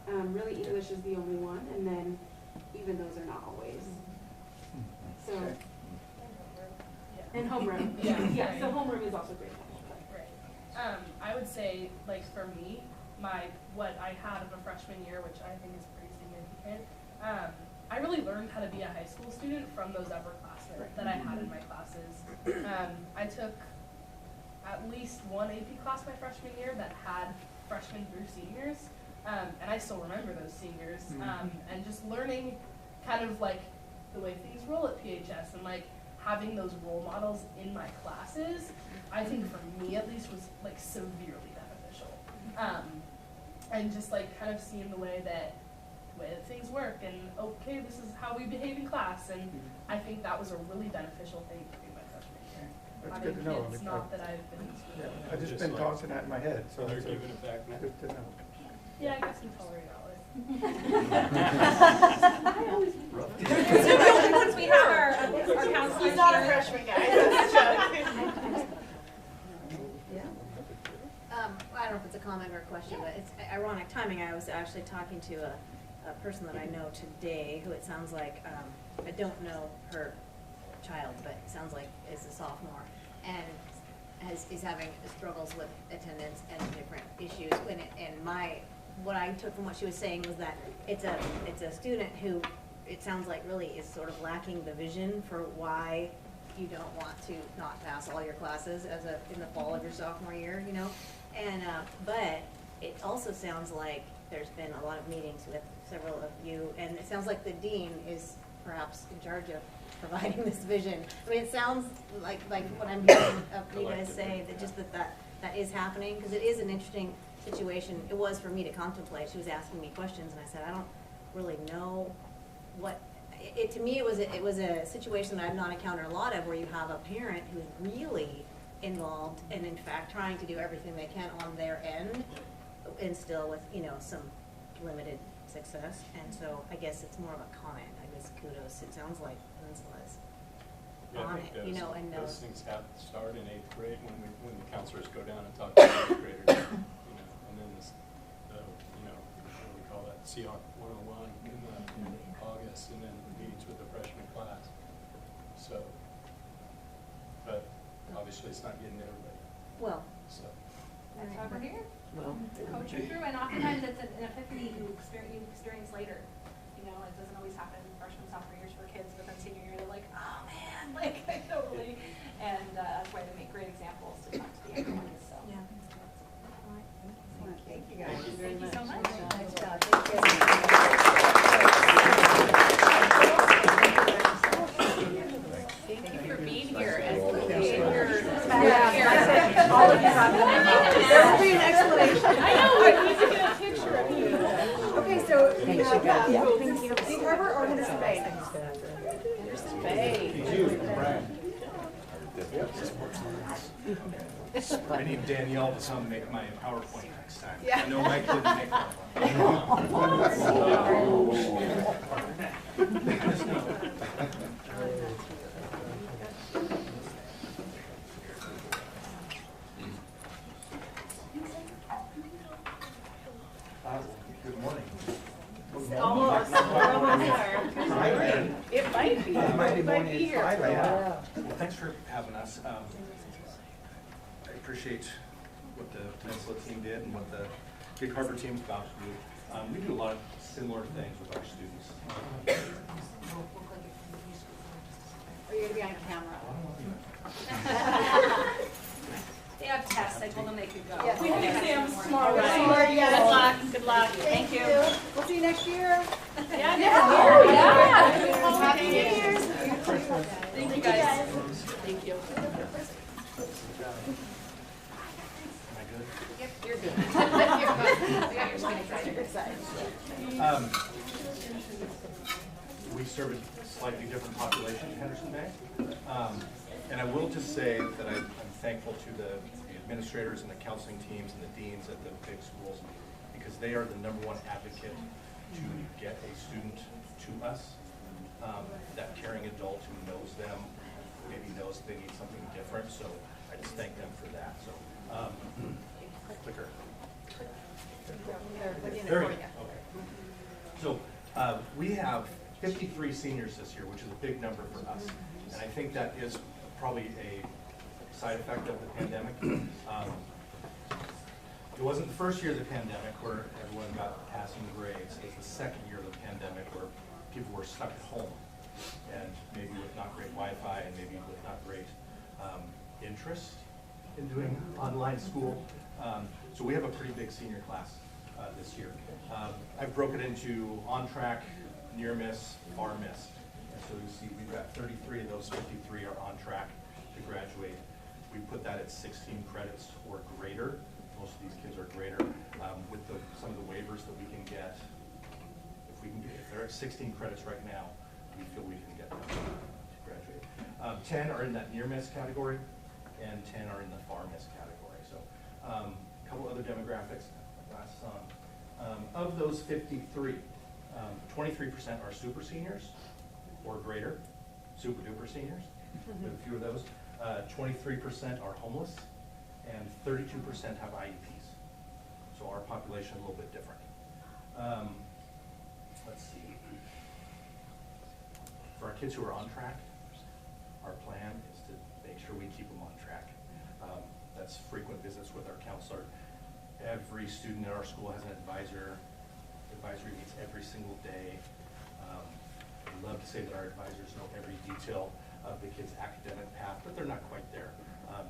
[SPEAKER 13] Really English is the only one, and then even those are not always. So, and homeroom. Yeah, so homeroom is also great.
[SPEAKER 9] Right. I would say, like for me, what I had of a freshman year, which I think is pretty significant, I really learned how to be a high school student from those upperclassmen that I had in my classes. I took at least one AP class my freshman year that had freshmen through seniors, and I still remember those seniors, and just learning kind of like the way things roll at PHS and like having those role models in my classes, I think for me at least was like severely beneficial. And just like kind of seeing the way that things work and okay, this is how we behave in class, and I think that was a really beneficial thing for me my freshman year.
[SPEAKER 17] That's good to know.
[SPEAKER 9] It's not that I've been in school.
[SPEAKER 17] Yeah, I've just been tossing that in my head, so
[SPEAKER 8] They're
[SPEAKER 17] it's
[SPEAKER 8] giving it back now.
[SPEAKER 17] good to know.
[SPEAKER 9] Yeah, I guess we tolerate all it.
[SPEAKER 12] So the only ones we have are our counselors.
[SPEAKER 3] He's not a
[SPEAKER 12] here.
[SPEAKER 3] freshman, guys.
[SPEAKER 1] I don't know if it's a comment or a question, but it's ironic timing. I was actually talking to a person that I know today who it sounds like, I don't know her child, but it sounds like is a sophomore and is having struggles with attendance and different issues. What I took from what she was saying was that it's a student who it sounds like really is sort of lacking the vision for why you don't want to not pass all your classes in the fall of your sophomore year, you know? And, but it also sounds like there's been a lot of meetings with several of you, and it sounds like the dean is perhaps in charge of providing this vision. I mean, it sounds like what I'm hearing of you guys say, that just that is happening, because it is an interesting situation. It was for me to contemplate. She was asking me questions, and I said, I don't really know what, to me, it was a situation that I've not encountered a lot of, where you have a parent who's really involved and in fact trying to do everything they can on their end, and still with, you know, some limited success. And so I guess it's more of a comment. I guess kudos. It sounds like Peninsula's on it, you know, and
[SPEAKER 8] those
[SPEAKER 1] knows.
[SPEAKER 8] things have to start in 8th grade when the counselors go down and talk to the 8th graders, you know, and then you know, what do we call that, CR 101 in August, and then meetings with the freshman class. So, but obviously it's not getting everybody.
[SPEAKER 1] Well,
[SPEAKER 8] So.
[SPEAKER 14] That's why we're here.
[SPEAKER 11] Well,
[SPEAKER 14] To coach you through, and oftentimes it's an epiphany you experience later. You know, it doesn't always happen freshman, sophomore years for kids, but then senior year they're like, oh man, like I totally. And that's why they make great examples to talk to the younger ones. So.
[SPEAKER 1] yeah.
[SPEAKER 3] Thank you guys.
[SPEAKER 14] Thank you so much.
[SPEAKER 1] Nice job.
[SPEAKER 12] Thank you for being here as the
[SPEAKER 3] All of you have
[SPEAKER 5] There will be an explanation.
[SPEAKER 12] I know, we need to get a picture of you.
[SPEAKER 3] Okay, so we
[SPEAKER 5] Thanks,
[SPEAKER 3] have,
[SPEAKER 5] you guys.
[SPEAKER 3] Thank you. Big Harbor or Henderson Bay?
[SPEAKER 12] Henderson Bay.
[SPEAKER 15] I need Danielle to come make my PowerPoint next time.
[SPEAKER 3] Yeah.
[SPEAKER 15] I know Mike didn't make one.
[SPEAKER 10] Good morning.
[SPEAKER 12] Almost. It might be.
[SPEAKER 17] It might be
[SPEAKER 12] It
[SPEAKER 17] more
[SPEAKER 12] might
[SPEAKER 17] than
[SPEAKER 12] be here.
[SPEAKER 17] 5 a.m.
[SPEAKER 15] Well, thanks for having us. I appreciate what the Peninsula team did and what the Big Harbor team is about to do. We do a lot of similar things with our students.
[SPEAKER 11] Are you going to be on camera?
[SPEAKER 14] They have tests. I told them they could go.
[SPEAKER 3] Yes.
[SPEAKER 14] We have exams tomorrow.
[SPEAKER 3] Right.
[SPEAKER 14] Good luck. Good luck. Thank you.
[SPEAKER 3] We'll see you next year.
[SPEAKER 14] Yeah. Yeah.
[SPEAKER 3] Happy New Year's.
[SPEAKER 14] Thank you guys. Thank you.
[SPEAKER 15] Am I good?
[SPEAKER 12] Yep, you're good. We got your side.
[SPEAKER 15] We serve a slightly different population in Henderson Bay. And I will just say that I'm thankful to the administrators and the counseling teams and the deans at the big schools, because they are the #1 advocate to get a student to us. That caring adult who knows them, maybe knows they need something different, so I just thank them for that. So, clicker. There we go. Okay. So we have 53 seniors this year, which is a big number for us. And I think that is probably a side effect of the pandemic. It wasn't the first year of the pandemic where everyone got passing grades. It was the second year of the pandemic where people were stuck at home and maybe with not great Wi-Fi and maybe with not great interest in doing online school. So we have a pretty big senior class this year. I've broken it into on-track, near-miss, far-miss. And so you see we've got 33 of those 53 are on track to graduate. We put that at 16 credits or greater. Most of these kids are greater. With some of the waivers that we can get, if they're at 16 credits right now, we feel we can get them to graduate. 10 are in that near-miss category, and 10 are in the far-miss category. So a couple other demographics. Last song. Of those 53, 23% are super seniors or greater, super duper seniors. We have a few of those. 23% are homeless, and 32% have IEPs. So our population a little bit different. Let's see. For our kids who are on track, our plan is to make sure we keep them on track. That's frequent visits with our counselor. Every student at our school has an advisor. Advisory meets every single day. We love to say that our advisors know every detail of the kid's academic path, but they're not quite there.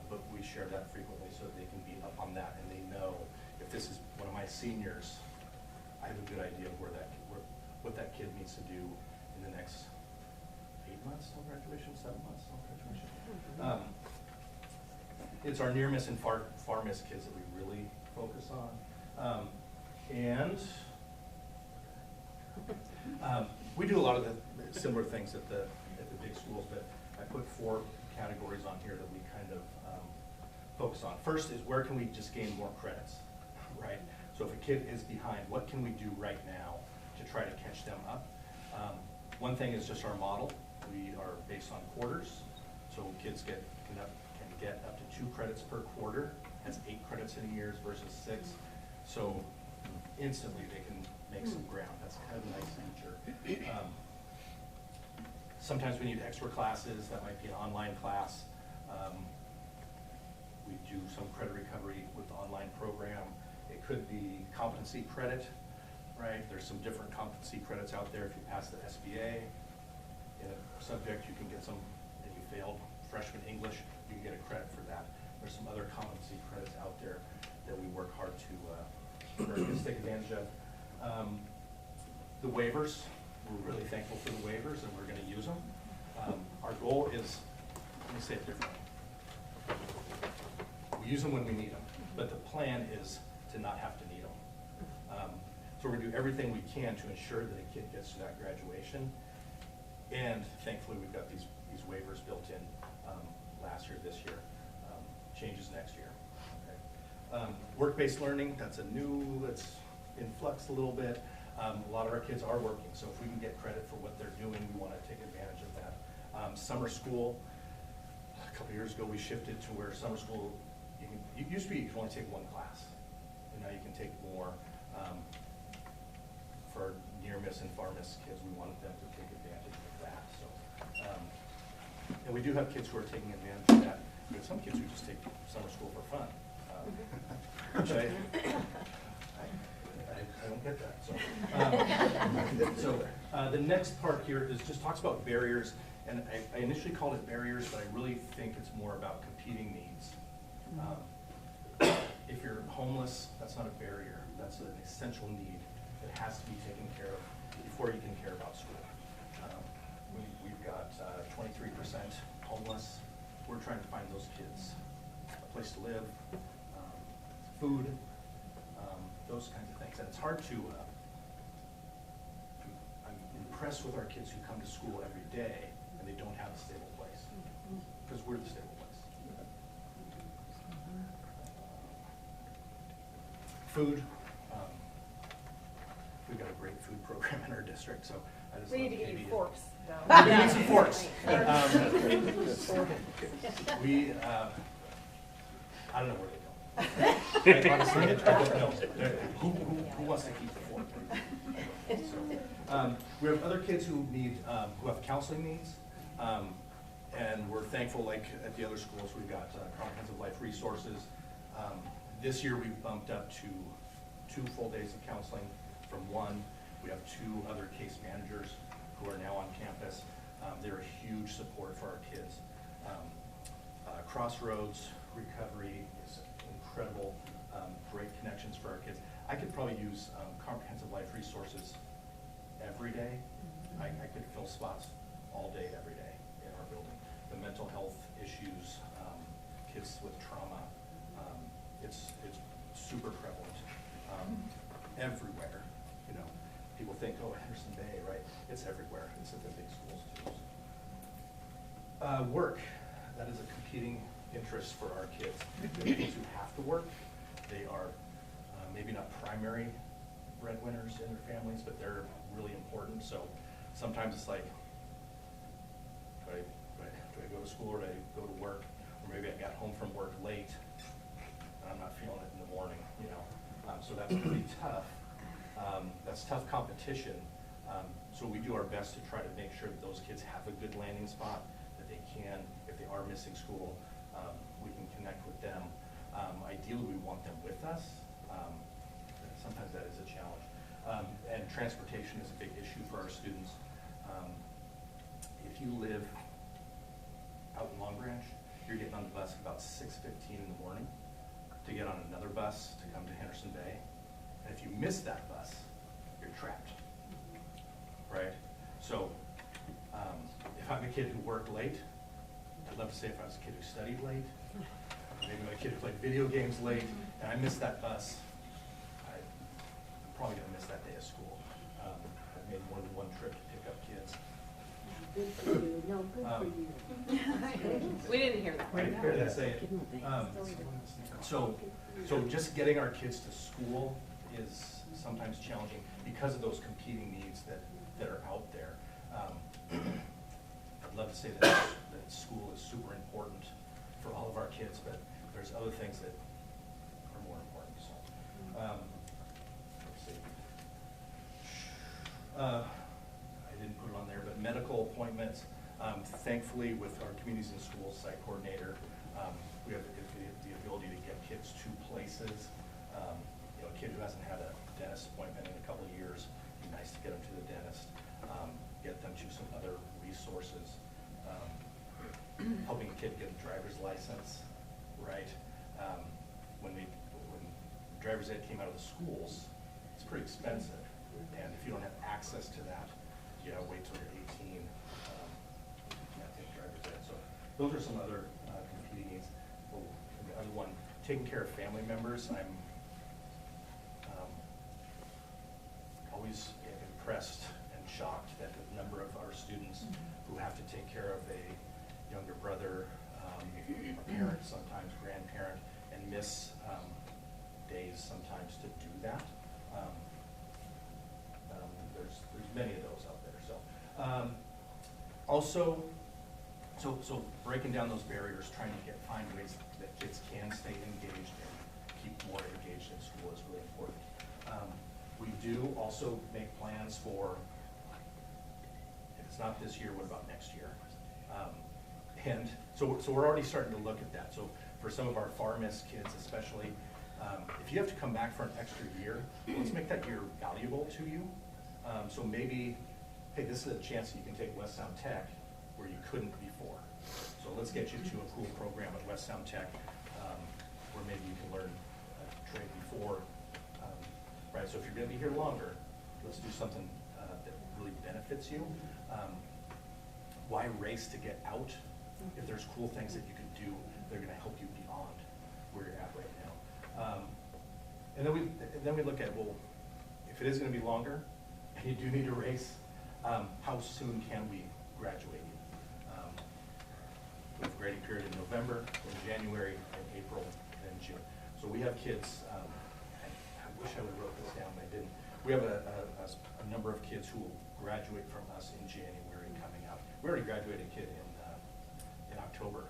[SPEAKER 15] But we share that frequently so that they can be up on that and they know if this is one of my seniors, I have a good idea of what that kid needs to do in the next 8 months till graduation, 7 months till graduation. It's our near miss and far miss kids that we really focus on. We do a lot of the similar things at the big schools, but I put 4 categories on here that we kind of focus on. First is where can we just gain more credits, right? So if a kid is behind, what can we do right now to try to catch them up? One thing is just our model. We are based on quarters, so kids can get up to 2 credits per quarter. That's 8 credits in a year versus 6. So instantly they can make some ground. That's kind of a nice feature. Sometimes we need extra classes. That might be an online class. We do some credit recovery with the online program. It could be competency credit, right? There's some different competency credits out there. If you pass the SBA in a subject, you can get some. If you failed freshman English, you can get a credit for that. There's some other competency credits out there that we work hard to take advantage of. The waivers, we're really thankful for the waivers and we're going to use them. Our goal is, let me say it differently. We use them when we need them, but the plan is to not have to need them. So we're going to do everything we can to ensure that a kid gets to that graduation. And thankfully we've got these waivers built in last year, this year, changes next year. Okay. Work-based learning, that's in flux a little bit. A lot of our kids are working, so if we can get credit for what they're doing, we want to take advantage of that. Summer school, a couple years ago we shifted to where summer school, it used to be you could only take 1 class, and now you can take more. For near miss and far miss kids, we wanted them to take advantage of that. So, and we do have kids who are taking advantage of that. We have some kids who just take summer school for fun, which I don't get that. So, the next part here is just talks about barriers, and I initially called it barriers, but I really think it's more about competing needs. If you're homeless, that's not a barrier. That's an essential need that has to be taken care of before you can care about school. We've got 23% homeless. We're trying to find those kids a place to live, food, those kinds of things. And it's hard to, I'm impressed with our kids who come to school every day and they don't have a stable place, because we're the stable place. Food, we've got a great food program in our district, so I just
[SPEAKER 1] We need
[SPEAKER 15] thought
[SPEAKER 1] to get you
[SPEAKER 15] maybe-
[SPEAKER 1] forks,
[SPEAKER 15] We
[SPEAKER 1] though.
[SPEAKER 15] need some forks. We, I don't know where they go. Honestly, I don't know. Who wants to keep the fork? So, we have other kids who need, who have counseling needs. And we're thankful, like at the other schools, we've got comprehensive life resources. This year we've bumped up to 2 full days of counseling from 1. We have 2 other case managers who are now on campus. They're a huge support for our kids. Crossroads Recovery is incredible, great connections for our kids. I could probably use comprehensive life resources every day. I could fill spots all day, every day in our building. The mental health issues, kids with trauma, it's super prevalent everywhere. You know, people think, oh, Henderson Bay, right? It's everywhere. It's at the big schools too. Work, that is a competing interest for our kids. The kids who have to work, they are maybe not primary breadwinners in their families, but they're really important. So sometimes it's like, do I go to school or do I go to work? Or maybe I got home from work late and I'm not feeling it in the morning, you know. So that's pretty tough. That's tough competition. So we do our best to try to make sure that those kids have a good landing spot, that they can, if they are missing school, we can connect with them. Ideally, we want them with us. Sometimes that is a challenge. And transportation is a big issue for our students. If you live out in Long Branch, you're getting on the bus at about 6:15 in the morning to get on another bus to come to Henderson Bay. And if you miss that bus, you're trapped, right? So if I'm a kid who worked late, I'd love to say if I was a kid who studied late, maybe I'm a kid who played video games late, and I missed that bus, I'm probably gonna miss that day of school. I've made more than one trip to pick up kids.
[SPEAKER 13] Good for you, no, good for you.
[SPEAKER 4] We didn't hear that.
[SPEAKER 15] I didn't hear that say it. So just getting our kids to school is sometimes challenging because of those competing needs that are out there. I'd love to say that school is super important for all of our kids, but there's other things that are more important. So, let's see. I didn't put it on there, but medical appointments. Thankfully, with our Communities in Schools site coordinator, we have the ability to get kids to places. You know, a kid who hasn't had a dentist appointment in a couple of years, it'd be nice to get them to the dentist, get them to some other resources. Helping a kid get a driver's license, right? When driver's ed came out of the schools, it's pretty expensive. And if you don't have access to that, you gotta wait till you're 18. You can't take driver's ed. So those are some other competing needs. Well, the other one, taking care of family members. I'm always impressed and shocked at the number of our students who have to take care of a younger brother, a parent, sometimes grandparent, and miss days sometimes to do that. There's many of those out there. So also, so breaking down those barriers, trying to find ways that kids can stay engaged and keep more engaged in school is really important. We do also make plans for, if it's not this year, what about next year? And so we're already starting to look at that. So for some of our far miss kids especially, if you have to come back for an extra year, let's make that year valuable to you. So maybe, hey, this is a chance that you can take West Sound Tech where you couldn't before. So let's get you to a cool program at West Sound Tech where maybe you can learn a trade before. Right, so if you're gonna be here longer, let's do something that really benefits you. Why race to get out? If there's cool things that you can do, they're going to help you beyond where you're at right now. And then we look at, well, if it is going to be longer and you do need a race, how soon can we graduate you? We have a grading period in November, in January, in April, and in June. So we have kids, I wish I would have wrote this down, but I didn't. We have a number of kids who will graduate from us in January coming up. We already graduated a kid in October.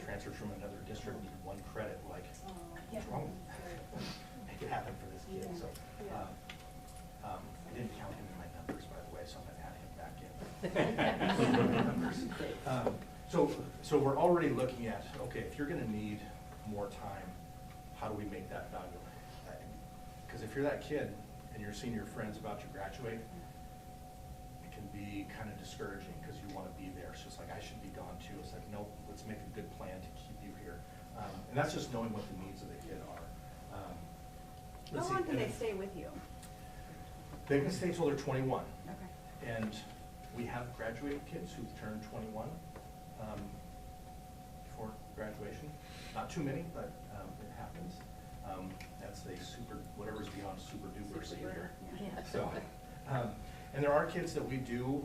[SPEAKER 15] Transferred from another district, needed 1 credit, like, what's wrong? Make it happen for this kid, so. I didn't count him in my numbers, by the way, so I'm gonna add him back in. So we're already looking at, okay, if you're gonna need more time, how do we make that valuable? Because if you're that kid and you're seeing your friends about to graduate, it can be kind of discouraging because you want to be there. It's just like, I should be gone too. It's like, nope, let's make a good plan to keep you here. And that's just knowing what the needs of the kid are.
[SPEAKER 5] How long can they stay with you?
[SPEAKER 15] They can stay till they're 21.
[SPEAKER 5] Okay.
[SPEAKER 15] And we have graduated kids who've turned 21 before graduation. Not too many, but it happens. That's a super, whatever's beyond super duper senior.
[SPEAKER 5] Yeah.
[SPEAKER 15] So, and there are kids that we do,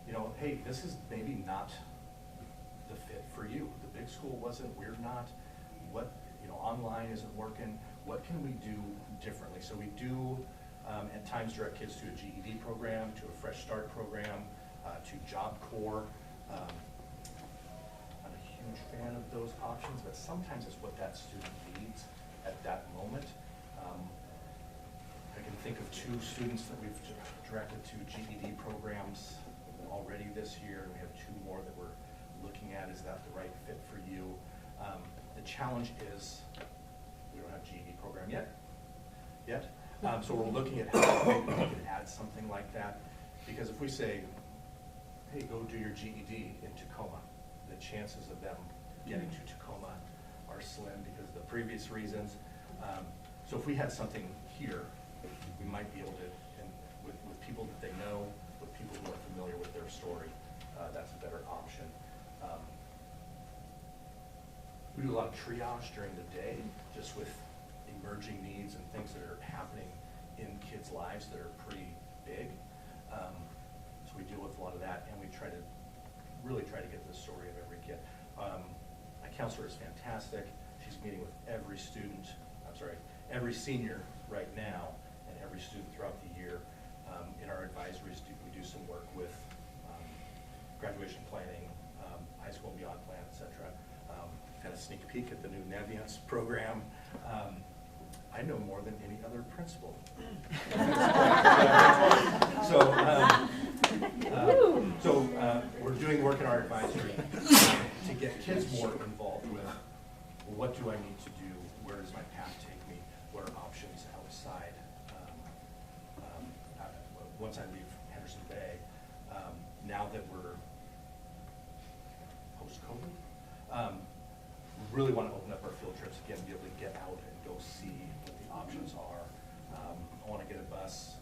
[SPEAKER 15] you know, hey, this is maybe not the fit for you. The big school wasn't, we're not, what, you know, online isn't working. What can we do differently? So we do at times direct kids to a GED program, to a Fresh Start program, to Job Corps. I'm a huge fan of those options, but sometimes it's what that student needs at that moment. I can think of 2 students that we've directed to GED programs already this year, and we have 2 more that we're looking at. Is that the right fit for you? The challenge is we don't have GED program yet. So we're looking at how we can add something like that, because if we say, hey, go do your GED in Tacoma, the chances of them getting to Tacoma are slim because of the previous reasons. So if we had something here, we might be able to, and with people that they know, with people who are familiar with their story, that's a better option. We do a lot of triage during the day, just with emerging needs and things that are happening in kids' lives that are pretty big. So we deal with a lot of that, and we really try to get the story of every kid. My counselor is fantastic. She's meeting with every every senior right now, and every student throughout the year. In our advisories, we do some work with graduation planning, high school and beyond plan, etc. Had a sneak peek at the new Navient program. I know more than any other principal. So we're doing work in our advisory to get kids more involved with, well, what do I need to do? Where does my path take me? What are options outside? Once I leave Henderson Bay, now that we're post-COVID, we really want to open up our field trips again, be able to get out and go see what the options are. I want to get a bus,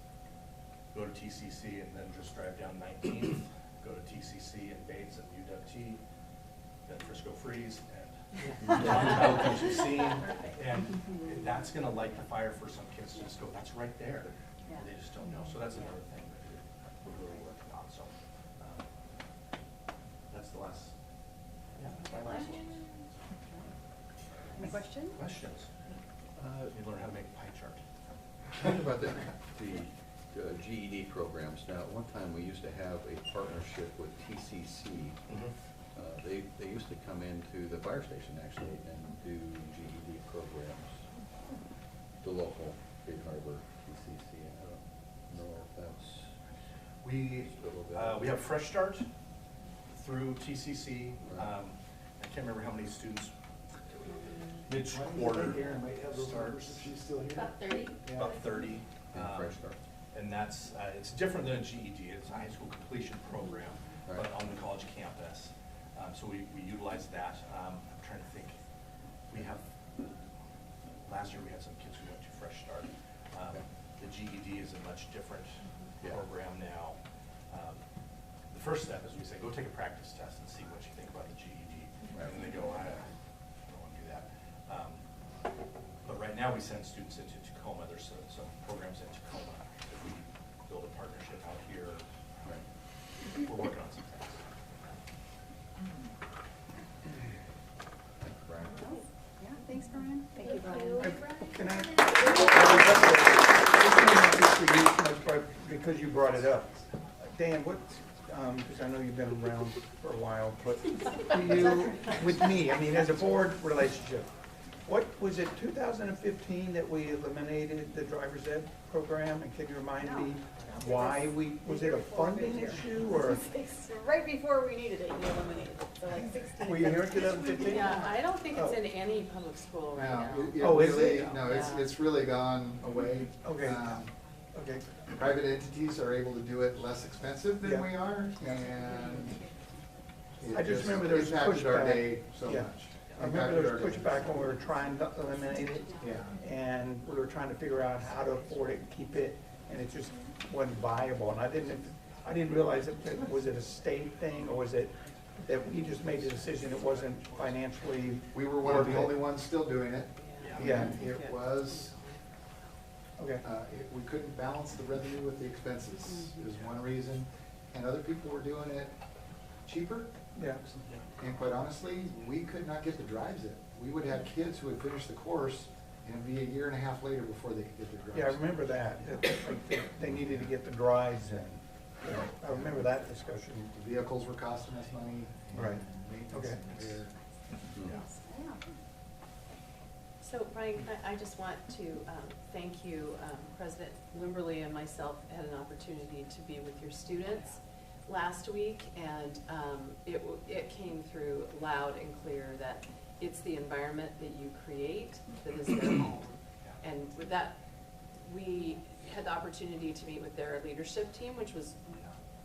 [SPEAKER 15] go to TCC, and then just drive down 19th, go to TCC and Bates and UWT, then Frisco Freeze, and as you've seen, and that's going to light the fire for some kids to just go, that's right there. Yeah. They just don't know. So that's another thing that we're really working on. So that's the last. Yeah, that's my last one.
[SPEAKER 5] Any questions?
[SPEAKER 15] Questions? You learn how to make a pie chart.
[SPEAKER 7] Talk about the GED programs. Now, at one time, we used to have a partnership with TCC.
[SPEAKER 15] Mm-hmm.
[SPEAKER 7] They used to come into the fire station, actually, and do GED programs. The local Big Harbor TCC. I don't know if that's
[SPEAKER 15] we have Fresh Start through TCC. I can't remember how many students. Mid-quarter starts.
[SPEAKER 12] She's still here.
[SPEAKER 21] About 30.
[SPEAKER 15] About 30.
[SPEAKER 7] Fresh Start.
[SPEAKER 15] And that's, it's different than a GED. It's a high school completion program,
[SPEAKER 7] right,
[SPEAKER 15] but on the college campus. So we utilize that. I'm trying to think. We have, last year we had some kids who went to Fresh Start. The GED is a much different program now. The first step is we say, go take a practice test and see what you think about the GED. Right. And then they go, I don't want to do that. But right now we send students into Tacoma. There's some programs in Tacoma. If we build a partnership out here, we're working on some things.
[SPEAKER 5] Yeah, thanks, Brian. Thank you, Brian.
[SPEAKER 17] Can I? This may not be for you, so much, but because you brought it up. Dan, what, because I know you've been around for a while, but do you, with me, I mean, as a board relationship, what, was it 2015 that we eliminated the driver's ed program? And can you remind me why was it a funding issue or?
[SPEAKER 5] Right before we needed it, you eliminated it, so like 16.
[SPEAKER 17] Were you here in 2015?
[SPEAKER 4] Yeah, I don't think it's in any public school right now.
[SPEAKER 17] Oh, is
[SPEAKER 10] really,
[SPEAKER 17] it?
[SPEAKER 10] no,
[SPEAKER 4] Yeah.
[SPEAKER 10] it's really gone away.
[SPEAKER 17] Okay. Okay.
[SPEAKER 10] Private entities are able to do it less expensive than
[SPEAKER 17] Yeah.
[SPEAKER 10] we are, and
[SPEAKER 17] I just remember there was
[SPEAKER 10] impacted our
[SPEAKER 17] pushback.
[SPEAKER 10] day so
[SPEAKER 17] Yeah.
[SPEAKER 10] much.
[SPEAKER 17] I remember there was pushback when we were trying to eliminate it.
[SPEAKER 10] Yeah.
[SPEAKER 17] And we were trying to figure out how to afford it and keep it, and it just wasn't viable. And I didn't realize that, was it a state thing, or was it that we just made the decision it wasn't financially?
[SPEAKER 10] We were one of the only ones still doing it.
[SPEAKER 17] Yeah.
[SPEAKER 10] And it was,
[SPEAKER 17] Okay.
[SPEAKER 10] we couldn't balance the revenue with the expenses, is one reason. And other people were doing it cheaper.
[SPEAKER 17] Yeah.
[SPEAKER 10] And quite honestly, we could not get the drives in. We would have kids who would finish the course and it'd be a year and a half later before they could get their drives.
[SPEAKER 17] Yeah, I remember that. They needed to get the drives in. Yeah, I remember that discussion.
[SPEAKER 10] The vehicles were costing us money. and
[SPEAKER 17] Right.
[SPEAKER 10] maintenance
[SPEAKER 17] Okay.
[SPEAKER 10] and repair.
[SPEAKER 4] So, Brian, I just want to thank you. President Wimberly and myself had an opportunity to be with your students last week, and it came through loud and clear that it's the environment that you create that is their home. And with that, we had the opportunity to meet with their leadership team, which was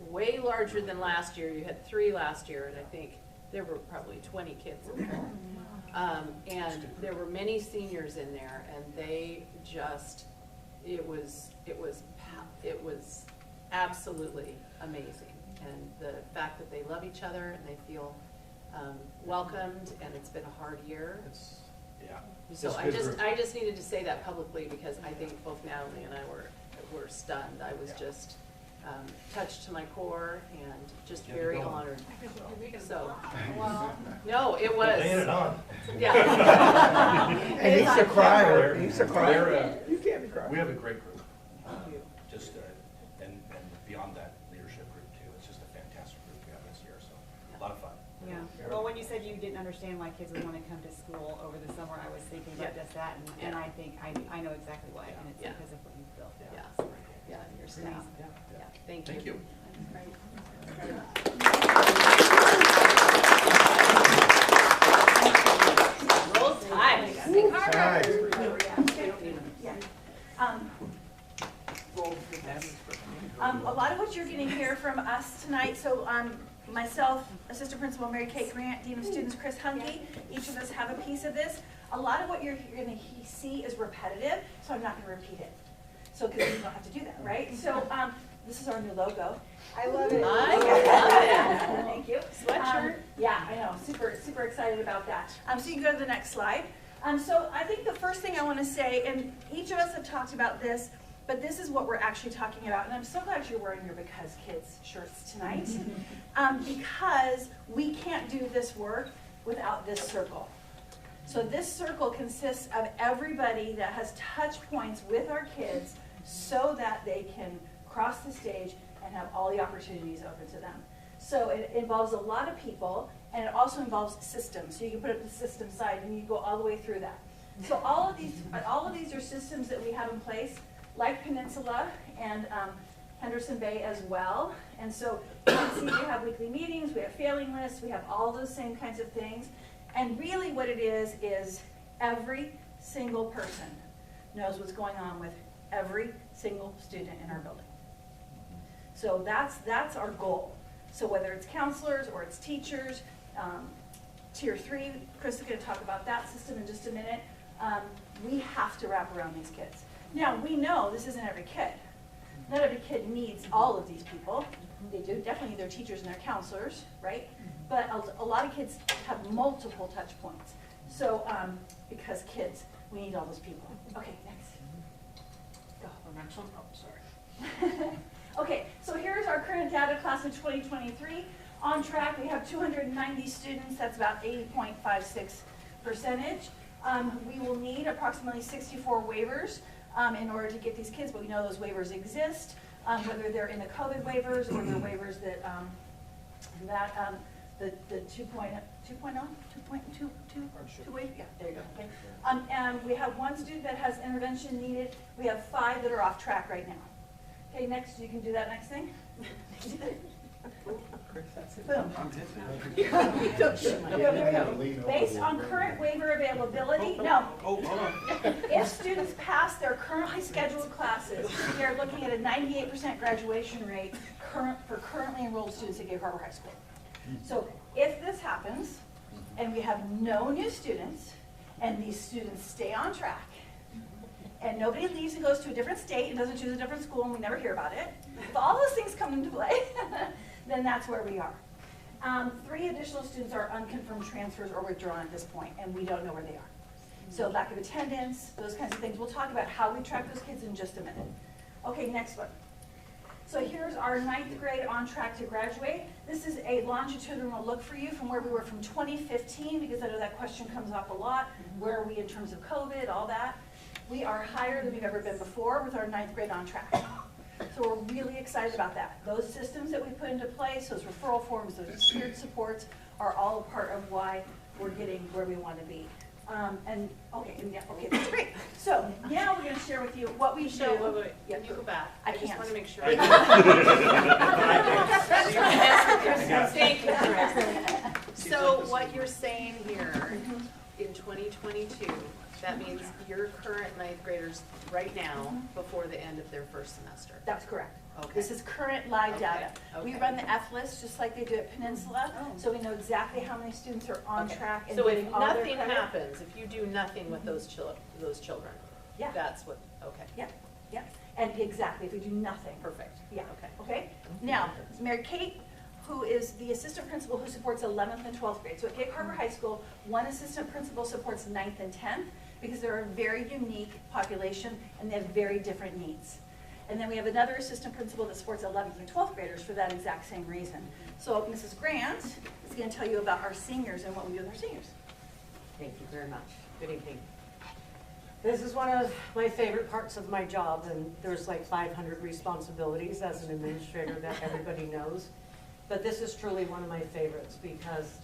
[SPEAKER 4] way larger than last year. You had 3 last year, and I think there were probably 20 kids in there. And there were many seniors in there, and they just, it was absolutely amazing. And the fact that they love each other and they feel welcomed, and it's been a hard year. So I just needed to say that publicly, because I think both Natalie and I were stunned. I was just touched to my core and just very honored. So, no, it was.
[SPEAKER 16] Laying it on.
[SPEAKER 4] Yeah.
[SPEAKER 17] And he's a crier. He's a crier. You can't be crying.
[SPEAKER 15] We have a great group. Just, and beyond that leadership group too. It's just a fantastic group we have this year, so a lot of fun.
[SPEAKER 5] Yeah, well, when you said you didn't understand why kids would want to come to school over the summer, I was thinking about just that, and I think, I know exactly why, and it's because of what you've built.
[SPEAKER 4] Yeah, and your staff. Yeah, thank you.
[SPEAKER 15] Thank you.
[SPEAKER 4] Roll Tide.
[SPEAKER 5] Big Harbor.
[SPEAKER 3] A lot of what you're going to hear from us tonight, so myself, Assistant Principal Mary Kate Grant, Dean of Students Chris Hunke, each of us have a piece of this. A lot of what you're going to see is repetitive, so I'm not going to repeat it. So, because you don't have to do that, right? So, this is our new logo. I love it.
[SPEAKER 4] I love it.
[SPEAKER 3] Thank you.
[SPEAKER 4] Sweatshirt.
[SPEAKER 3] Yeah, I know. Super excited about that. So you can go to the next slide. So I think the first thing I want to say, and each of us have talked about this, but this is what we're actually talking about. And I'm so glad you're wearing your Because Kids shirts tonight, because we can't do this work without this circle. So this circle consists of everybody that has touch points with our kids so that they can cross the stage and have all the opportunities open to them. So it involves a lot of people, and it also involves systems. So you can put up the system side and you go all the way through that. So all of these are systems that we have in place, like Peninsula and Henderson Bay as well. And so you can see we have weekly meetings, we have failing lists, we have all those same kinds of things. And really what it is every single person knows what's going on with every single student in our building. So that's our goal. So whether it's counselors or it's teachers, Tier 3, Chris is going to talk about that system in just a minute, we have to wrap around these kids. Now, we know this isn't every kid. Not every kid needs all of these people. They do, definitely their teachers and their counselors, right? But a lot of kids have multiple touch points. So, because kids, we need all those people. Okay, next. Go. Oh, sorry. Okay, so here's our current data, class of 2023. On track, we have 290 students. That's about 80.56%. We will need approximately 64 waivers in order to get these kids, but we know those waivers exist. whether they're in the COVID waivers or the waivers that, the 2.2 waiver, yeah, there you go, okay. And we have one student that has intervention needed. We have 5 that are off track right now. Okay, next, you can do that next thing. Boom. Based on current waiver availability, no. If students pass their currently scheduled classes, we are looking at a 98% graduation rate for currently enrolled students at Gig Harbor High School. So if this happens, and we have no new students, and these students stay on track, and nobody leaves and goes to a different state and doesn't choose a different school and we never hear about it, if all those things come into play, then that's where we are. 3 additional students are unconfirmed transfers or withdrawn at this point, and we don't know where they are. So lack of attendance, those kinds of things. We'll talk about how we track those kids in just a minute. Okay, next one. So here's our 9th grade on track to graduate. This is a longitudinal look for you from where we were from 2015, because I know that question comes up a lot. Where are we in terms of COVID, all that? We are higher than we've ever been before with our 9th grade on track. So we're really excited about that. Those systems that we put into place, those referral forms, those tiered supports, are all a part of why we're getting where we want to be. Okay, that's great. So now we're going to share with you what we do.
[SPEAKER 4] Wait.
[SPEAKER 3] Yeah,
[SPEAKER 4] Can you go back?
[SPEAKER 3] I
[SPEAKER 4] just
[SPEAKER 3] can't.
[SPEAKER 4] want to make sure.
[SPEAKER 3] Thank you,
[SPEAKER 4] Chris. So what you're saying here, in 2022, that means your current 9th graders right now before the end of their first semester.
[SPEAKER 3] That's correct.
[SPEAKER 4] Okay.
[SPEAKER 3] This is current live data. We
[SPEAKER 4] Okay.
[SPEAKER 3] run the F-list just like they do at Peninsula, so we know exactly how many students are on track and
[SPEAKER 4] So if
[SPEAKER 3] getting all their
[SPEAKER 4] nothing
[SPEAKER 3] credit.
[SPEAKER 4] happens, if you do nothing with those children,
[SPEAKER 3] Yeah.
[SPEAKER 4] that's what, okay.
[SPEAKER 3] Yeah, yeah, and exactly, if we do nothing.
[SPEAKER 4] Perfect.
[SPEAKER 3] Yeah,
[SPEAKER 4] Okay.
[SPEAKER 3] okay? Now, Mary Kate, who is the assistant principal who supports 11th and 12th grade. So at Gig Harbor High School, one assistant principal supports 9th and 10th because they're a very unique population and they have very different needs. And then we have another assistant principal that supports 11th and 12th graders for that exact same reason. So Mrs. Grant is going to tell you about our seniors and what we do with our seniors.
[SPEAKER 16] Thank you very much. Good evening. This is one of my favorite parts of my job, and there's like 500 responsibilities as an administrator that everybody knows. But this is truly one of my favorites because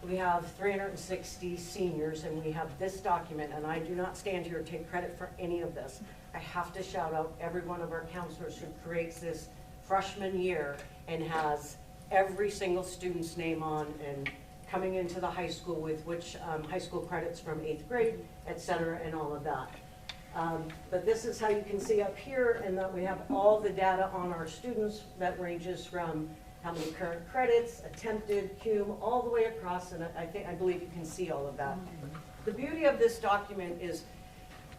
[SPEAKER 16] we have 360 seniors and we have this document, and I do not stand here to take credit for any of this. I have to shout out every one of our counselors who creates this freshman year and has every single student's name on and coming into the high school with which high school credits from 8th grade, et cetera, and all of that. But this is how you can see up here, and that we have all the data on our students that ranges from how many current credits, attempted, cum, all the way across, and I believe you can see all of that. The beauty of this document is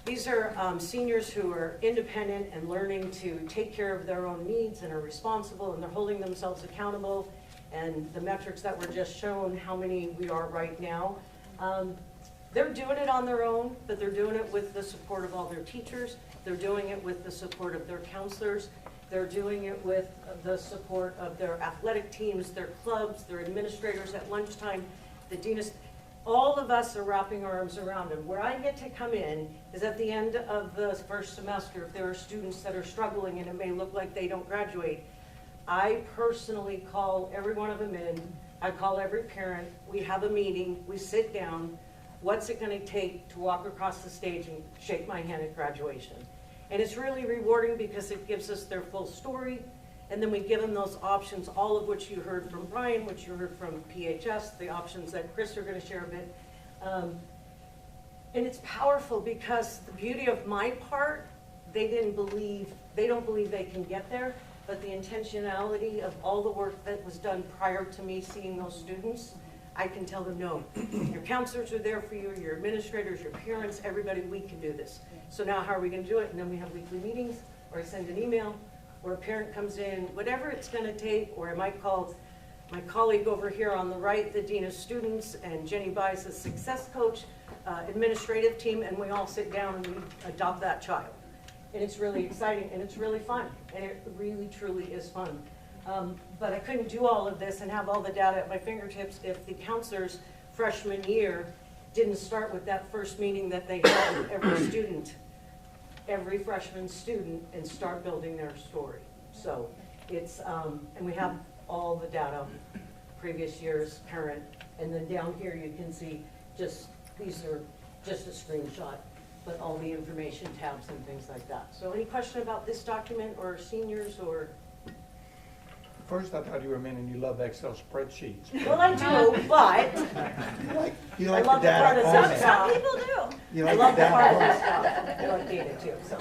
[SPEAKER 16] these are seniors who are independent and learning to take care of their own needs and are responsible, and they're holding themselves accountable. And the metrics that were just shown, how many we are right now, they're doing it on their own, but they're doing it with the support of all their teachers. They're doing it with the support of their counselors. They're doing it with the support of their athletic teams, their clubs, their administrators at lunchtime, the deans. All of us are wrapping our arms around them. Where I get to come in is at the end of the first semester, if there are students that are struggling and it may look like they don't graduate, I personally call every one of them in. I call every parent. We have a meeting. We sit down. What's it going to take to walk across the stage and shake my hand at graduation? And it's really rewarding because it gives us their full story. And then we give them those options, all of which you heard from Brian, which you heard from PHS, the options that Chris are going to share a bit. And it's powerful because the beauty of my part, they don't believe they can get there, but the intentionality of all the work that was done prior to me seeing those students, I can tell them, no, your counselors are there for you, your administrators, your parents, everybody, we can do this. So now how are we going to do it? And then we have weekly meetings, or I send an email, or a parent comes in, whatever it's going to take, or I might call my colleague over here on the right, the Dean of Students, and Jenny Bice, the success coach, administrative team, and we all sit down and we adopt that child. And it's really exciting, and it's really fun, and it really, truly is fun. But I couldn't do all of this and have all the data at my fingertips if the counselors freshman year didn't start with that first meeting that they had with every student, every freshman student, and start building their story. So it's, and we have all the data, previous years, current, and then down here you can see just, these are just a screenshot, but all the information tabs and things like that. So any question about this document or seniors or?
[SPEAKER 17] First, I thought you were meaning you love Excel spreadsheets.
[SPEAKER 16] Well, I do, but
[SPEAKER 17] You like
[SPEAKER 16] I love
[SPEAKER 17] the
[SPEAKER 16] the
[SPEAKER 17] data
[SPEAKER 16] part of
[SPEAKER 17] on
[SPEAKER 16] some
[SPEAKER 17] it.
[SPEAKER 16] stuff.
[SPEAKER 3] Some people do.
[SPEAKER 17] You
[SPEAKER 16] I
[SPEAKER 17] like
[SPEAKER 16] love
[SPEAKER 17] the
[SPEAKER 16] the part of
[SPEAKER 17] data
[SPEAKER 16] this
[SPEAKER 17] on it.
[SPEAKER 16] stuff. I like data too, so.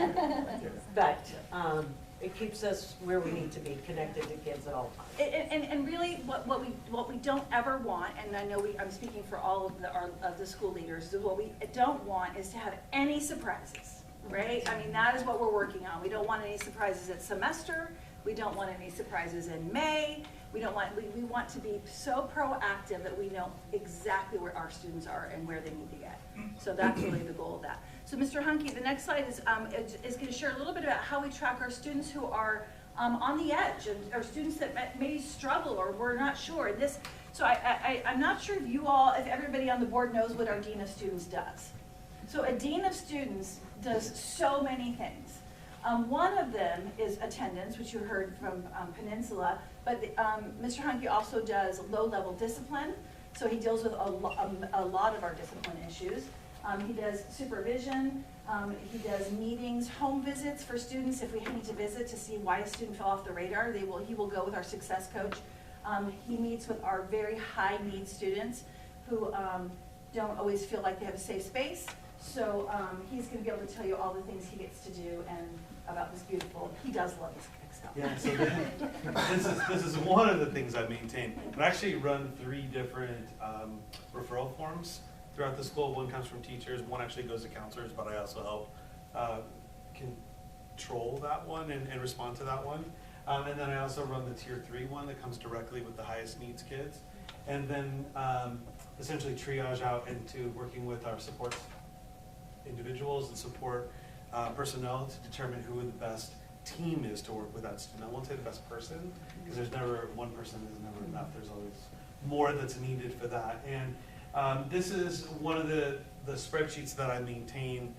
[SPEAKER 16] But it keeps us where we need to be, connected to kids at all times.
[SPEAKER 3] And really, what we don't ever want, and I know I'm speaking for all of the school leaders, what we don't want is to have any surprises, right? I mean, that is what we're working on. We don't want any surprises at semester. We don't want any surprises in May. We want to be so proactive that we know exactly where our students are and where they need to get. So that's really the goal of that. So Mr. Hunke, the next slide is going to share a little bit about how we track our students who are on the edge, or students that may struggle or we're not sure. So I'm not sure if everybody on the board knows what our Dean of Students does. So a Dean of Students does so many things. One of them is attendance, which you heard from Peninsula, but Mr. Hunke also does low-level discipline, so he deals with a lot of our discipline issues. He does supervision, he does meetings, home visits for students if we need to visit to see why a student fell off the radar. He will go with our success coach. He meets with our very high-need students who don't always feel like they have a safe space. So he's going to be able to tell you all the things he gets to do and about this beautiful, he does love his Excel.
[SPEAKER 18] Yeah, so this is one of the things I maintain. I actually run 3 different referral forms throughout the school. One comes from teachers, one actually goes to counselors, but I also help control that one and respond to that one. And then I also run the tier 3 one that comes directly with the highest needs kids. And then essentially triage out into working with our support individuals and support personnel to determine who the best team is to work with that student. I won't say the best person, because there's never one person is never enough. There's always more that's needed for that. And this is one of the spreadsheets that I maintain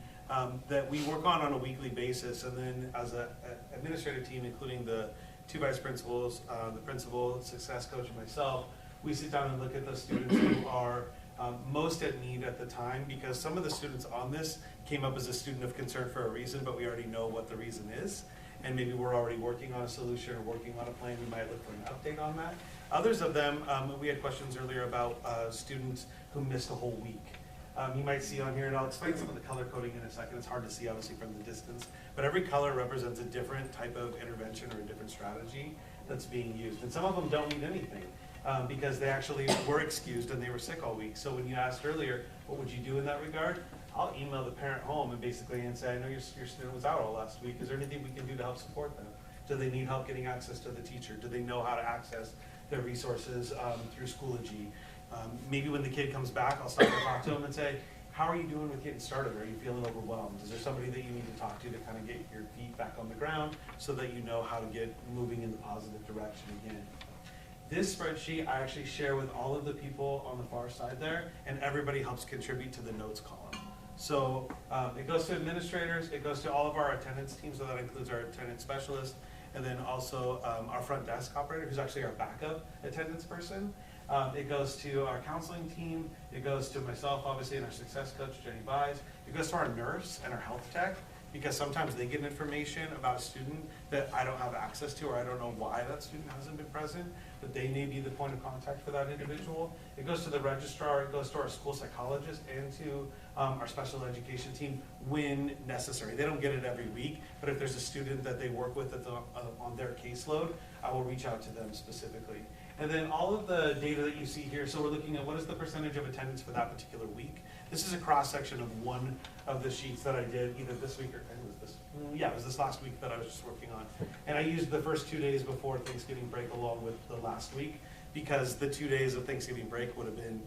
[SPEAKER 18] that we work on a weekly basis. And then as an administrative team, including the 2 vice principals, the principal, success coach, and myself, we sit down and look at the students who are most at need at the time, because some of the students on this came up as a student of concern for a reason, but we already know what the reason is. And maybe we're already working on a solution or working on a plan. We might look for an update on that. Others of them, we had questions earlier about students who missed a whole week. You might see on here, and I'll explain some of the color coding in a second. It's hard to see, obviously, from the distance. But every color represents a different type of intervention or a different strategy that's being used. And some of them don't need anything because they actually were excused and they were sick all week. So when you asked earlier, what would you do in that regard? I'll email the parent home and basically say, I know your student was out all last week. Is there anything we can do to help support them? Do they need help getting access to the teacher? Do they know how to access their resources through Schoology? Maybe when the kid comes back, I'll stop and talk to them and say, how are you doing with getting started? Are you feeling overwhelmed? Is there somebody that you need to talk to kind of get your feet back on the ground so that you know how to get moving in the positive direction again? This spreadsheet I actually share with all of the people on the far side there, and everybody helps contribute to the notes column. So it goes to administrators, it goes to all of our attendance teams, so that includes our attendance specialist, and then also our front desk operator, who's actually our backup attendance person. It goes to our counseling team, it goes to myself, obviously, and our success coach, Jenny Vise. It goes to our nurse and our health tech, because sometimes they get information about a student that I don't have access to, or I don't know why that student hasn't been present, but they may be the point of contact for that individual. It goes to the registrar, it goes to our school psychologist, and to our special education team when necessary. They don't get it every week, but if there's a student that they work with that's on their caseload, I will reach out to them specifically. And then all of the data that you see here, so we're looking at what is the percentage of attendance for that particular week. This is a cross-section of one of the sheets that I did either this week or, it was this last week that I was just working on. And I used the first 2 days before Thanksgiving break along with the last week, because the 2 days of Thanksgiving break would have been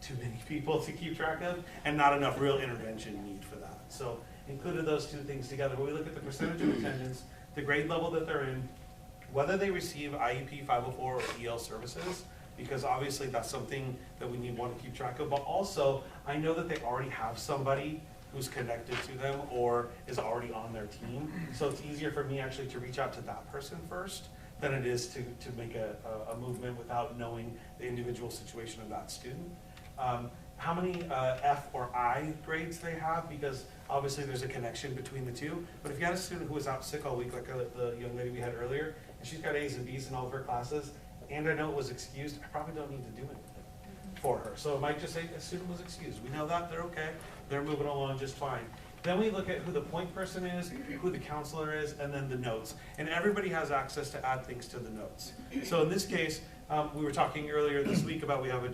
[SPEAKER 18] too many people to keep track of and not enough real intervention need for that. So included those 2 things together. But we look at the percentage of attendance, the grade level that they're in, whether they receive IEP 504 or EL services, because obviously that's something that we want to keep track of. But also, I know that they already have somebody who's connected to them or is already on their team. So it's easier for me actually to reach out to that person first than it is to make a movement without knowing the individual situation of that student. How many F or I grades they have, because obviously there's a connection between the two. But if you had a student who was out sick all week, like the young lady we had earlier, and she's got A's and B's in all of her classes, and I know it was excused, I probably don't need to do anything for her. So it might just say a student was excused. We know that, they're okay, they're moving along just fine. Then we look at who the point person is, who the counselor is, and then the notes. And everybody has access to add things to the notes. So in this case, we were talking earlier this week about we have a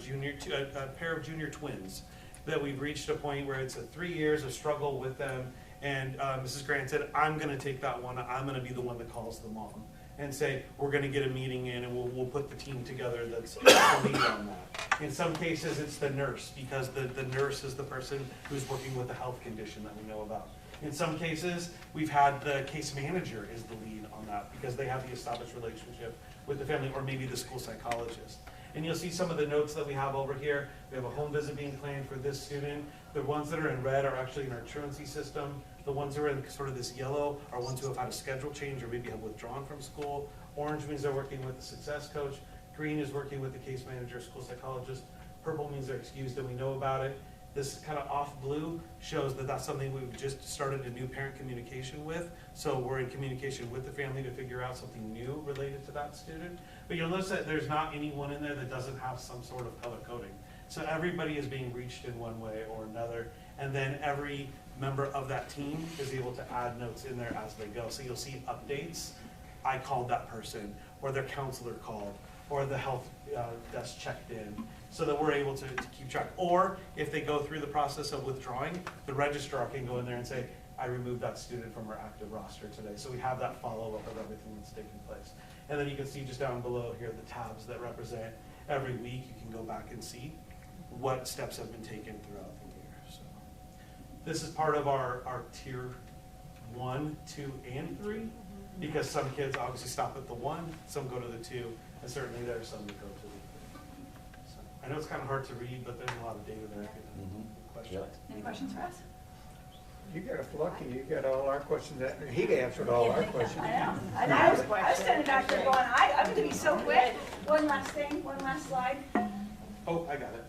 [SPEAKER 18] pair of junior twins that we've reached a point where it's 3 years of struggle with them. And Mrs. Grant said, I'm going to take that one. I'm going to be the one that calls the mom and say, we're going to get a meeting in and we'll put the team together that's the lead on that. In some cases, it's the nurse, because the nurse is the person who's working with a health condition that we know about. In some cases, we've had the case manager is the lead on that because they have the established relationship with the family, or maybe the school psychologist. And you'll see some of the notes that we have over here. We have a home visit being planned for this student. The ones that are in red are actually in our truancy system. The ones that are in sort of this yellow are ones who have had a schedule change or maybe have withdrawn from school. Orange means they're working with the success coach. Green is working with the case manager, school psychologist. Purple means they're excused and we know about it. This kind of off blue shows that that's something we've just started a new parent communication with. So we're in communication with the family to figure out something new related to that student. But you'll notice that there's not anyone in there that doesn't have some sort of color coding. So everybody is being reached in one way or another. And then every member of that team is able to add notes in there as they go. So you'll see updates. I called that person, or their counselor called, or the health desk checked in, so that we're able to keep track. Or if they go through the process of withdrawing, the registrar can go in there and say, I removed that student from our active roster today. So we have that follow-up of everything that's taking place. And then you can see just down below here the tabs that represent every week. You can go back and see what steps have been taken throughout the year. So this is part of our tier 1, 2, and 3, because some kids obviously stop at the 1, some go to the 2, and certainly there are some that go to the 3. So I know it's kind of hard to read, but there's a lot of data there. Questions?
[SPEAKER 3] Any questions for us?
[SPEAKER 17] You got us lucky. You got all our questions. He answered all our questions.
[SPEAKER 3] I know. I was standing back there going, I'm going to be so quick. One last thing, one last slide.
[SPEAKER 18] Oh, I got it.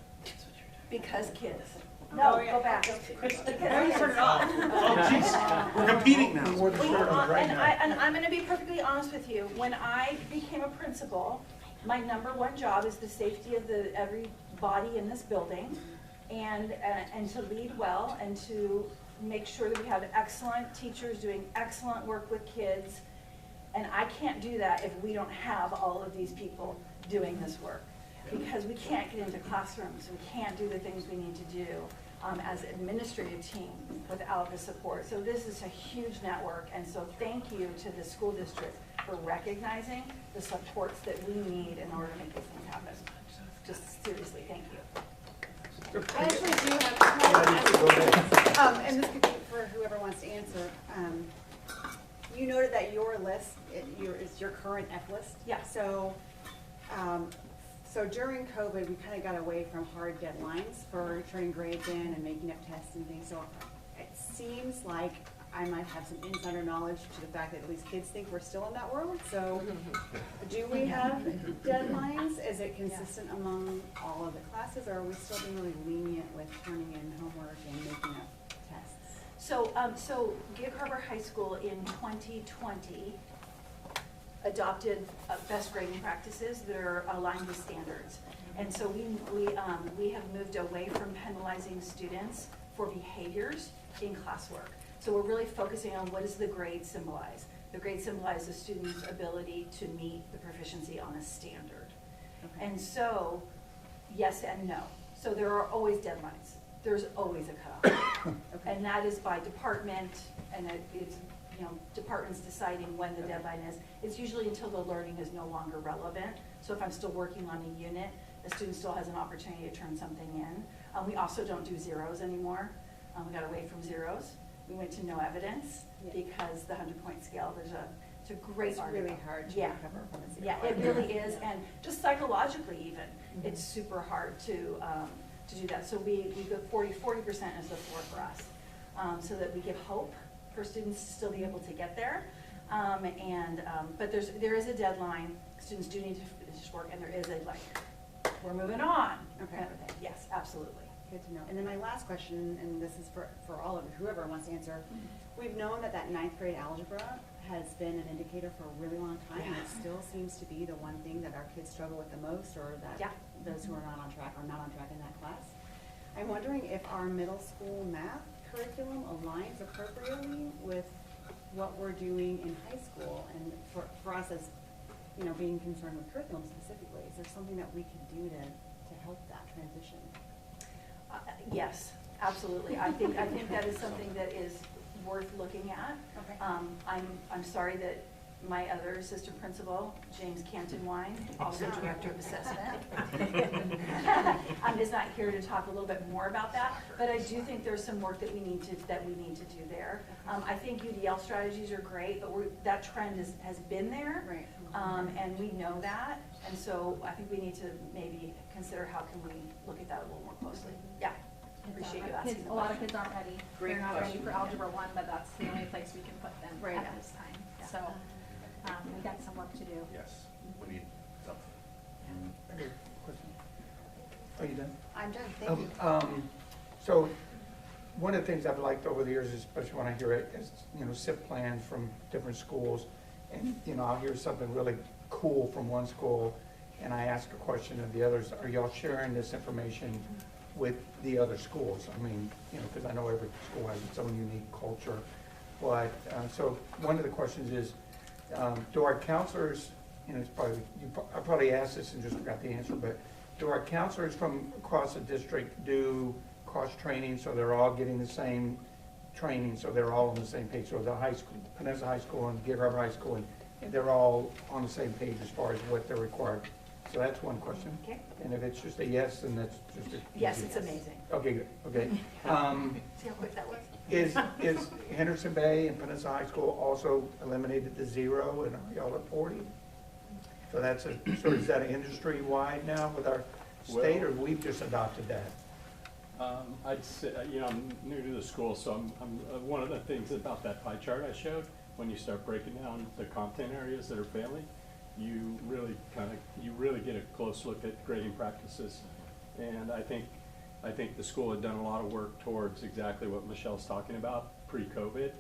[SPEAKER 3] Because kids. No, go back. Because kids. Turn it off.
[SPEAKER 18] Oh, jeez. We're competing now.
[SPEAKER 3] And I'm going to be perfectly honest with you. When I became a principal, my #1 job is the safety of everybody in this building, and to lead well and to make sure that we have excellent teachers doing excellent work with kids. And I can't do that if we don't have all of these people doing this work, because we can't get into classrooms. We can't do the things we need to do as an administrative team without the support. So this is a huge network, and so thank you to the school district for recognizing the supports that we need in order to make this thing happen. Just seriously, thank you.
[SPEAKER 5] I actually do have and this could be for whoever wants to answer. You noted that your list is your current F list.
[SPEAKER 3] Yeah.
[SPEAKER 5] So, so during COVID, we kind of got away from hard deadlines for turning grades in and making up tests and things. So it seems like I might have some insider knowledge to the fact that at least kids think we're still in that world. So do we have deadlines? Is it consistent among all of the classes, or are we still being really lenient with turning in homework and making up tests?
[SPEAKER 3] So Gig Harbor High School in 2020 adopted best grading practices that are aligned with standards. And so we have moved away from penalizing students for behaviors in classwork. So we're really focusing on what does the grade symbolize. The grade symbolizes the student's ability to meet the proficiency on a standard. Okay. And so, yes and no. So there are always deadlines. There's always a cutoff. Okay. And that is by department, and it's departments deciding when the deadline is. It's usually until the learning is no longer relevant. So if I'm still working on a unit, the student still has an opportunity to turn something in. We also don't do zeros anymore. We got away from zeros. We went to no evidence because the 100-point scale, it's a great article.
[SPEAKER 5] It's really hard to recover from a zero.
[SPEAKER 3] Yeah, it really is, and just psychologically even, it's super hard to do that. So we go 40% is the floor for us. so that we give hope for students to still be able to get there. But there is a deadline. Students do need to finish work, and there is a we're moving on.
[SPEAKER 5] Okay.
[SPEAKER 3] Kind of thing. Yes, absolutely.
[SPEAKER 5] Good to know. And then my last question, and this is for all of you, whoever wants to answer. We've known that ninth grade algebra has been an indicator for a really long time, and it still seems to be the one thing that our kids struggle with the most, or that those who are not on track are not on track in that class. I'm wondering if our middle school math curriculum aligns appropriately with what we're doing in high school, and for us as being concerned with curriculum specifically, is there something that we could do to help that transition?
[SPEAKER 3] Yes, absolutely. I think that is something that is worth looking at.
[SPEAKER 5] Okay.
[SPEAKER 3] I'm sorry that my other assistant principal, James Canton-Wine, also director of assessment, is not here to talk a little bit more about that. But I do think there's some work that we need to do there. I think UDL strategies are great, but that trend has been there,
[SPEAKER 5] right?
[SPEAKER 3] And we know that, and so I think we need to maybe consider how can we look at that a little more closely. Yeah. Appreciate you asking.
[SPEAKER 2] A lot of kids aren't ready.
[SPEAKER 5] Great
[SPEAKER 2] They're not
[SPEAKER 5] question.
[SPEAKER 2] ready for Algebra 1, but that's the only place we can put them
[SPEAKER 5] Right.
[SPEAKER 2] at this time. So we got some work to do.
[SPEAKER 7] Yes, we need something.
[SPEAKER 17] Good question. Are you done?
[SPEAKER 5] I'm done, thank you.
[SPEAKER 17] So one of the things I've liked over the years, especially when I hear it, is, SIP plans from different schools. And, I'll hear something really cool from one school, and I ask a question of the others, are y'all sharing this information with the other schools? I mean, because I know every school has its own unique culture. But, so one of the questions is, do our counselors, I probably asked this and just forgot the answer, but do our counselors from across the district do cross training so they're all getting the same training, so they're all on the same page? So the high school, Peninsula High School and Gig Harbor High School, and they're all on the same page as far as what they're required. So that's one question.
[SPEAKER 3] Okay.
[SPEAKER 17] And if it's just a yes, then that's just a
[SPEAKER 3] Yes, it's amazing.
[SPEAKER 17] Okay, good. Okay.
[SPEAKER 3] See how quick that was?
[SPEAKER 17] Is Henderson Bay and Peninsula High School also eliminated the 0, and are y'all at 40? So so is that industry-wide now with our state, or we've just adopted that?
[SPEAKER 8] I'd say, I'm new to the school, so I'm one of the things about that pie chart I showed, when you start breaking down the content areas that are failing, you really get a close look at grading practices. And I think the school had done a lot of work towards exactly what Michelle's talking about pre-COVID.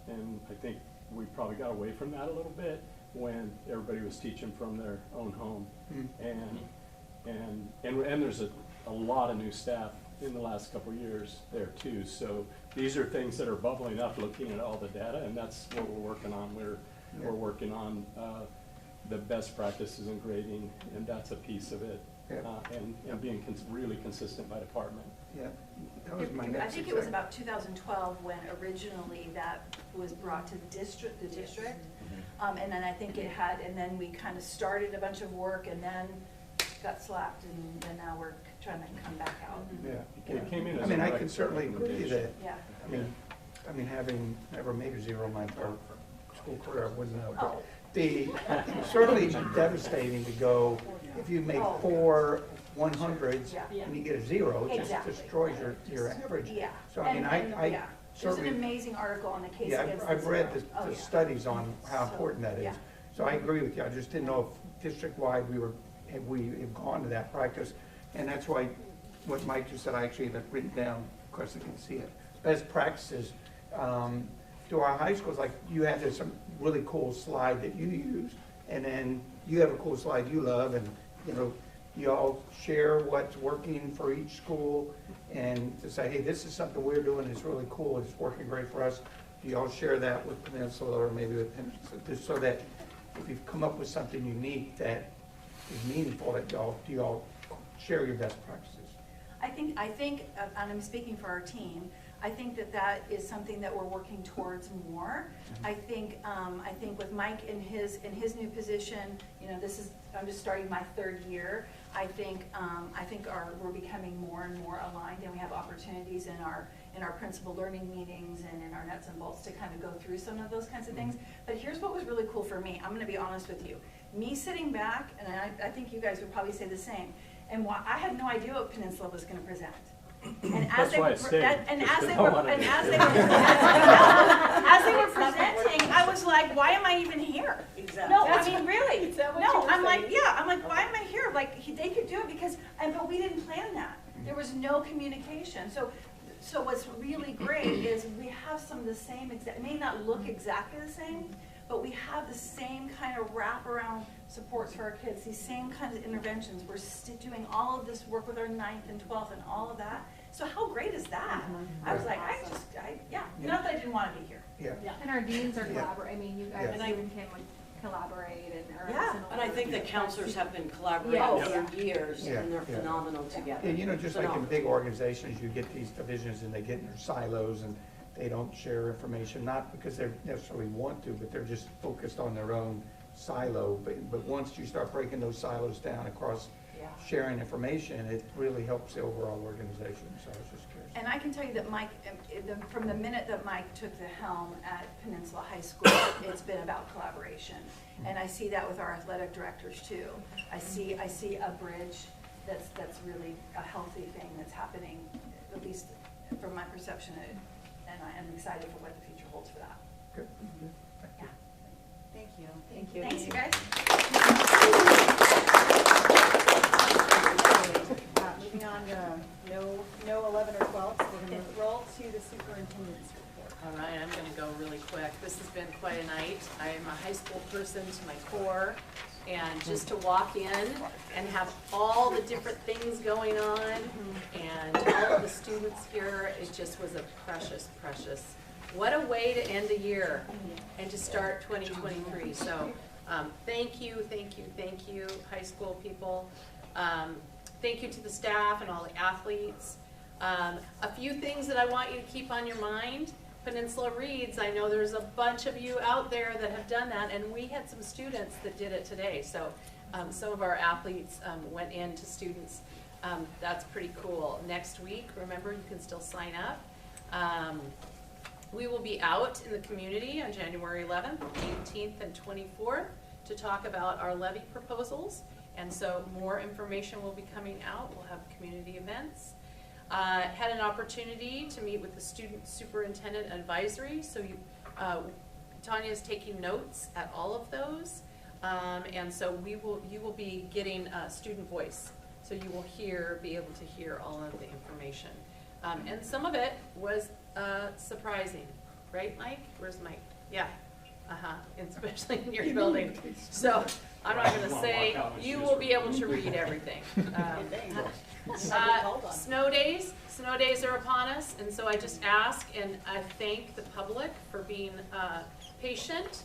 [SPEAKER 8] And I think we probably got away from that a little bit when everybody was teaching from their own home. And there's a lot of new staff in the last couple of years there too. So these are things that are bubbling up looking at all the data, and that's what we're working on. We're working on the best practices in grading, and that's a piece of it. And being really consistent by department.
[SPEAKER 17] Yeah, that was my next.
[SPEAKER 3] I think it was about 2012 when originally that was brought to the district. And then I think and then we kind of started a bunch of work and then got slapped, and then now we're trying to come back out.
[SPEAKER 17] Yeah.
[SPEAKER 8] It came in as
[SPEAKER 17] I mean,
[SPEAKER 8] a
[SPEAKER 17] I can certainly agree that.
[SPEAKER 3] Yeah.
[SPEAKER 17] I mean, having never made a 0 my entire school career, I wouldn't know.
[SPEAKER 3] Oh.
[SPEAKER 17] It's certainly devastating to go, if you make 4 100s and you get a 0, it just destroys your average.
[SPEAKER 3] Yeah.
[SPEAKER 17] So I mean, I
[SPEAKER 3] there's
[SPEAKER 17] certainly.
[SPEAKER 3] an amazing article on the case against
[SPEAKER 17] I've read
[SPEAKER 3] the 0.
[SPEAKER 17] the studies on how important that is.
[SPEAKER 3] Yeah.
[SPEAKER 17] So I agree with you. I just didn't know if district-wide we have gone to that practice. And that's why what Mike just said, I actually have written down, of course I can see it. Best practices. To our high schools, like you had some really cool slide that you use, and then you have a cool slide you love, and you all share what's working for each school, and to say, hey, this is something we're doing, it's really cool, it's working great for us. Do you all share that with Peninsula or maybe with Henderson, just so that if you've come up with something unique that is meaningful, that do you all share your best practices?
[SPEAKER 3] I think, and I'm speaking for our team, I think that is something that we're working towards more. I think with Mike in his new position, I'm just starting my 3rd year. I think we're becoming more and more aligned, and we have opportunities in our principal learning meetings and in our nuts and bolts to kind of go through some of those kinds of things. But here's what was really cool for me. I'm going to be honest with you. Me sitting back, and I think you guys would probably say the same. And I had no idea what Peninsula was going to present. And as
[SPEAKER 8] That's
[SPEAKER 3] they
[SPEAKER 8] why
[SPEAKER 3] were,
[SPEAKER 8] I stayed,
[SPEAKER 3] and
[SPEAKER 8] just
[SPEAKER 3] as
[SPEAKER 8] 'cause
[SPEAKER 3] they
[SPEAKER 8] I
[SPEAKER 3] were,
[SPEAKER 8] wanted
[SPEAKER 3] and
[SPEAKER 8] to.
[SPEAKER 3] as they were, as they were presenting, I was like, why am I even here?
[SPEAKER 5] Exactly.
[SPEAKER 3] No, I mean, really.
[SPEAKER 5] Is that what you
[SPEAKER 3] No,
[SPEAKER 5] were
[SPEAKER 3] I'm like,
[SPEAKER 5] saying?
[SPEAKER 3] yeah, I'm like, why am I here? Like, they could do it because, but we didn't plan that. There was no communication. So what's really great is we have some of the same, it may not look exactly the same, but we have the same kind of wraparound supports for our kids, these same kinds of interventions. We're doing all of this work with our 9th and 12th and all of that. So how great is that? I was like, yeah, not that I didn't want to be here.
[SPEAKER 17] Yeah.
[SPEAKER 12] And our deans are
[SPEAKER 17] Yeah.
[SPEAKER 12] collaborating. I mean, you guys
[SPEAKER 17] Yes.
[SPEAKER 12] even can collaborate and are
[SPEAKER 3] Yeah.
[SPEAKER 19] And I think the counselors have been collaborating
[SPEAKER 12] Yeah.
[SPEAKER 19] for years,
[SPEAKER 17] Yeah.
[SPEAKER 19] and they're
[SPEAKER 17] Yeah.
[SPEAKER 19] phenomenal together.
[SPEAKER 17] And you know, just like in
[SPEAKER 19] Phenomenal.
[SPEAKER 17] big organizations, you get these divisions and they get in their silos and they don't share information, not because they necessarily want to, but they're just focused on their own silo. But once you start breaking those silos down across sharing information, it really helps the overall organization. So I was just curious.
[SPEAKER 3] And I can tell you that Mike, from the minute that Mike took the helm at Peninsula High School, it's been about collaboration. And I see that with our athletic directors too. I see a bridge that's really a healthy thing that's happening, at least from my perception, and I am excited for what the future holds for that.
[SPEAKER 17] Good.
[SPEAKER 3] Yeah.
[SPEAKER 5] Thank you.
[SPEAKER 1] Thank you.
[SPEAKER 3] Thanks, you guys.
[SPEAKER 5] Moving on to no 11 or 12, so we're going to roll to the superintendent's report.
[SPEAKER 4] All right, I'm gonna go really quick. This has been quite a night. I am a high school person to my core, and just to walk in and have all the different things going on and all of the students here, it just was a precious, what a way to end the year and to start 2023. So thank you, high school people. Thank you to the staff and all the athletes. A few things that I want you to keep on your mind. Peninsula Reads, I know there's a bunch of you out there that have done that, and we had some students that did it today. So some of our athletes went in to students. That's pretty cool. Next week, remember, you can still sign up. We will be out in the community on January 11th, 18th, and 24th to talk about our levy proposals. And so more information will be coming out. We'll have community events. Had an opportunity to meet with the student superintendent advisory. So Tanya is taking notes at all of those. And so you will be getting student voice. So you will be able to hear all of the information. And some of it was surprising, right, Mike? Where's Mike? Yeah, especially in your building. So I'm not going to say you will be able to read everything. Snow days are upon us, and so I just ask and I thank the public for being patient.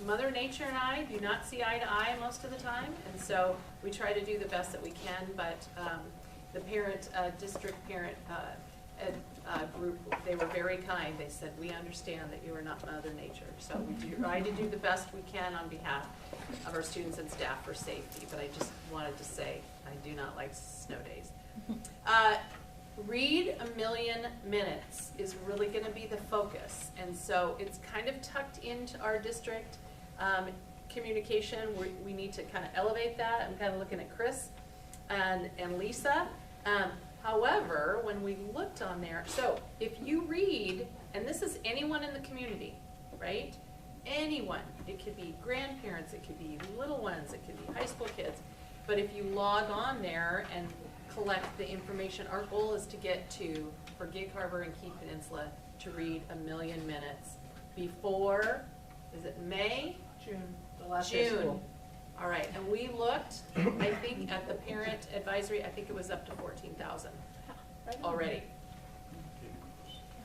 [SPEAKER 4] Mother Nature and I do not see eye to eye most of the time, and so we try to do the best that we can, but the district parent group, they were very kind. They said, we understand that you are not Mother Nature, so we try to do the best we can on behalf of our students and staff for safety, but I just wanted to say I do not like snow days. Read 1 million minutes is really going to be the focus, and so it's kind of tucked into our district communication. We need to kind of elevate that. I'm kind of looking at Chris and Lisa. However, when we looked on there, so if you read, and this is anyone in the community, right? Anyone. It could be grandparents, it could be little ones, it could be high school kids. But if you log on there and collect the information, our goal is to get to, for Gig Harbor and Key Peninsula, to read 1 million minutes before, is it May?
[SPEAKER 16] June, the last day of
[SPEAKER 4] June.
[SPEAKER 16] school.
[SPEAKER 4] All right, and we looked, I think at the parent advisory, I think it was up to 14,000 already.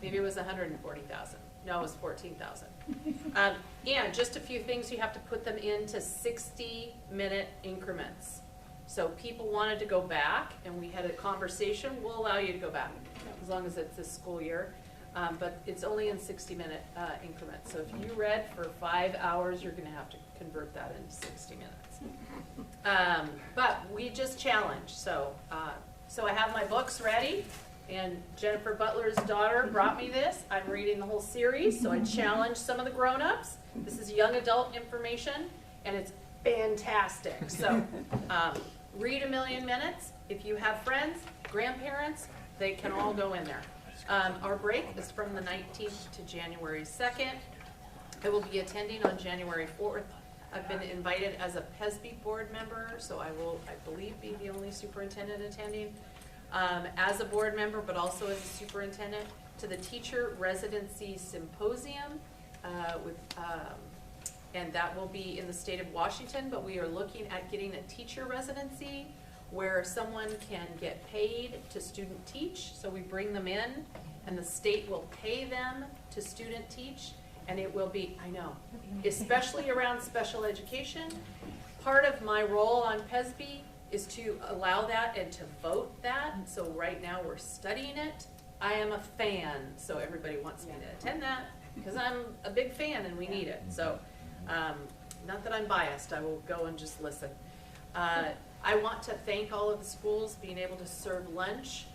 [SPEAKER 4] Maybe it was 140,000. No, it was 14,000. And just a few things, you have to put them into 60-minute increments. So people wanted to go back, and we had a conversation. We'll allow you to go back as long as it's this school year. But it's only in 60-minute increments. So if you read for 5 hours, you're going to have to convert that into 60 minutes. But we just challenged. So I have my books ready, and Jennifer Butler's daughter brought me this. I'm reading the whole series, so I challenged some of the grown-ups. This is young adult information, and it's fantastic. So read 1 million minutes. If you have friends, grandparents, they can all go in there. Our break is from the 19th to January 2nd. I will be attending on January 4th. I've been invited as a PESB board member, so I will, I believe, be the only superintendent attending as a board member, but also as a superintendent, to the Teacher Residency Symposium, and that will be in the state of Washington, but we are looking at getting a teacher residency where someone can get paid to student teach. So we bring them in, and the state will pay them to student teach. And it will be, I know, especially around special education. Part of my role on PESB is to allow that and to vote that. So right now we're studying it. I am a fan, so everybody wants me to attend that because I'm a big fan and we need it. So not that I'm biased, I will go and just listen. I want to thank all of the schools being able to serve lunch.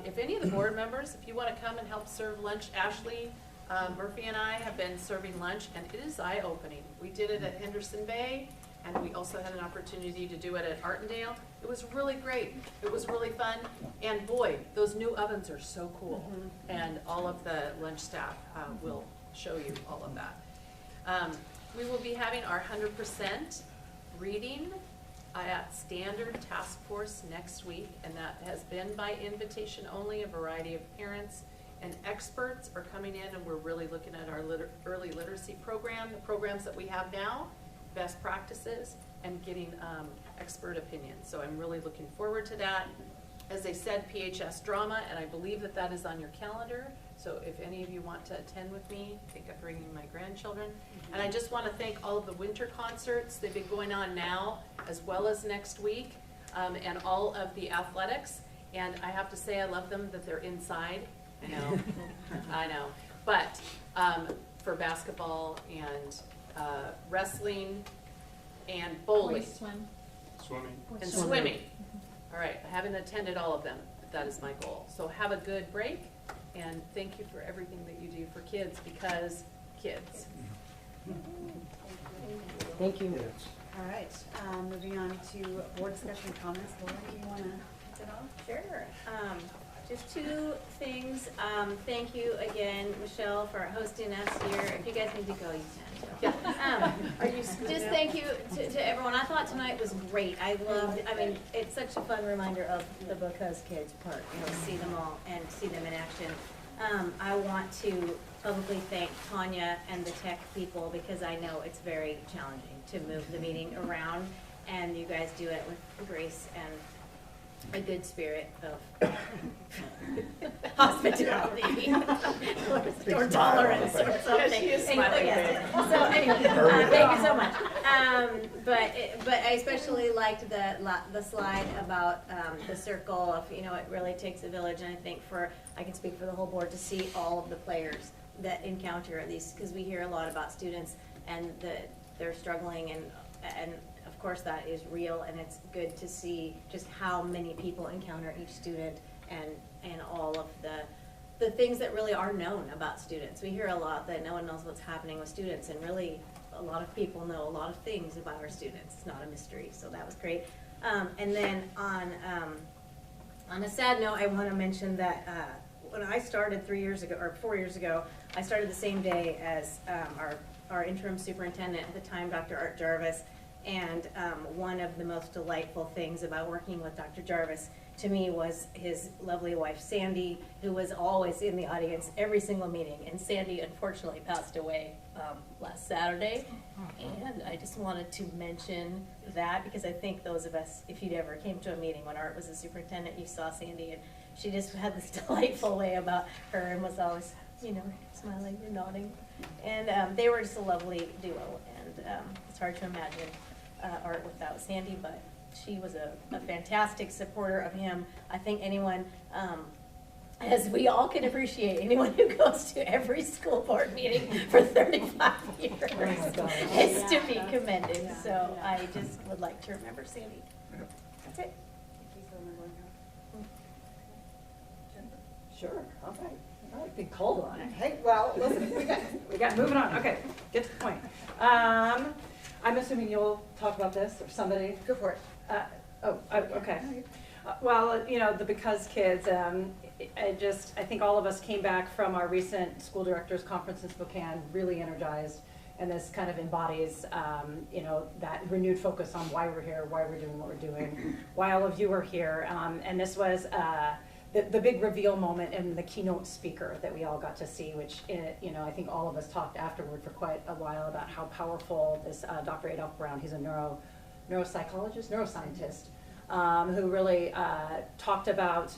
[SPEAKER 4] If any of the board members, if you want to come and help serve lunch, Ashley, Murphy and I have been serving lunch, and it is eye-opening. We did it at Henderson Bay, and we also had an opportunity to do it at Artendale. It was really great. It was really fun, and boy, those new ovens are so cool. And all of the lunch staff will show you all of that. We will be having our 100% reading at Standard Task Force next week, and that has been by invitation only. A variety of parents and experts are coming in, and we're really looking at our early literacy program, the programs that we have now, best practices, and getting expert opinions. So I'm really looking forward to that. As I said, PHS drama, and I believe that that is on your calendar. So if any of you want to attend with me, I think I'm bringing my grandchildren. And I just want to thank all of the winter concerts. They've been going on now as well as next week, and all of the athletics. And I have to say I love them that they're inside. I know, I know. But for basketball and wrestling and bowling.
[SPEAKER 18] Swimming.
[SPEAKER 4] And swimming. All right, I haven't attended all of them, but that is my goal. So have a good break, and thank you for everything that you do for kids, because kids.
[SPEAKER 5] Thank you. All right, moving on to board discussion comments. Laura, do you want to kick it off?
[SPEAKER 1] Sure. Just two things. Thank you again, Michelle, for hosting us here. If you guys need to go, you can. Just thank you to everyone. I thought tonight was great. I loved, I mean, it's such a fun reminder of the Because Kids part, you know, see them all and see them in action. I want to publicly thank Tanya and the tech people, because I know it's very challenging to move the meeting around, and you guys do it with grace and a good spirit of hospitality or tolerance or something.
[SPEAKER 4] She is smiling.
[SPEAKER 1] So anyway, thank you so much. But I especially liked the slide about the circle of, you know, it really takes a village, and I think I can speak for the whole board to see all of the players that encounter these, because we hear a lot about students and they're struggling, and of course that is real, and it's good to see just how many people encounter each student and all of the things that really are known about students. We hear a lot that no one knows what's happening with students, and really a lot of people know a lot of things about our students. It's not a mystery, so that was great. And then on a sad note, I want to mention that when I started 4 years ago, I started the same day as our interim superintendent at the time, Dr. Art Jarvis. And one of the most delightful things about working with Dr. Jarvis to me was his lovely wife, Sandy, who was always in the audience every single meeting. And Sandy unfortunately passed away last Saturday. And I just wanted to mention that, because I think those of us, if you'd ever came to a meeting when Art was a superintendent, you saw Sandy, and she just had this delightful way about her and was always, you know, smiling and nodding. And they were just a lovely duo, and it's hard to imagine Art without Sandy, but she was a fantastic supporter of him. I think anyone, as we all can appreciate, anyone who goes to every school board meeting for 35 years is to be commended. So I just would like to remember Sandy. That's it.
[SPEAKER 11] Sure, all right. All right, big called on it. Hey, well, listen, we got moving on. Okay, get to the point. I'm assuming you'll talk about this, or somebody?
[SPEAKER 5] Go for it.
[SPEAKER 11] Okay. Well, you know, the Because kids, I think all of us came back from our recent school directors conference in Spokane really energized, and this kind of embodies, you know, that renewed focus on why we're here, why we're doing what we're doing, why all of you are here, and this was the big reveal moment and the keynote speaker that we all got to see, which, you know, I think all of us talked afterward for quite a while about how powerful this Dr. Adolph Brown, he's a neuropsychologist, neuroscientist, who really talked about,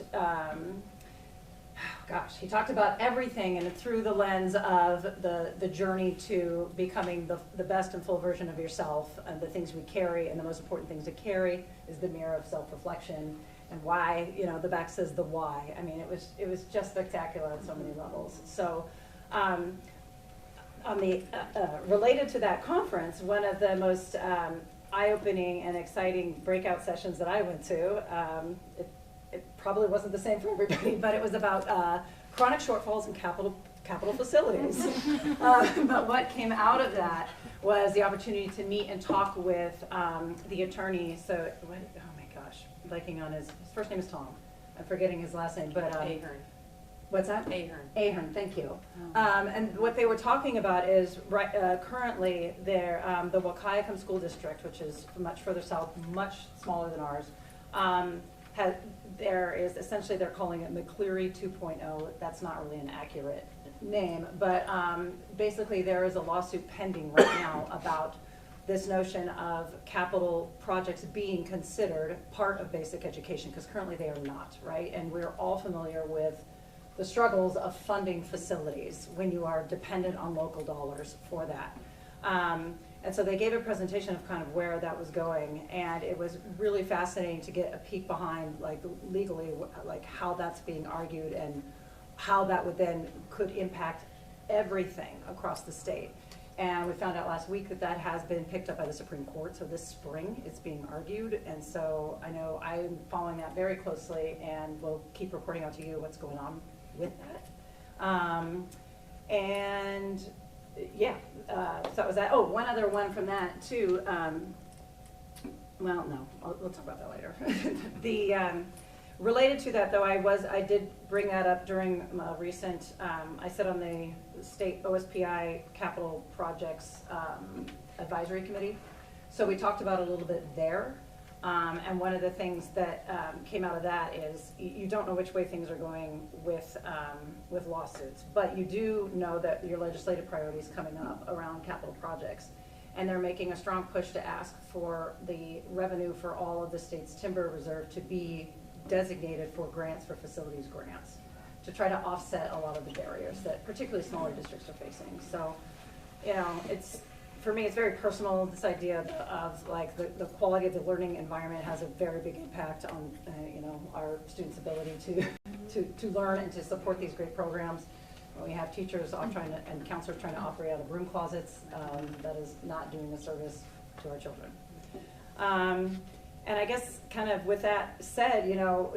[SPEAKER 11] he talked about everything and through the lens of the journey to becoming the best and full version of yourself, and the things we carry, and the most important things to carry is the mirror of self-reflection, and why, you know, the back says the why. I mean, it was just spectacular on so many levels. So on the related to that conference, one of the most eye-opening and exciting breakout sessions that I went to, it probably wasn't the same for everybody, but it was about chronic shortfalls in capital facilities. But what came out of that was the opportunity to meet and talk with the attorney. So, oh my gosh, blanking on his first name is Tom. I'm forgetting his last name, but
[SPEAKER 4] Ahern.
[SPEAKER 11] What's that?
[SPEAKER 4] Ahern.
[SPEAKER 11] Ahern, thank you. And what they were talking about is currently the Wahkiakum School District, which is much further south, much smaller than ours, there is essentially, they're calling it McCleary 2.0. That's not really an accurate name, but basically there is a lawsuit pending right now about this notion of capital projects being considered part of basic education, because currently they are not, right? And we're all familiar with the struggles of funding facilities when you are dependent on local dollars for that. And so they gave a presentation of kind of where that was going, and it was really fascinating to get a peek behind, like, legally, like how that's being argued and how that would then could impact everything across the state. And we found out last week that that has been picked up by the Supreme Court, so this spring it's being argued, and so I know I'm following that very closely, and we'll keep reporting out to you what's going on with that. And yeah, so that was that. Oh, one other one from that too. Well, no, we'll talk about that later. The related to that though, I did bring that up during a recent. I sat on the state OSPI capital projects advisory committee, so we talked about it a little bit there. And one of the things that came out of that is you don't know which way things are going with lawsuits, but you do know that your legislative priorities coming up around capital projects, and they're making a strong push to ask for the revenue for all of the state's timber reserve to be designated for grants, for facilities grants, to try to offset a lot of the barriers that particularly smaller districts are facing. So, you know, it's, for me, it's very personal, this idea of like the quality of the learning environment has a very big impact on, you know, our students' ability to learn and to support these great programs. When we have teachers all trying to, and counselors trying to operate out of room closets, that is not doing a service to our children. And I guess kind of with that said, you know,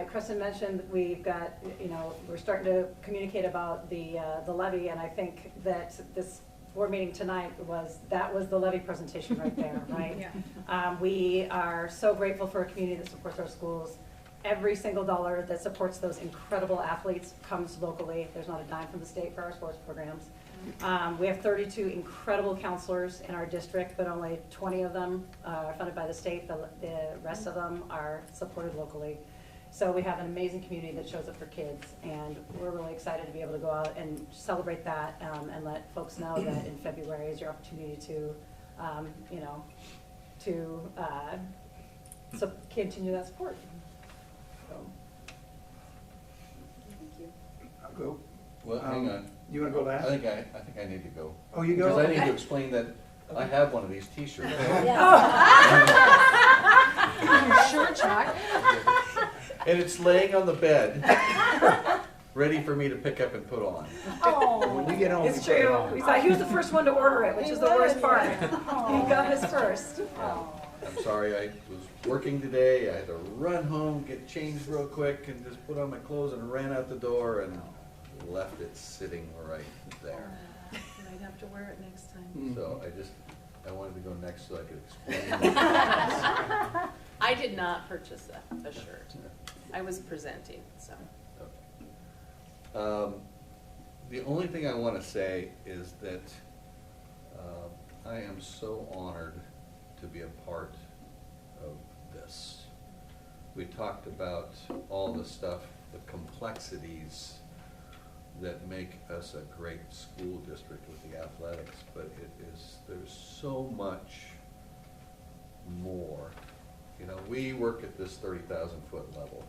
[SPEAKER 11] Kristen mentioned we've got, you know, we're starting to communicate about the levy, and I think that this board meeting tonight was the levy presentation right there, right? Yeah. We are so grateful for a community that supports our schools. Every single dollar that supports those incredible athletes comes locally. There's not a dime from the state for our sports programs. We have 32 incredible counselors in our district, but only 20 of them are funded by the state. The rest of them are supported locally. So we have an amazing community that shows up for kids, and we're really excited to be able to go out and celebrate that, and let folks know that in February is your opportunity to, you know, to continue that support. So.
[SPEAKER 17] Thank you. I'll go.
[SPEAKER 7] Well, hang on.
[SPEAKER 17] You want to go last?
[SPEAKER 7] I think I need to go.
[SPEAKER 17] Oh, you go?
[SPEAKER 7] Because I need to explain that I have one of these T-shirts.
[SPEAKER 4] Sure, Chuck.
[SPEAKER 7] And it's laying on the bed, ready for me to pick up and put on.
[SPEAKER 11] Oh,
[SPEAKER 17] when we get home,
[SPEAKER 11] it's true. We thought he was the first one to order it, which is the worst part. He got his first.
[SPEAKER 7] I'm sorry, I was working today. I had to run home, get changed real quick, and just put on my clothes and ran out the door and left it sitting right there.
[SPEAKER 4] I'd have to wear it next time.
[SPEAKER 7] So I wanted to go next so I could explain.
[SPEAKER 19] I
[SPEAKER 4] I did not purchase a shirt. I was presenting, so.
[SPEAKER 7] The only thing I want to say is that I am so honored to be a part of this. We talked about all the stuff, the complexities that make us a great school district with the athletics, but there's so much more. You know, we work at this 30,000-foot level,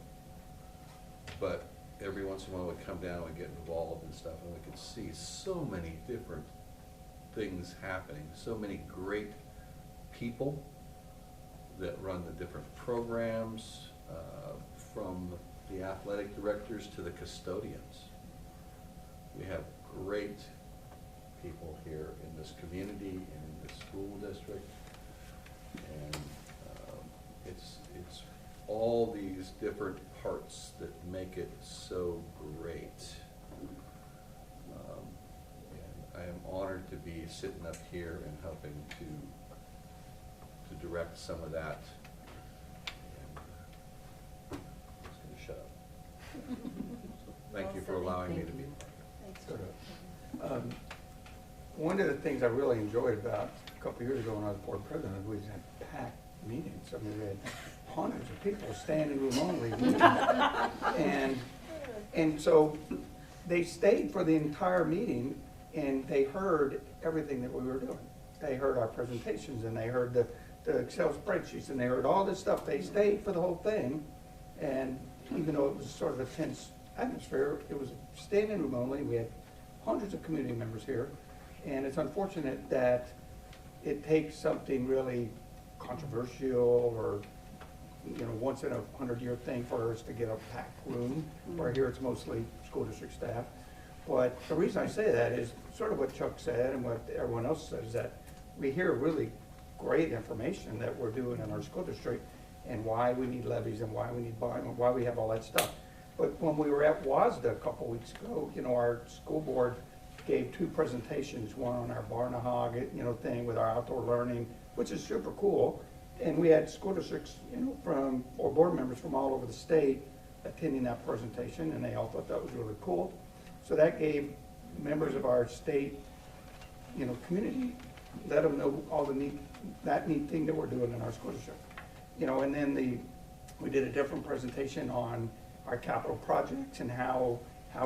[SPEAKER 7] but every once in a while we come down and get involved and stuff, and we can see so many different things happening, so many great people that run the different programs, from the athletic directors to the custodians. We have great people here in this community and in this school district, and it's all these different parts that make it so great. And I am honored to be sitting up here and helping to direct some of that. And I'm just going to shut up. So thank you for allowing me to be part of it.
[SPEAKER 17] One of the things I really enjoyed about a couple of years ago when I was board president, we had packed meetings. I mean, we had hundreds of people standing room only meetings. And so they stayed for the entire meeting and they heard everything that we were doing. They heard our presentations and they heard the Excel spreadsheets and they heard all this stuff. They stayed for the whole thing, and even though it was sort of a tense atmosphere, it was standing room only. We had hundreds of community members here, and it's unfortunate that it takes something really controversial or once in a 100-year thing for us to get a packed room, where here it's mostly school district staff. But the reason I say that is sort of what Chuck said and what everyone else said, is that we hear really great information that we're doing in our school district and why we need levies and why we need buying and why we have all that stuff. But when we were at WASDA a couple weeks ago, our school board gave 2 presentations, one on our Barnahog, thing with our outdoor learning, which is super cool. And we had school districts, or board members from all over the state attending that presentation, and they all thought that was really cool. So that gave members of our state, community, let them know all the neat thing that we're doing in our school district. And then we did a different presentation on our capital projects and how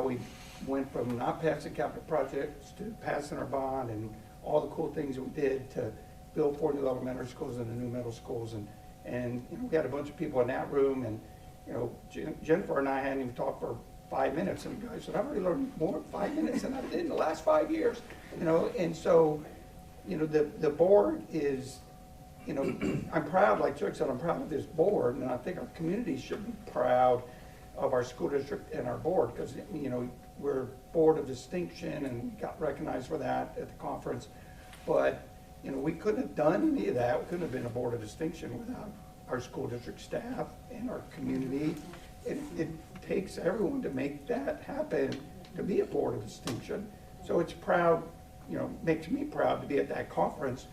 [SPEAKER 17] we went from not passing capital projects to passing our bond and all the cool things that we did to build 4 new elementary schools and the new middle schools. And we had a bunch of people in that room, and Jennifer and I hadn't even talked for 5 minutes, and the guy said, I've already learned more in 5 minutes than I did in the last 5 years. And so the board is, I'm proud, like Chuck said, I'm proud of this board, and I think our community should be proud of our school district and our board, because we're board of distinction and we got recognized for that at the conference. But we couldn't have done any of that. We couldn't have been a board of distinction without our school district staff and our community. It takes everyone to make that happen, to be a board of distinction. So it's proud, makes me proud to be at that conference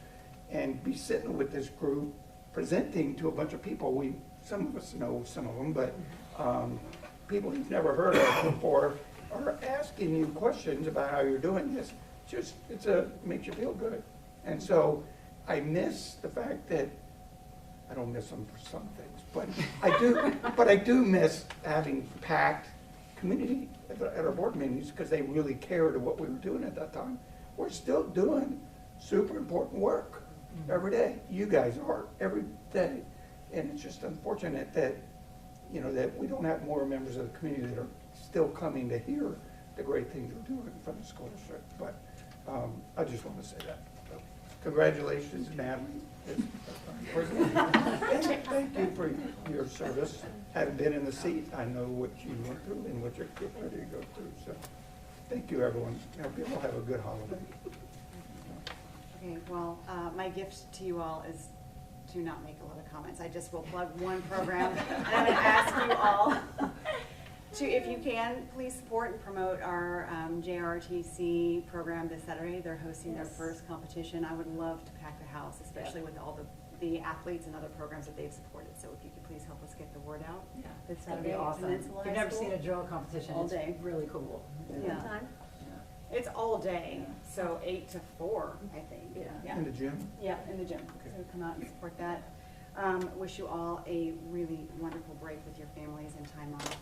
[SPEAKER 17] and be sitting with this group presenting to a bunch of people. Some of us know some of them, but people you've never heard of before are asking you questions about how you're doing this. It makes you feel good. And so I miss the fact that, I don't miss them for some things, but I do miss having packed community at our board meetings, because they really cared what we were doing at that time. We're still doing super important work every day. You guys are every day. And it's just unfortunate that, that we don't have more members of the community that are still coming to hear the great things we're doing from the school district. But I just want to say that. So, congratulations, Natalie. Thank you for your service. Having been in the seat, I know what you went through and what you're getting ready to go through. So thank you, everyone. I hope you all have a good holiday.
[SPEAKER 5] Okay, well, my gift to you all is to not make a lot of comments. I just will plug one program, and I'm going to ask you all to, if you can, please support and promote our JRTC program this Saturday. They're hosting their first competition. I would love to pack the house, especially with all the the athletes and other programs that they've supported. So if you could please help us get the word out.
[SPEAKER 11] Yeah,
[SPEAKER 5] This
[SPEAKER 11] that'd be
[SPEAKER 5] Saturday at
[SPEAKER 11] awesome.
[SPEAKER 5] Peninsula
[SPEAKER 11] If you've
[SPEAKER 5] High
[SPEAKER 11] never seen
[SPEAKER 5] School.
[SPEAKER 11] a drill competition,
[SPEAKER 5] All
[SPEAKER 11] it's
[SPEAKER 5] day.
[SPEAKER 11] really cool.
[SPEAKER 5] Yeah.
[SPEAKER 1] What time?
[SPEAKER 5] It's all day, so 8 to 4, I think.
[SPEAKER 11] Yeah.
[SPEAKER 17] In the gym?
[SPEAKER 5] Yeah, in the gym. So come out and support that. Wish you all a really wonderful break with your families and time off.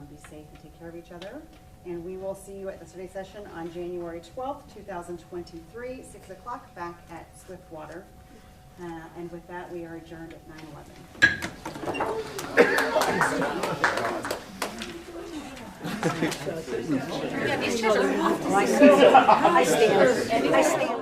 [SPEAKER 5] Be safe and take care of each other. And we will see you at the study session on January 12th, 2023, 6 o'clock, back at Swiftwater. And with that, we are adjourned at 9:11.
[SPEAKER 11] I stand.